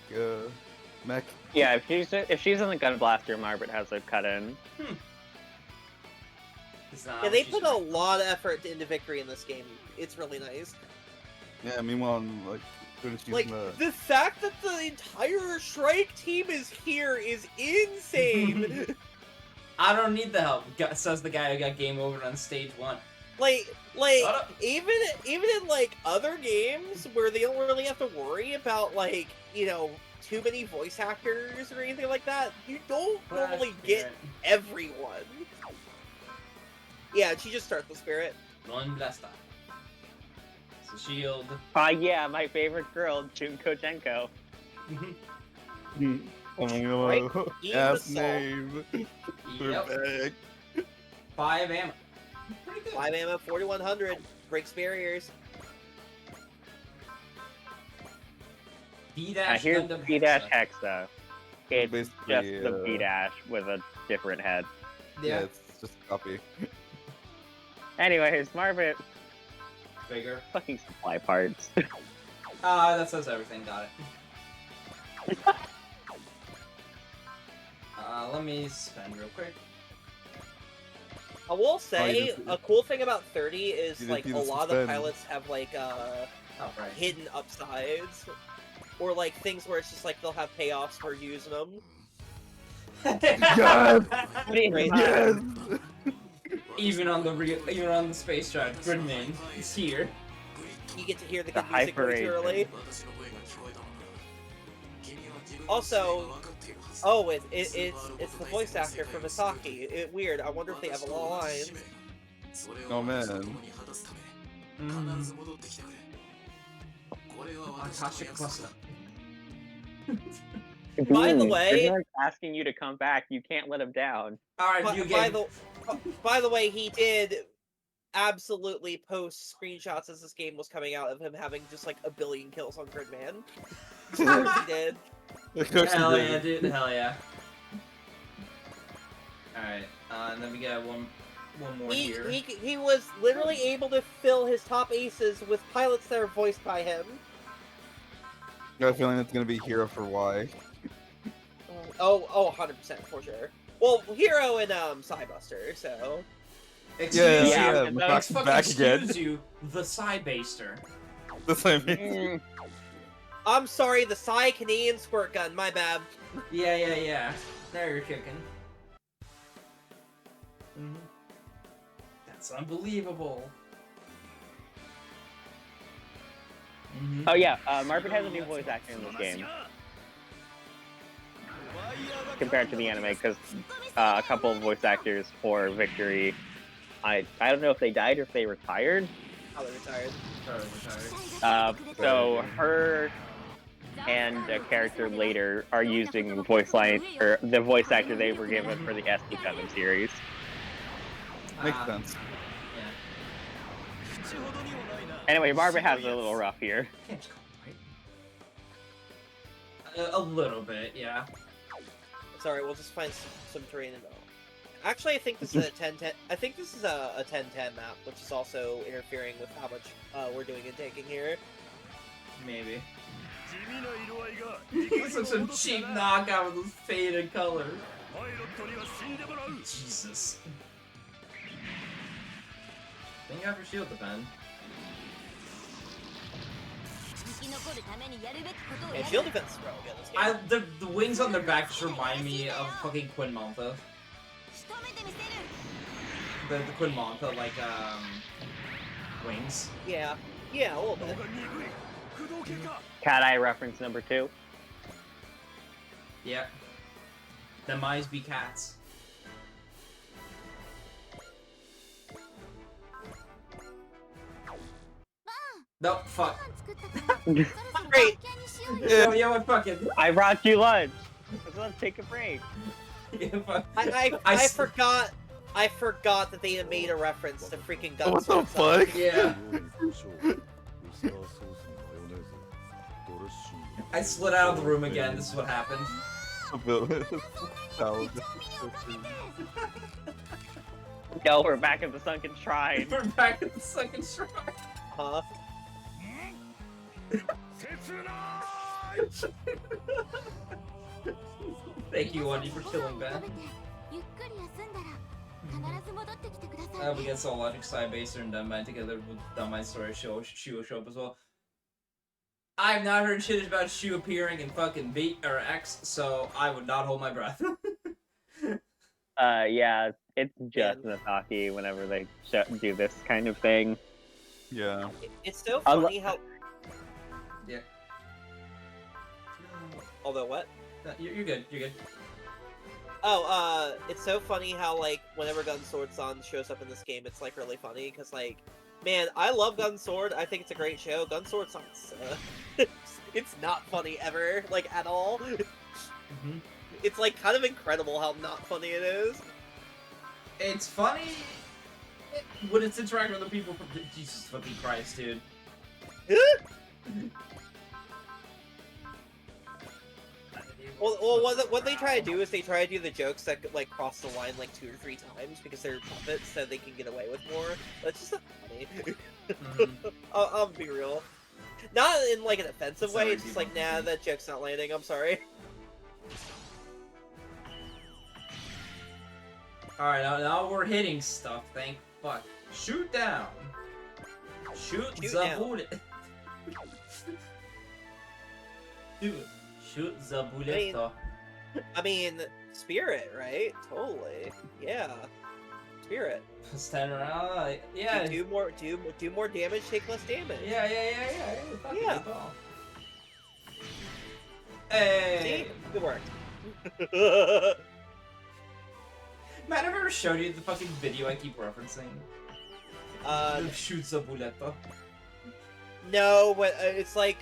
[SPEAKER 3] mech?
[SPEAKER 4] Yeah, if she's in the gun blaster, Marbet has a cut in.
[SPEAKER 2] Yeah, they put a lot of effort into victory in this game. It's really nice.
[SPEAKER 3] Yeah, meanwhile, like when she's
[SPEAKER 2] Like,
[SPEAKER 3] in the
[SPEAKER 2] the fact that the entire Strike team is here is insane!
[SPEAKER 1] I don't need the help, says the guy who got game over on stage 1.
[SPEAKER 2] like,
[SPEAKER 1] Shut up.
[SPEAKER 2] even in, like, other games where they don't really have to worry about, like, you know, too many voice actors or anything like that, you don't normally get everyone. Yeah, she just starts the spirit.
[SPEAKER 1] One blaster. So shield.
[SPEAKER 4] Yeah, my favorite girl, Junko Jenko.
[SPEAKER 2] Right?
[SPEAKER 3] ass
[SPEAKER 2] Eve
[SPEAKER 3] name. We're
[SPEAKER 1] Yep.
[SPEAKER 3] back.
[SPEAKER 1] 5 ammo. Pretty good.
[SPEAKER 2] 5 ammo, 4100, breaks barriers.
[SPEAKER 1] B-dash
[SPEAKER 4] Here's
[SPEAKER 1] Gundam
[SPEAKER 4] B-Dash
[SPEAKER 1] Hexa.
[SPEAKER 4] Hexa. It's
[SPEAKER 3] Basically,
[SPEAKER 4] just the B-Dash with a different head.
[SPEAKER 3] Yeah, it's just a copy.
[SPEAKER 4] Anyways, Marbet,
[SPEAKER 1] Bigger.
[SPEAKER 4] fucking supply parts.
[SPEAKER 1] That says everything, got it. Let me spend real quick.
[SPEAKER 2] I will say,
[SPEAKER 3] just-
[SPEAKER 2] a cool thing about 30 is,
[SPEAKER 3] You
[SPEAKER 2] like,
[SPEAKER 3] didn't
[SPEAKER 2] a
[SPEAKER 3] do the
[SPEAKER 2] lot of the
[SPEAKER 3] suspend.
[SPEAKER 2] pilots have, like,
[SPEAKER 1] Oh, right.
[SPEAKER 2] hidden upsides. Or, like, things where it's just, like, they'll have payoffs for using them.
[SPEAKER 3] Yes!
[SPEAKER 2] Great.
[SPEAKER 3] Yes!
[SPEAKER 1] Even on the space shuttle, Gridman is here.
[SPEAKER 2] You get to hear the
[SPEAKER 4] The
[SPEAKER 2] good music way too
[SPEAKER 4] hyper
[SPEAKER 2] early. Also, it's the voice actor for Misaki. Weird. I wonder if they have a lot of lines.
[SPEAKER 3] Oh man.
[SPEAKER 1] Akashic cluster.
[SPEAKER 2] By the
[SPEAKER 4] Boom.
[SPEAKER 2] way-
[SPEAKER 4] Gridman's asking you to come back. You can't let him down.
[SPEAKER 1] Alright,
[SPEAKER 2] By,
[SPEAKER 1] view
[SPEAKER 2] by
[SPEAKER 1] game.
[SPEAKER 2] by the way, he did absolutely post screenshots as this game was coming out of him having just like a billion kills on Gridman. Of course he did.
[SPEAKER 3] Of course he
[SPEAKER 1] Hell
[SPEAKER 3] did.
[SPEAKER 1] yeah, dude. Hell yeah. Alright, and then we got one more here.
[SPEAKER 2] He was literally able to fill his top aces with pilots that are voiced by him.
[SPEAKER 3] I got a feeling it's gonna be Hero for Y.
[SPEAKER 2] Oh, 100% for sure. Well, Hero and Psybuster, so
[SPEAKER 1] Excuse
[SPEAKER 4] Yeah,
[SPEAKER 1] you.
[SPEAKER 4] yeah,
[SPEAKER 1] Let's
[SPEAKER 3] back
[SPEAKER 1] fucking
[SPEAKER 3] again.
[SPEAKER 1] excuse you, the Psybaster.
[SPEAKER 3] That's what I mean.
[SPEAKER 4] Mm,
[SPEAKER 2] I'm sorry, the Psy Canadian squirt gun. My bad.
[SPEAKER 1] Yeah. There you're kicking. That's unbelievable.
[SPEAKER 4] Oh yeah, Marbet has a new voice actor in this game compared to the anime because a couple of voice actors for Victory, I don't know if they died or if they retired.
[SPEAKER 2] Oh, they're retired.
[SPEAKER 4] So her and a character later are using voice line or the voice actor they were given for the SD7 series.
[SPEAKER 3] Makes sense.
[SPEAKER 1] Yeah.
[SPEAKER 4] Anyway, Marbet has it a little rough here.
[SPEAKER 1] Can't just call it, right? A little bit, yeah.
[SPEAKER 2] Sorry, we'll just find some terrain and all. Actually, I think this is a 10-10. I think this is a 10-10 map, which is also interfering with how much we're doing and taking here.
[SPEAKER 1] Maybe. Looks like some cheap knockout with those faded colors. Jesus. Thank God for shield defend.
[SPEAKER 2] And shield defense is really good in this game.
[SPEAKER 1] The wings on their back just remind me of fucking Quinn Malta. The Quinn Malta, like, wings.
[SPEAKER 2] Yeah, a little bit.
[SPEAKER 4] Cat Eye reference number 2.
[SPEAKER 1] Yep. The mice be cats. No, fuck.
[SPEAKER 2] Great.
[SPEAKER 1] Yo, fuck it.
[SPEAKER 4] I brought you lunch. Let's take a break.
[SPEAKER 1] Yeah, fuck.
[SPEAKER 2] I forgot. I forgot that they had made a reference to freaking Gun
[SPEAKER 3] What the
[SPEAKER 2] Sword.
[SPEAKER 3] fuck?
[SPEAKER 1] Yeah. I slid out of the room again. This is what happened.
[SPEAKER 4] No, we're back at the sunken shrine.
[SPEAKER 1] We're back at the second shrine.
[SPEAKER 2] Huh?
[SPEAKER 1] Thank you, Wendy, for killing Ben. We get Soul Logic, Cybaser, and Dunmine together with Dunmine's story. Shu will show up as well. I've not heard shit about Shu appearing in fucking Beat or X, so I would not hold my breath.
[SPEAKER 4] Yeah, it's just Nataki whenever they do this kind of thing.
[SPEAKER 3] Yeah.
[SPEAKER 2] It's so funny how.
[SPEAKER 1] Yeah.
[SPEAKER 2] Although what?
[SPEAKER 1] No, you're good. You're good.
[SPEAKER 2] Oh, it's so funny how, like, whenever Gun Sword San shows up in this game, it's, like, really funny, because, like, man, I love Gun Sword, I think it's a great show. Gun Sword San, it's not funny ever, like, at all.
[SPEAKER 1] Mm-hmm.
[SPEAKER 2] It's, like, kind of incredible how not funny it is.
[SPEAKER 1] It's funny when it's interacting with other people from Jesus fucking Christ, dude.
[SPEAKER 2] Well, what they try to do is they try to do the jokes that like cross the line like 2 or 3 times because they're puppets, so they can get away with more. But it's just not funny. I'll be real. Not in like an offensive way. It's just like, nah, that joke's not landing. I'm sorry.
[SPEAKER 1] All right, now we're hitting stuff. Thank fuck. Shoot down. Shoot the
[SPEAKER 2] down.
[SPEAKER 1] bullet. Dude. Shoot the bullet.
[SPEAKER 2] I mean, Spirit, right? Totally. Yeah. Spirit.
[SPEAKER 1] Stand around, like, yeah.
[SPEAKER 2] Do more damage, take less damage.
[SPEAKER 1] Yeah. Fucking
[SPEAKER 2] Yeah.
[SPEAKER 1] good ball. Hey.
[SPEAKER 2] See? Good work.
[SPEAKER 1] Man, I've ever showed you the fucking video I keep referencing. Shoots a bullet.
[SPEAKER 2] No, but it's like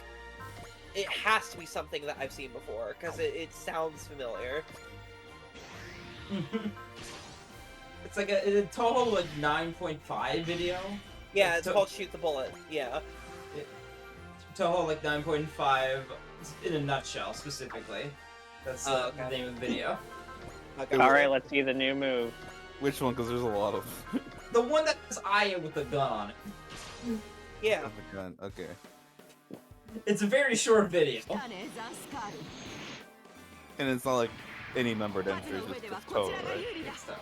[SPEAKER 2] it has to be something that I've seen before because it sounds familiar.
[SPEAKER 1] It's like a total like 9.5 video.
[SPEAKER 2] Yeah, it's called Shoot the Bullet. Yeah.
[SPEAKER 1] Toho like 9.5 in a nutshell specifically. That's the name of the video.
[SPEAKER 2] Okay.
[SPEAKER 4] Alright, let's see the new move.
[SPEAKER 3] Which one? Because there's a lot of.
[SPEAKER 1] The one that has Aya with the gun on it.
[SPEAKER 2] Yeah.
[SPEAKER 3] Of the gun. Okay.
[SPEAKER 1] It's a very short video.
[SPEAKER 3] And it's not like any member enters, it's just Toho, right?
[SPEAKER 1] It's that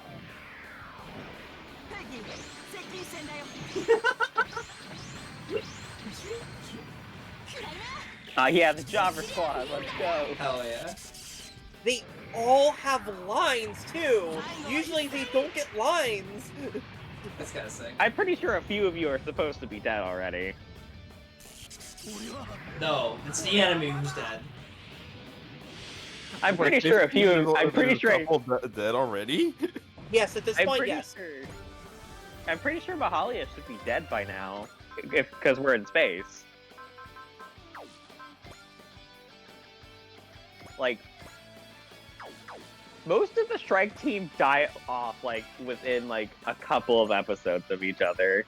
[SPEAKER 1] one.
[SPEAKER 4] Yeah, the Jobber Squad, let's go.
[SPEAKER 1] Hell yeah.
[SPEAKER 2] They all have lines too. Usually they don't get lines.
[SPEAKER 1] That's kinda sick.
[SPEAKER 4] I'm pretty sure a few of you are supposed to be dead already.
[SPEAKER 1] No, it's the enemy who's dead.
[SPEAKER 4] I'm pretty sure a few. I'm pretty sure.
[SPEAKER 3] Dead already.
[SPEAKER 2] Yes, at this point, yes.
[SPEAKER 4] I'm pretty sure Mahalia should be dead by now, because we're in space. Like, most of the strike team die off like within like a couple of episodes of each other.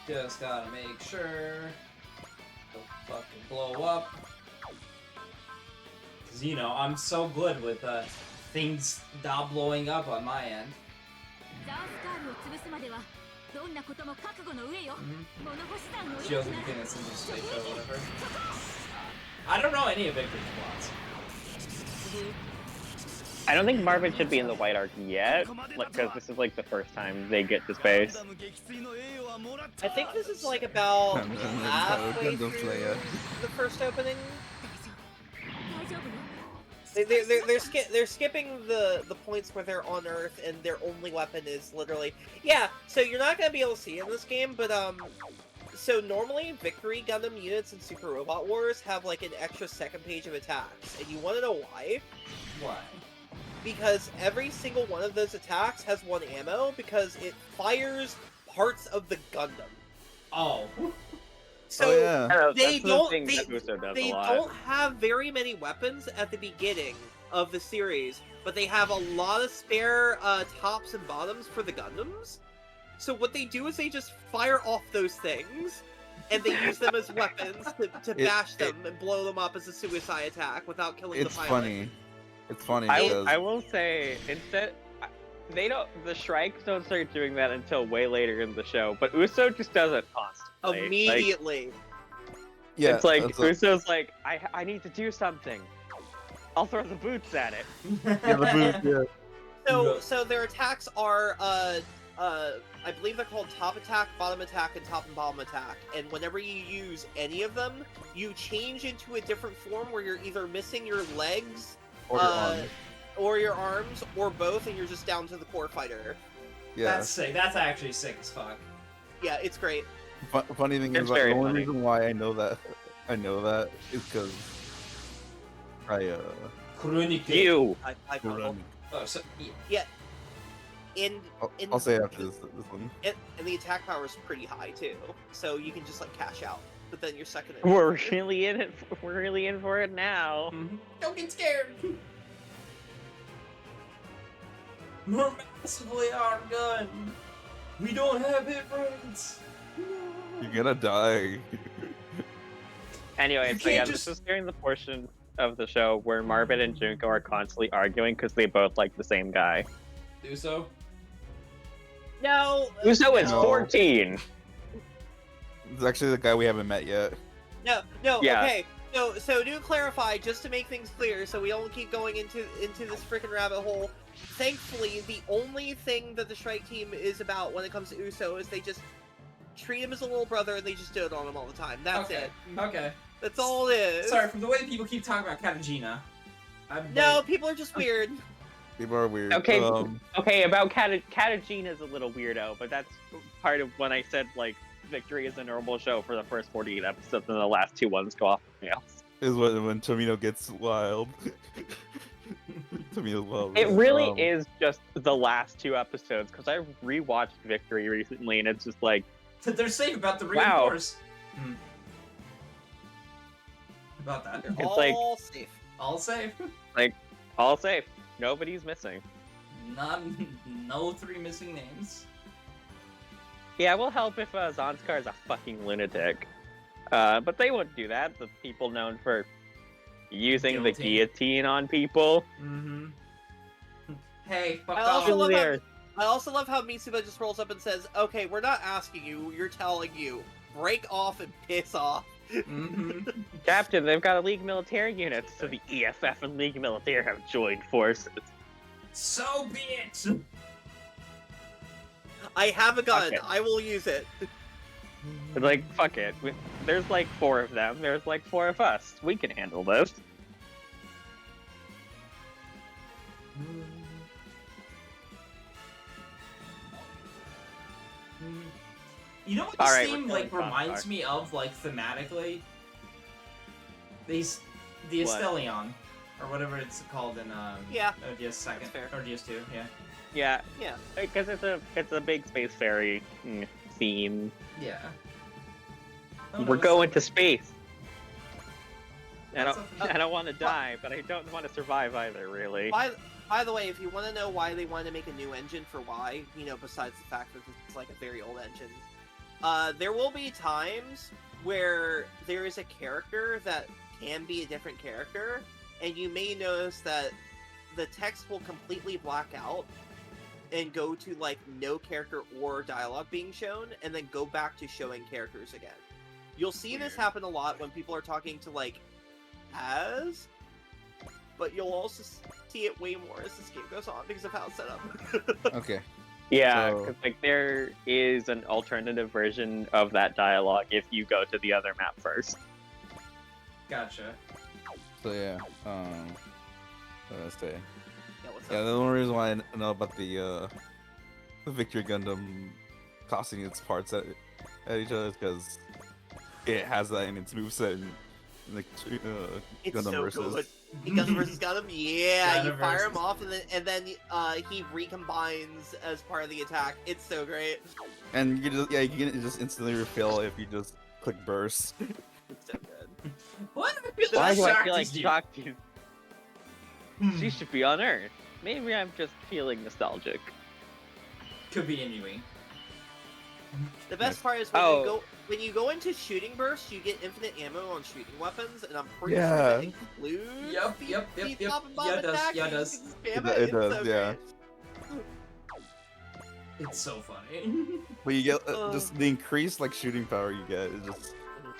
[SPEAKER 1] Just gotta make sure don't fucking blow up. Cause you know, I'm so good with things not blowing up on my end. She also became a single state show or whatever. I don't know any of Victor's plots.
[SPEAKER 4] I don't think Marvin should be in the White Arc yet, because this is like the first time they get to space.
[SPEAKER 2] I think this is like about halfway through the first opening. They're skipping the points where they're on Earth and their only weapon is literally So you're not gonna be able to see it in this game, but so normally Victory Gundam units in Super Robot Wars have like an extra second page of attacks, and you want to know why?
[SPEAKER 1] Why?
[SPEAKER 2] Because every single one of those attacks has one ammo because it fires parts of the Gundam.
[SPEAKER 1] Oh.
[SPEAKER 2] So they
[SPEAKER 4] That's the
[SPEAKER 2] don't
[SPEAKER 4] thing that Uso does
[SPEAKER 2] they
[SPEAKER 4] a lot.
[SPEAKER 2] don't have very many weapons at the beginning of the series, but they have a lot of spare tops and bottoms for the Gundams. So what they do is they just fire off those things, and they use them as weapons to bash them and blow them up as a suicide attack without killing the
[SPEAKER 3] It's
[SPEAKER 2] pilot.
[SPEAKER 3] funny. It's funny because
[SPEAKER 4] I will say, instead, the Shrikes don't start doing that until way later in the show, but Uso just does it constantly.
[SPEAKER 2] Immediately.
[SPEAKER 3] yeah,
[SPEAKER 4] It's like,
[SPEAKER 3] that's
[SPEAKER 4] Uso's like, I need to do something. I'll throw the boots at it.
[SPEAKER 3] yeah, the boot, yeah.
[SPEAKER 2] So their attacks are I believe they're called top attack, bottom attack, and top and bottom attack. And whenever you use any of them, you change into a different form where you're either missing your legs, or your arms, or both, and you're just down to the core fighter.
[SPEAKER 3] Yeah.
[SPEAKER 1] That's sick. That's actually sick as fuck.
[SPEAKER 2] Yeah, it's great.
[SPEAKER 3] Funny thing
[SPEAKER 4] It's
[SPEAKER 3] is, like,
[SPEAKER 4] very
[SPEAKER 3] the only
[SPEAKER 4] funny.
[SPEAKER 3] reason why I know that is because
[SPEAKER 1] Chronic.
[SPEAKER 4] You!
[SPEAKER 2] I
[SPEAKER 3] run.
[SPEAKER 1] Oh, so,
[SPEAKER 3] I'll say after this one.
[SPEAKER 2] and the attack power is pretty high too, so you can just like cash out. But then you're second.
[SPEAKER 4] We're really in it. We're really in for it now.
[SPEAKER 1] Don't get scared. More massively our gun. We don't have hit rates.
[SPEAKER 3] You're gonna die.
[SPEAKER 4] Anyway,
[SPEAKER 1] You
[SPEAKER 4] so
[SPEAKER 1] can't
[SPEAKER 4] yeah,
[SPEAKER 1] just-
[SPEAKER 4] this is during the portion of the show where Marvin and Junko are constantly arguing because they both like the same guy.
[SPEAKER 1] Uso.
[SPEAKER 2] No.
[SPEAKER 4] Uso is
[SPEAKER 3] No.
[SPEAKER 4] 14.
[SPEAKER 3] It's actually the guy we haven't met yet.
[SPEAKER 2] No.
[SPEAKER 4] Yeah.
[SPEAKER 2] Okay. So to clarify, just to make things clear, so we don't keep going into this freaking rabbit hole. Thankfully, the only thing that the Strike Team is about when it comes to Uso is they just treat him as a little brother and they just dote on him all the time. That's
[SPEAKER 1] Okay.
[SPEAKER 2] it.
[SPEAKER 1] Okay.
[SPEAKER 2] That's all it is.
[SPEAKER 1] Sorry, from the way people keep talking about Katajina.
[SPEAKER 2] No, people are just weird.
[SPEAKER 3] People are weird.
[SPEAKER 4] Okay, okay, about Katajin is a little weirdo, but that's part of when I said, like, Victory is a normal show for the first 48 episodes, and the last 2 ones go off the rails.
[SPEAKER 3] Is when Tomino gets wild. Tomino's wild.
[SPEAKER 4] It really is just the last 2 episodes, because I rewatched Victory recently, and it's just like...
[SPEAKER 1] They're safe about the
[SPEAKER 4] Wow.
[SPEAKER 1] reinforce. About that.
[SPEAKER 2] They're
[SPEAKER 4] It's
[SPEAKER 2] all
[SPEAKER 4] like-
[SPEAKER 2] safe.
[SPEAKER 1] All safe.
[SPEAKER 4] All safe. Nobody's missing.
[SPEAKER 1] No 3 missing names.
[SPEAKER 4] Yeah, it will help if Zanskar is a fucking lunatic. But they wouldn't do that. The people known for using the
[SPEAKER 1] Guillotine.
[SPEAKER 4] guillotine on people.
[SPEAKER 1] Mm-hmm. Hey, fuck
[SPEAKER 2] I
[SPEAKER 1] off.
[SPEAKER 2] also love how
[SPEAKER 4] There.
[SPEAKER 2] I also love how Mitsuba just rolls up and says, "Okay, we're not asking you. You're telling you. Break off and piss off."
[SPEAKER 1] Mm-hmm.
[SPEAKER 4] Captain, they've got a League military unit, so the EFF and League military have joined forces.
[SPEAKER 1] So be it.
[SPEAKER 2] I have a gun.
[SPEAKER 4] Okay.
[SPEAKER 2] I will use it.
[SPEAKER 4] It's like, fuck it. There's like 4 of them. There's like 4 of us. We can handle this.
[SPEAKER 1] You know what
[SPEAKER 4] All
[SPEAKER 1] this
[SPEAKER 4] right,
[SPEAKER 1] theme
[SPEAKER 4] we're
[SPEAKER 1] like
[SPEAKER 4] killing
[SPEAKER 1] reminds
[SPEAKER 4] Contar.
[SPEAKER 1] me of, like thematically? The
[SPEAKER 4] What?
[SPEAKER 1] Estelion, or whatever it's called in
[SPEAKER 2] Yeah,
[SPEAKER 1] ODS second
[SPEAKER 2] that's fair.
[SPEAKER 1] or DS2. Yeah.
[SPEAKER 4] Yeah,
[SPEAKER 2] Yeah.
[SPEAKER 4] because it's a big space fairy theme.
[SPEAKER 1] Yeah.
[SPEAKER 4] We're going to space. I
[SPEAKER 1] That's
[SPEAKER 4] don't, I don't want to die, but I don't want to survive either, really.
[SPEAKER 2] By the way, if you want to know why they wanted to make a new engine for Y, besides the fact that it's like a very old engine, there will be times where there is a character that can be a different character, and you may notice that the text will completely black out and go to like no character or dialogue being shown, and then go back to showing characters again. You'll see this happen a lot when people are talking to like Az, but you'll also see it way more as this game goes on because of how it's set up.
[SPEAKER 3] Okay.
[SPEAKER 4] Yeah,
[SPEAKER 3] So-
[SPEAKER 4] because like there is an alternative version of that dialogue if you go to the other map first.
[SPEAKER 1] Gotcha.
[SPEAKER 3] So yeah. Stay.
[SPEAKER 2] Yeah, what's
[SPEAKER 3] Yeah,
[SPEAKER 2] up?
[SPEAKER 3] the only reason why I know about the Victory Gundam tossing its parts at each other is because it has that in its moveset in the
[SPEAKER 2] It's
[SPEAKER 3] Gundam
[SPEAKER 2] so
[SPEAKER 3] versus.
[SPEAKER 2] good. Gundam versus Gundam, yeah, you
[SPEAKER 1] Gundam
[SPEAKER 2] fire him
[SPEAKER 1] versus-
[SPEAKER 2] off and then he recombines as part of the attack. It's so great.
[SPEAKER 3] And you can just instantly refill if you just click burst.
[SPEAKER 2] It's so good.
[SPEAKER 1] What? I feel
[SPEAKER 4] Why
[SPEAKER 1] like
[SPEAKER 4] do I
[SPEAKER 1] Shakti's
[SPEAKER 4] feel like
[SPEAKER 1] do.
[SPEAKER 4] Shakti?
[SPEAKER 1] Hmm.
[SPEAKER 4] She should be on Earth. Maybe I'm just feeling nostalgic.
[SPEAKER 1] Could be anyway.
[SPEAKER 2] The best
[SPEAKER 3] Nice.
[SPEAKER 2] part is when you go into shooting burst, you get infinite ammo on shooting weapons, and I'm pretty sure that
[SPEAKER 3] Yeah.
[SPEAKER 2] includes
[SPEAKER 1] Yep,
[SPEAKER 2] the,
[SPEAKER 1] yep,
[SPEAKER 2] the
[SPEAKER 1] yep, yep.
[SPEAKER 2] top and
[SPEAKER 1] Yeah,
[SPEAKER 2] bottom
[SPEAKER 1] it does,
[SPEAKER 2] attacks,
[SPEAKER 1] yeah, it
[SPEAKER 2] so you
[SPEAKER 1] does.
[SPEAKER 2] can just spam
[SPEAKER 3] It
[SPEAKER 2] It's
[SPEAKER 3] does,
[SPEAKER 2] so
[SPEAKER 3] yeah.
[SPEAKER 2] great.
[SPEAKER 1] It's so funny.
[SPEAKER 3] But you get just the increased like shooting power you get. It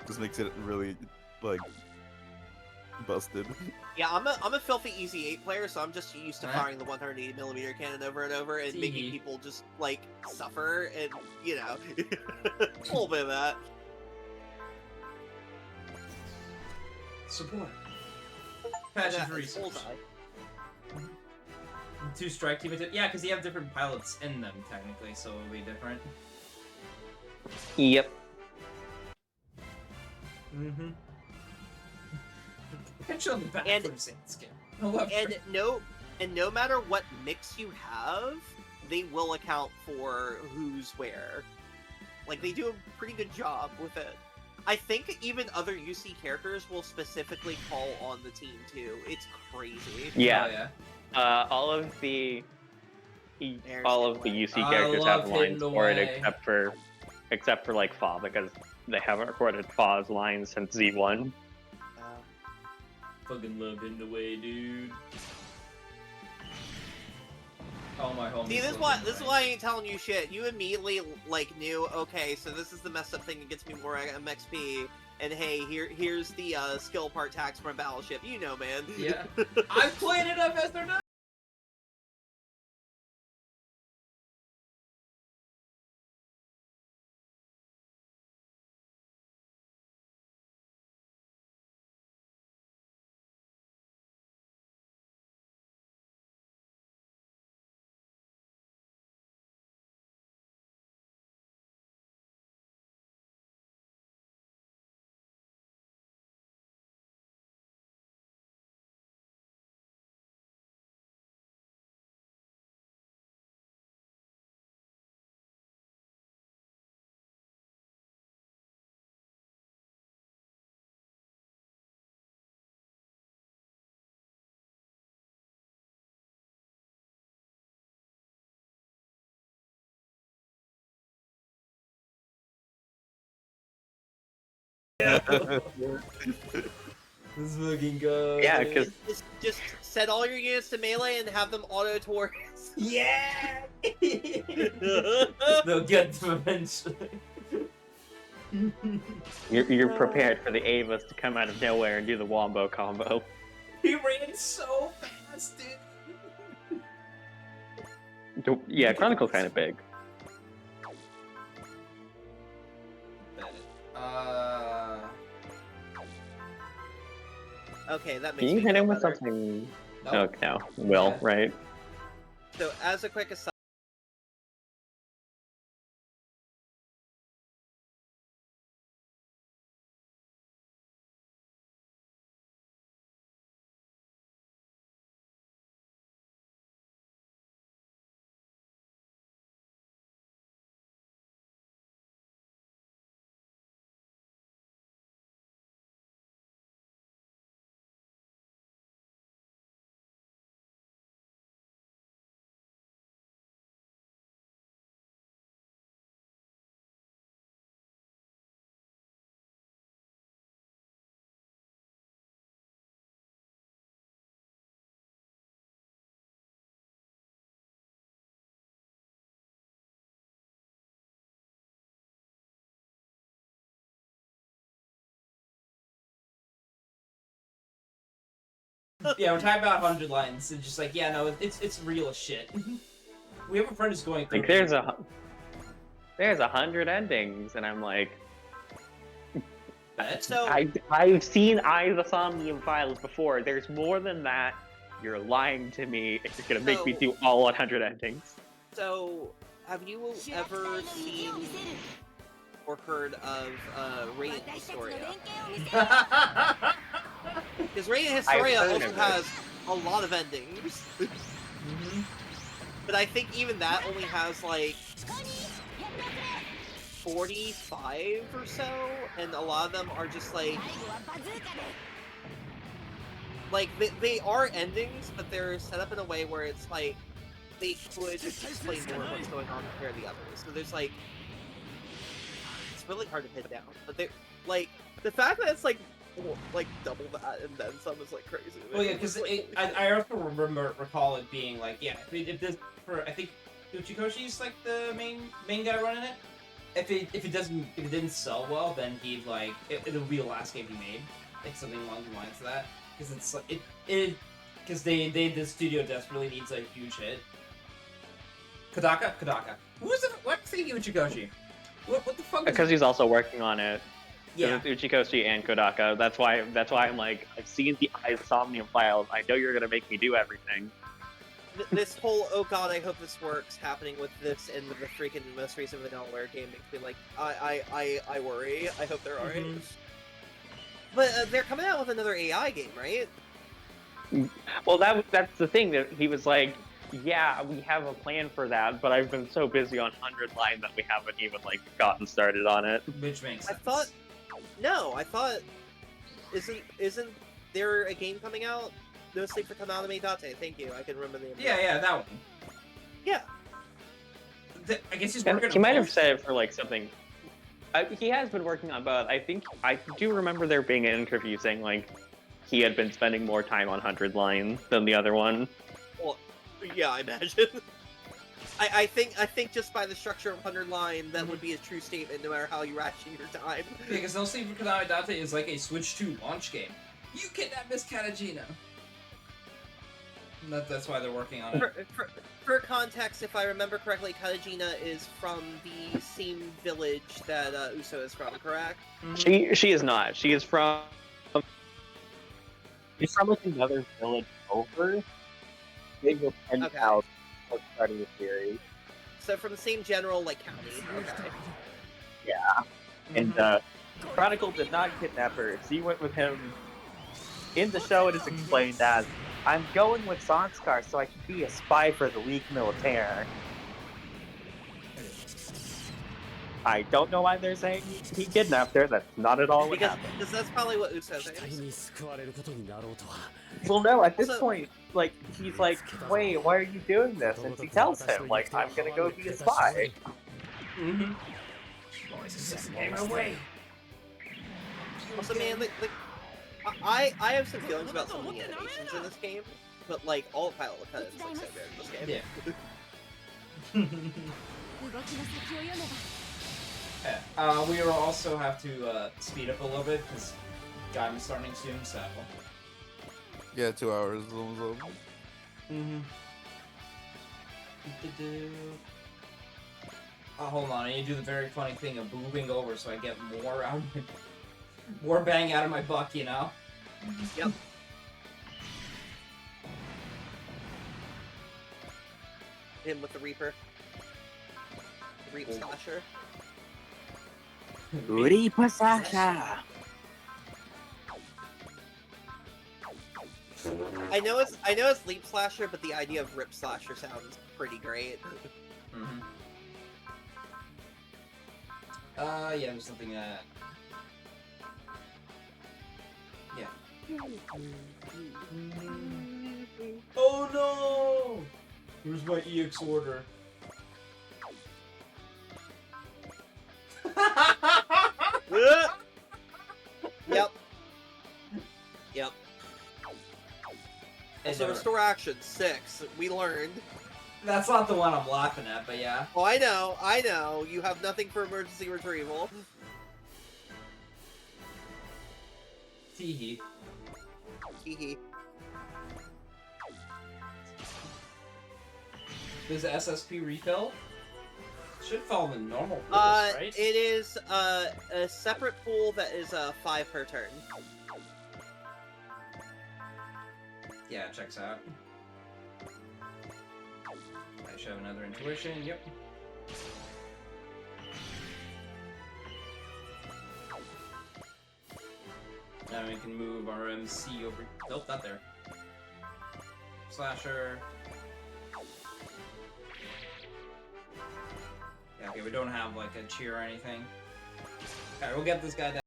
[SPEAKER 3] just makes it really like busted.
[SPEAKER 2] Yeah, I'm a filthy easy 8 player, so I'm just used to
[SPEAKER 1] Huh?
[SPEAKER 2] firing the 180mm cannon over and over and making
[SPEAKER 1] Tee.
[SPEAKER 2] people just like suffer and you know a little bit of that.
[SPEAKER 1] Support. Patches
[SPEAKER 2] Yeah, it's
[SPEAKER 1] research.
[SPEAKER 2] bullseye.
[SPEAKER 1] 2 strike team. Yeah, because you have different pilots in them technically, so it'll be different.
[SPEAKER 4] Yep.
[SPEAKER 1] Mm-hmm. Actually, on the back
[SPEAKER 2] And-
[SPEAKER 1] for the same skin. I love
[SPEAKER 2] And
[SPEAKER 1] it.
[SPEAKER 2] no matter what mix you have, they will account for who's where. Like they do a pretty good job with it. I think even other UC characters will specifically call on the team too. It's crazy.
[SPEAKER 4] Yeah.
[SPEAKER 1] Oh, yeah.
[SPEAKER 4] All of the
[SPEAKER 2] There's
[SPEAKER 4] all
[SPEAKER 2] no
[SPEAKER 4] of the
[SPEAKER 2] way.
[SPEAKER 4] UC
[SPEAKER 1] I
[SPEAKER 4] characters
[SPEAKER 1] love
[SPEAKER 4] have lines
[SPEAKER 1] Hidden
[SPEAKER 4] for it,
[SPEAKER 1] Away.
[SPEAKER 4] except for like Fa, because they haven't recorded Fa's lines since Z1.
[SPEAKER 1] Fucking love in the way, dude. All my homies.
[SPEAKER 2] See, this
[SPEAKER 1] love
[SPEAKER 2] is why I ain't telling you shit. You immediately like knew. Okay, so this is the messed up thing that gets me more MXP. And hey, here's the skill part tax from Battleship. You know, man.
[SPEAKER 1] Yeah. I played it up SRW. Let's fucking go.
[SPEAKER 4] Yeah, 'cause-
[SPEAKER 2] Just set all your units to melee and have them auto towards.
[SPEAKER 1] Yeah! They'll get to eventually.
[SPEAKER 4] You're prepared for the Avas to come out of nowhere and do the Wombo combo.
[SPEAKER 1] He ran so fast, dude.
[SPEAKER 4] Yeah, Chronicle's kind of big.
[SPEAKER 2] Okay, that makes
[SPEAKER 4] Can you
[SPEAKER 2] me
[SPEAKER 4] hit
[SPEAKER 2] feel
[SPEAKER 4] him with
[SPEAKER 2] better.
[SPEAKER 4] something?
[SPEAKER 1] Nope.
[SPEAKER 4] No, Will,
[SPEAKER 1] Yeah.
[SPEAKER 4] right?
[SPEAKER 2] So, as a quick aside.
[SPEAKER 1] Yeah, we're talking about 100 lines. It's just like, yeah, no, it's real as shit. We have a friend who's going through.
[SPEAKER 4] Like there's 100 endings, and I'm like,
[SPEAKER 1] that.
[SPEAKER 2] So,
[SPEAKER 4] I've seen Eyes of Somnium files before. There's more than that. You're lying to me. And you're gonna make me
[SPEAKER 2] So-
[SPEAKER 4] do all 100 endings.
[SPEAKER 2] So, have you ever seen or heard of Radiant Historia? Because Radiant Historia
[SPEAKER 4] heard
[SPEAKER 2] also
[SPEAKER 4] of it.
[SPEAKER 2] has a lot of endings.
[SPEAKER 1] Mhm.
[SPEAKER 2] But I think even that only has like 45 or so, and a lot of them are just like they are endings, but they're set up in a way where it's like they could explain more of what's going on compared to the others. So there's like it's really hard to pin down, but they like the fact that it's like double that and then some is like crazy.
[SPEAKER 1] Well, yeah, because I also recall it being like, yeah, if this for I think Uchikoshi's like the main guy running it. If it didn't sell well, then he'd like it'll be the last game he made, like something along the lines of that. Because it's like because the studio desperately needs a huge hit. Kodaka. Who's the what's thinking Uchikoshi? What the fuck?
[SPEAKER 4] Because he's also working on it.
[SPEAKER 1] Yeah.
[SPEAKER 4] It's Uchikoshi and Kodaka. That's why I'm like, I've seen the Somnium files. I know you're gonna make me do everything.
[SPEAKER 2] This whole oh god, I hope this works happening with this and with the freaking most recent Vanillaware game makes me like I worry. I hope they're alright. But they're coming out with another AI game, right?
[SPEAKER 4] Well, that's the thing that he was like, yeah, we have a plan for that, but I've been so busy on 100 Line that we haven't even like gotten started on it.
[SPEAKER 1] Which makes sense.
[SPEAKER 2] I thought isn't there a game coming out? No Sleep for Konami Date. Thank you. I can remember the name.
[SPEAKER 1] Yeah, that one.
[SPEAKER 2] Yeah.
[SPEAKER 1] I guess he's
[SPEAKER 4] And
[SPEAKER 1] working.
[SPEAKER 4] he
[SPEAKER 1] on
[SPEAKER 4] might have
[SPEAKER 1] both.
[SPEAKER 4] said it for like something. He has been working on both. I think I do remember there being an interview saying like he had been spending more time on 100 Line than the other one.
[SPEAKER 2] Well, yeah, I imagine. I think just by the structure of 100 Line, that would be a true statement, no matter how you ration your time.
[SPEAKER 1] Yeah, because No Sleep for Konami Date is like a Switch 2 launch game. You kidnapped Miss Katagina. That's why they're working on it.
[SPEAKER 2] For context, if I remember correctly, Katagina is from the same village that Uso is from, correct?
[SPEAKER 4] She is not. She is from. She's from like another village over. They go 10,000 before starting the series.
[SPEAKER 2] So from the same general like county. Okay.
[SPEAKER 7] Yeah. And Chronicle did not kidnap her. She went with him. In the show, it is explained as, I'm going with Sanskar so I can be a spy for the League Militaire. I don't know why they're saying he kidnapped her. That's not at all what happened.
[SPEAKER 2] Because that's probably what Uso thinks.
[SPEAKER 7] Well, no, at this
[SPEAKER 2] Also-
[SPEAKER 7] point, like, he's like, wait, why are you doing this? And she tells him, like, I'm gonna go be a spy.
[SPEAKER 1] Mm-hmm. Get away.
[SPEAKER 2] Also, man, like I have some feelings about some of the animations in this game, but like all Pilot Cut is like so good in this game.
[SPEAKER 1] Yeah.
[SPEAKER 5] 動きの先を読めば
[SPEAKER 1] We will also have to speed up a little bit because Gaim is starting soon, so.
[SPEAKER 3] Yeah, 2 hours is almost over.
[SPEAKER 1] Mm-hmm. Oh, hold on, I need to do the very funny thing of moving over so I get more out of more bang out of my buck, you know?
[SPEAKER 2] Yep. Him with the Reaper. Reap Slasher.
[SPEAKER 7] Reaper Sasha!
[SPEAKER 2] I know it's Leap Slasher, but the idea of Rip Slasher sounds pretty great.
[SPEAKER 1] Mm-hmm. Yeah, there's something that. Yeah. Oh no! Where's my EX order?
[SPEAKER 2] Yep. Yep.
[SPEAKER 1] And
[SPEAKER 2] So restore action 6. We learned.
[SPEAKER 1] that's not the one I'm laughing at, but yeah.
[SPEAKER 2] Oh, I know. You have nothing for emergency retrieval.
[SPEAKER 1] Teehee.
[SPEAKER 2] Hehe.
[SPEAKER 1] Does SSP refill? Should follow the normal rules, right?
[SPEAKER 2] It is a separate pool that is 5 per turn.
[SPEAKER 1] Yeah, it checks out. I should have another intuition. Yep. Now we can move our MC over. Nope, not there. Slasher. Yeah, okay, we don't have like a cheer or anything. Alright, we'll get this guy down.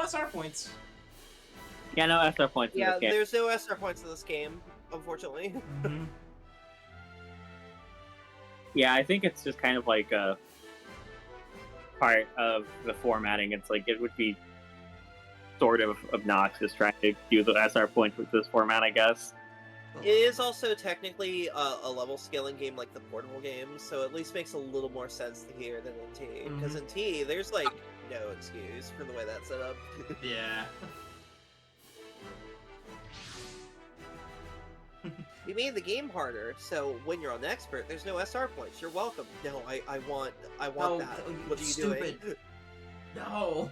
[SPEAKER 1] SR points.
[SPEAKER 7] Yeah, no SR points in
[SPEAKER 2] Yeah,
[SPEAKER 7] this game.
[SPEAKER 2] there's no SR points in this game, unfortunately.
[SPEAKER 1] Mm-hmm.
[SPEAKER 7] Yeah, I think it's just kind of like a part of the formatting. It's like it would be sort of obnoxious trying to do the SR points with this format, I guess.
[SPEAKER 2] It is also technically a level scaling game like the portable games, so at least makes a little more sense here than in T. Because in T, there's like no excuse for the way that's set up.
[SPEAKER 1] Yeah.
[SPEAKER 2] We made the game harder, so when you're on expert, there's no SR points. You're welcome. No, I want
[SPEAKER 1] No,
[SPEAKER 2] that.
[SPEAKER 1] you
[SPEAKER 2] What are you
[SPEAKER 1] stupid.
[SPEAKER 2] doing?
[SPEAKER 1] No.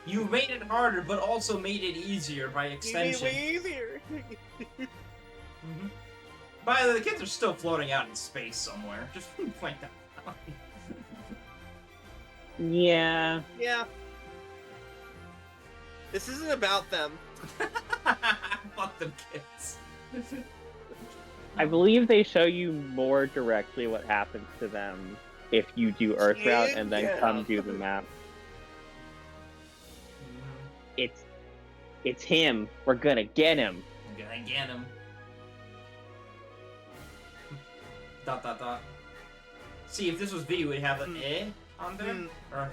[SPEAKER 1] You made it harder, but also made it easier by
[SPEAKER 2] You made
[SPEAKER 1] extension.
[SPEAKER 2] it way easier.
[SPEAKER 1] By the way, the kids are still floating out in space somewhere. Just point that out.
[SPEAKER 4] Yeah.
[SPEAKER 2] Yeah. This isn't about them.
[SPEAKER 1] Fuck them kids.
[SPEAKER 4] I believe they show you more directly what happens to them if you do Earth Route and then
[SPEAKER 2] Yeah.
[SPEAKER 4] come do the map. It's him. We're gonna get him.
[SPEAKER 1] I'm gonna get him. Dot dot dot. See, if this was V, we'd have an eh on there. Or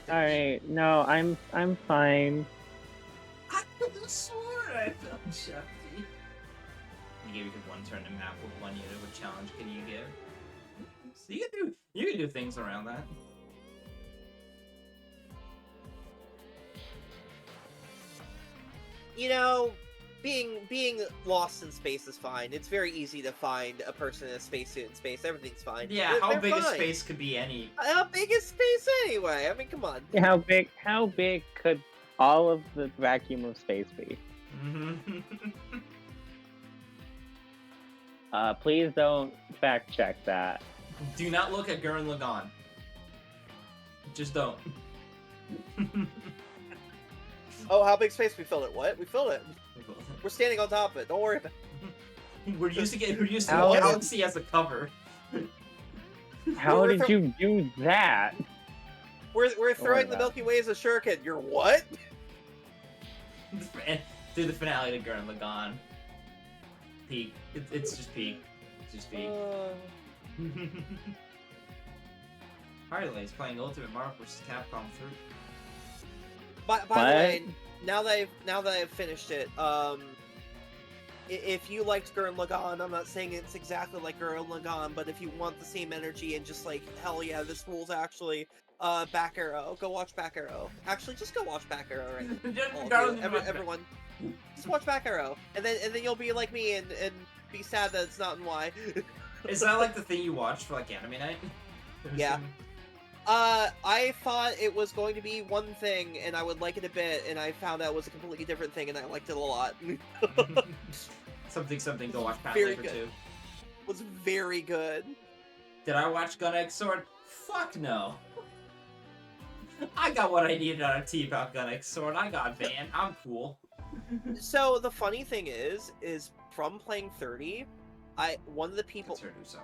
[SPEAKER 4] Alright, no, I'm fine.
[SPEAKER 1] I could have sworn I felt Shefty. You gave you one turn to map with one unit. What challenge can you give? So you can do things around that.
[SPEAKER 2] You know, being lost in space is fine. It's very easy to find a person in a spacesuit in space. Everything's fine.
[SPEAKER 1] Yeah, how
[SPEAKER 2] They're
[SPEAKER 1] big a
[SPEAKER 2] fine.
[SPEAKER 1] space could be any?
[SPEAKER 2] How big is space anyway? I mean, come on.
[SPEAKER 4] How big could all of the vacuum of space be? Please don't fact check that.
[SPEAKER 1] Do not look at Gurren Lagann. Just don't.
[SPEAKER 2] Oh, how big space? We filled it. What? We filled it. We're standing on top of it. Don't worry about it.
[SPEAKER 1] We're using the
[SPEAKER 4] How-
[SPEAKER 1] galaxy as a cover.
[SPEAKER 4] How
[SPEAKER 2] We're
[SPEAKER 4] did you do that?
[SPEAKER 2] We're throwing the
[SPEAKER 4] about
[SPEAKER 2] Milky Way as a shuriken. You're what?
[SPEAKER 1] Do the finale to Gurren Lagann. Peak. It's just peak. It's just peak. Harley is playing Ultimate Marvel vs. Capcom 3.
[SPEAKER 2] By the way, now that I've finished it, if you liked Gurren Lagann, I'm not saying it's exactly like Gurren Lagann, but if you want the same energy and just like, hell yeah, this rules actually, Back Arrow, go watch Back Arrow. Actually, just go watch Back Arrow right now. Everyone, just watch Back Arrow, and then you'll be like me and be sad that it's not in Y.
[SPEAKER 1] Is that like the thing you watched for like anime night?
[SPEAKER 2] Yeah. I thought it was going to be one thing, and I would like it a bit, and I found out it was a completely different thing, and I liked it a lot.
[SPEAKER 1] something. Go watch Pat
[SPEAKER 2] Very
[SPEAKER 1] Labor
[SPEAKER 2] good.
[SPEAKER 1] 2.
[SPEAKER 2] Was very good.
[SPEAKER 1] Did I watch Gun X Sword? Fuck no. I got what I needed out of T about Gun X Sword. I got Van. I'm cool.
[SPEAKER 2] So the funny thing is from playing 30, one of the people.
[SPEAKER 1] It's her new self.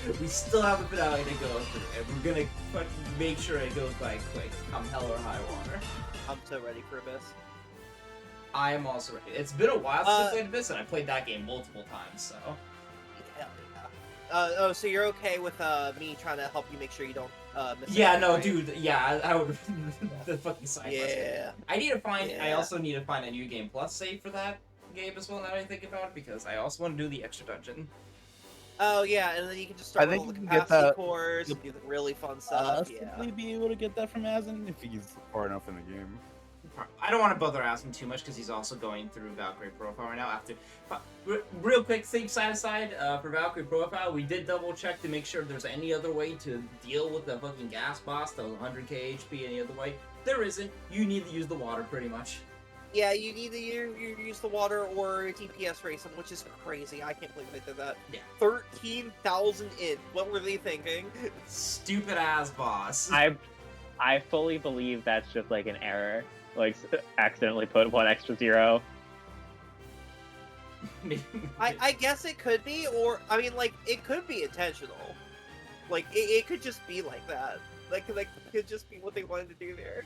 [SPEAKER 1] We still have the finale to go through, and we're gonna fucking make sure it goes by quick, come hell or high water.
[SPEAKER 2] I'm so ready for Abyss.
[SPEAKER 1] I am also ready. It's been a while since I played Abyss, and I played that game multiple times, so...
[SPEAKER 2] Hell yeah. Oh, so you're okay with me trying to help you make sure you don't miss
[SPEAKER 1] Yeah,
[SPEAKER 2] anything,
[SPEAKER 1] no,
[SPEAKER 2] right?
[SPEAKER 1] dude, yeah, I would... the fucking side quest.
[SPEAKER 2] Yeah.
[SPEAKER 1] I need to find... I
[SPEAKER 2] Yeah.
[SPEAKER 1] also need to find a New Game Plus save for that game as well, now that I think about it, because I also want to do the extra dungeon.
[SPEAKER 2] Oh yeah, and then you can just start
[SPEAKER 3] I
[SPEAKER 2] with
[SPEAKER 3] think
[SPEAKER 2] all the
[SPEAKER 3] you can get
[SPEAKER 2] capacity
[SPEAKER 3] that-
[SPEAKER 2] cores and do the really fun stuff. Yeah.
[SPEAKER 3] Possibly be able to get that from Asin if he's far enough in the game.
[SPEAKER 1] I don't want to bother asking too much because he's also going through Valkyrie Profile right now. After, real quick, safe side aside, for Valkyrie Profile, we did double check to make sure if there's any other way to deal with the fucking gas boss that was 100k HP any other way. There isn't. You need to use the water pretty much.
[SPEAKER 2] Yeah, you either you use the water or DPS race them, which is crazy. I can't believe they did that.
[SPEAKER 1] Yeah.
[SPEAKER 2] 13,000 in. What were they thinking?
[SPEAKER 1] Stupid ass boss.
[SPEAKER 4] I fully believe that's just like an error. Like, accidentally put one extra zero.
[SPEAKER 2] I guess it could be, or I mean, like it could be intentional. Like it could just be like that. Like it could just be what they wanted to do there.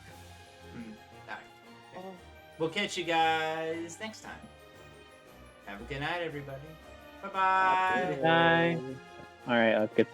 [SPEAKER 1] Alright. We'll catch you guys next time. Have a good night, everybody. Bye-bye.
[SPEAKER 4] Bye. Alright, let's get to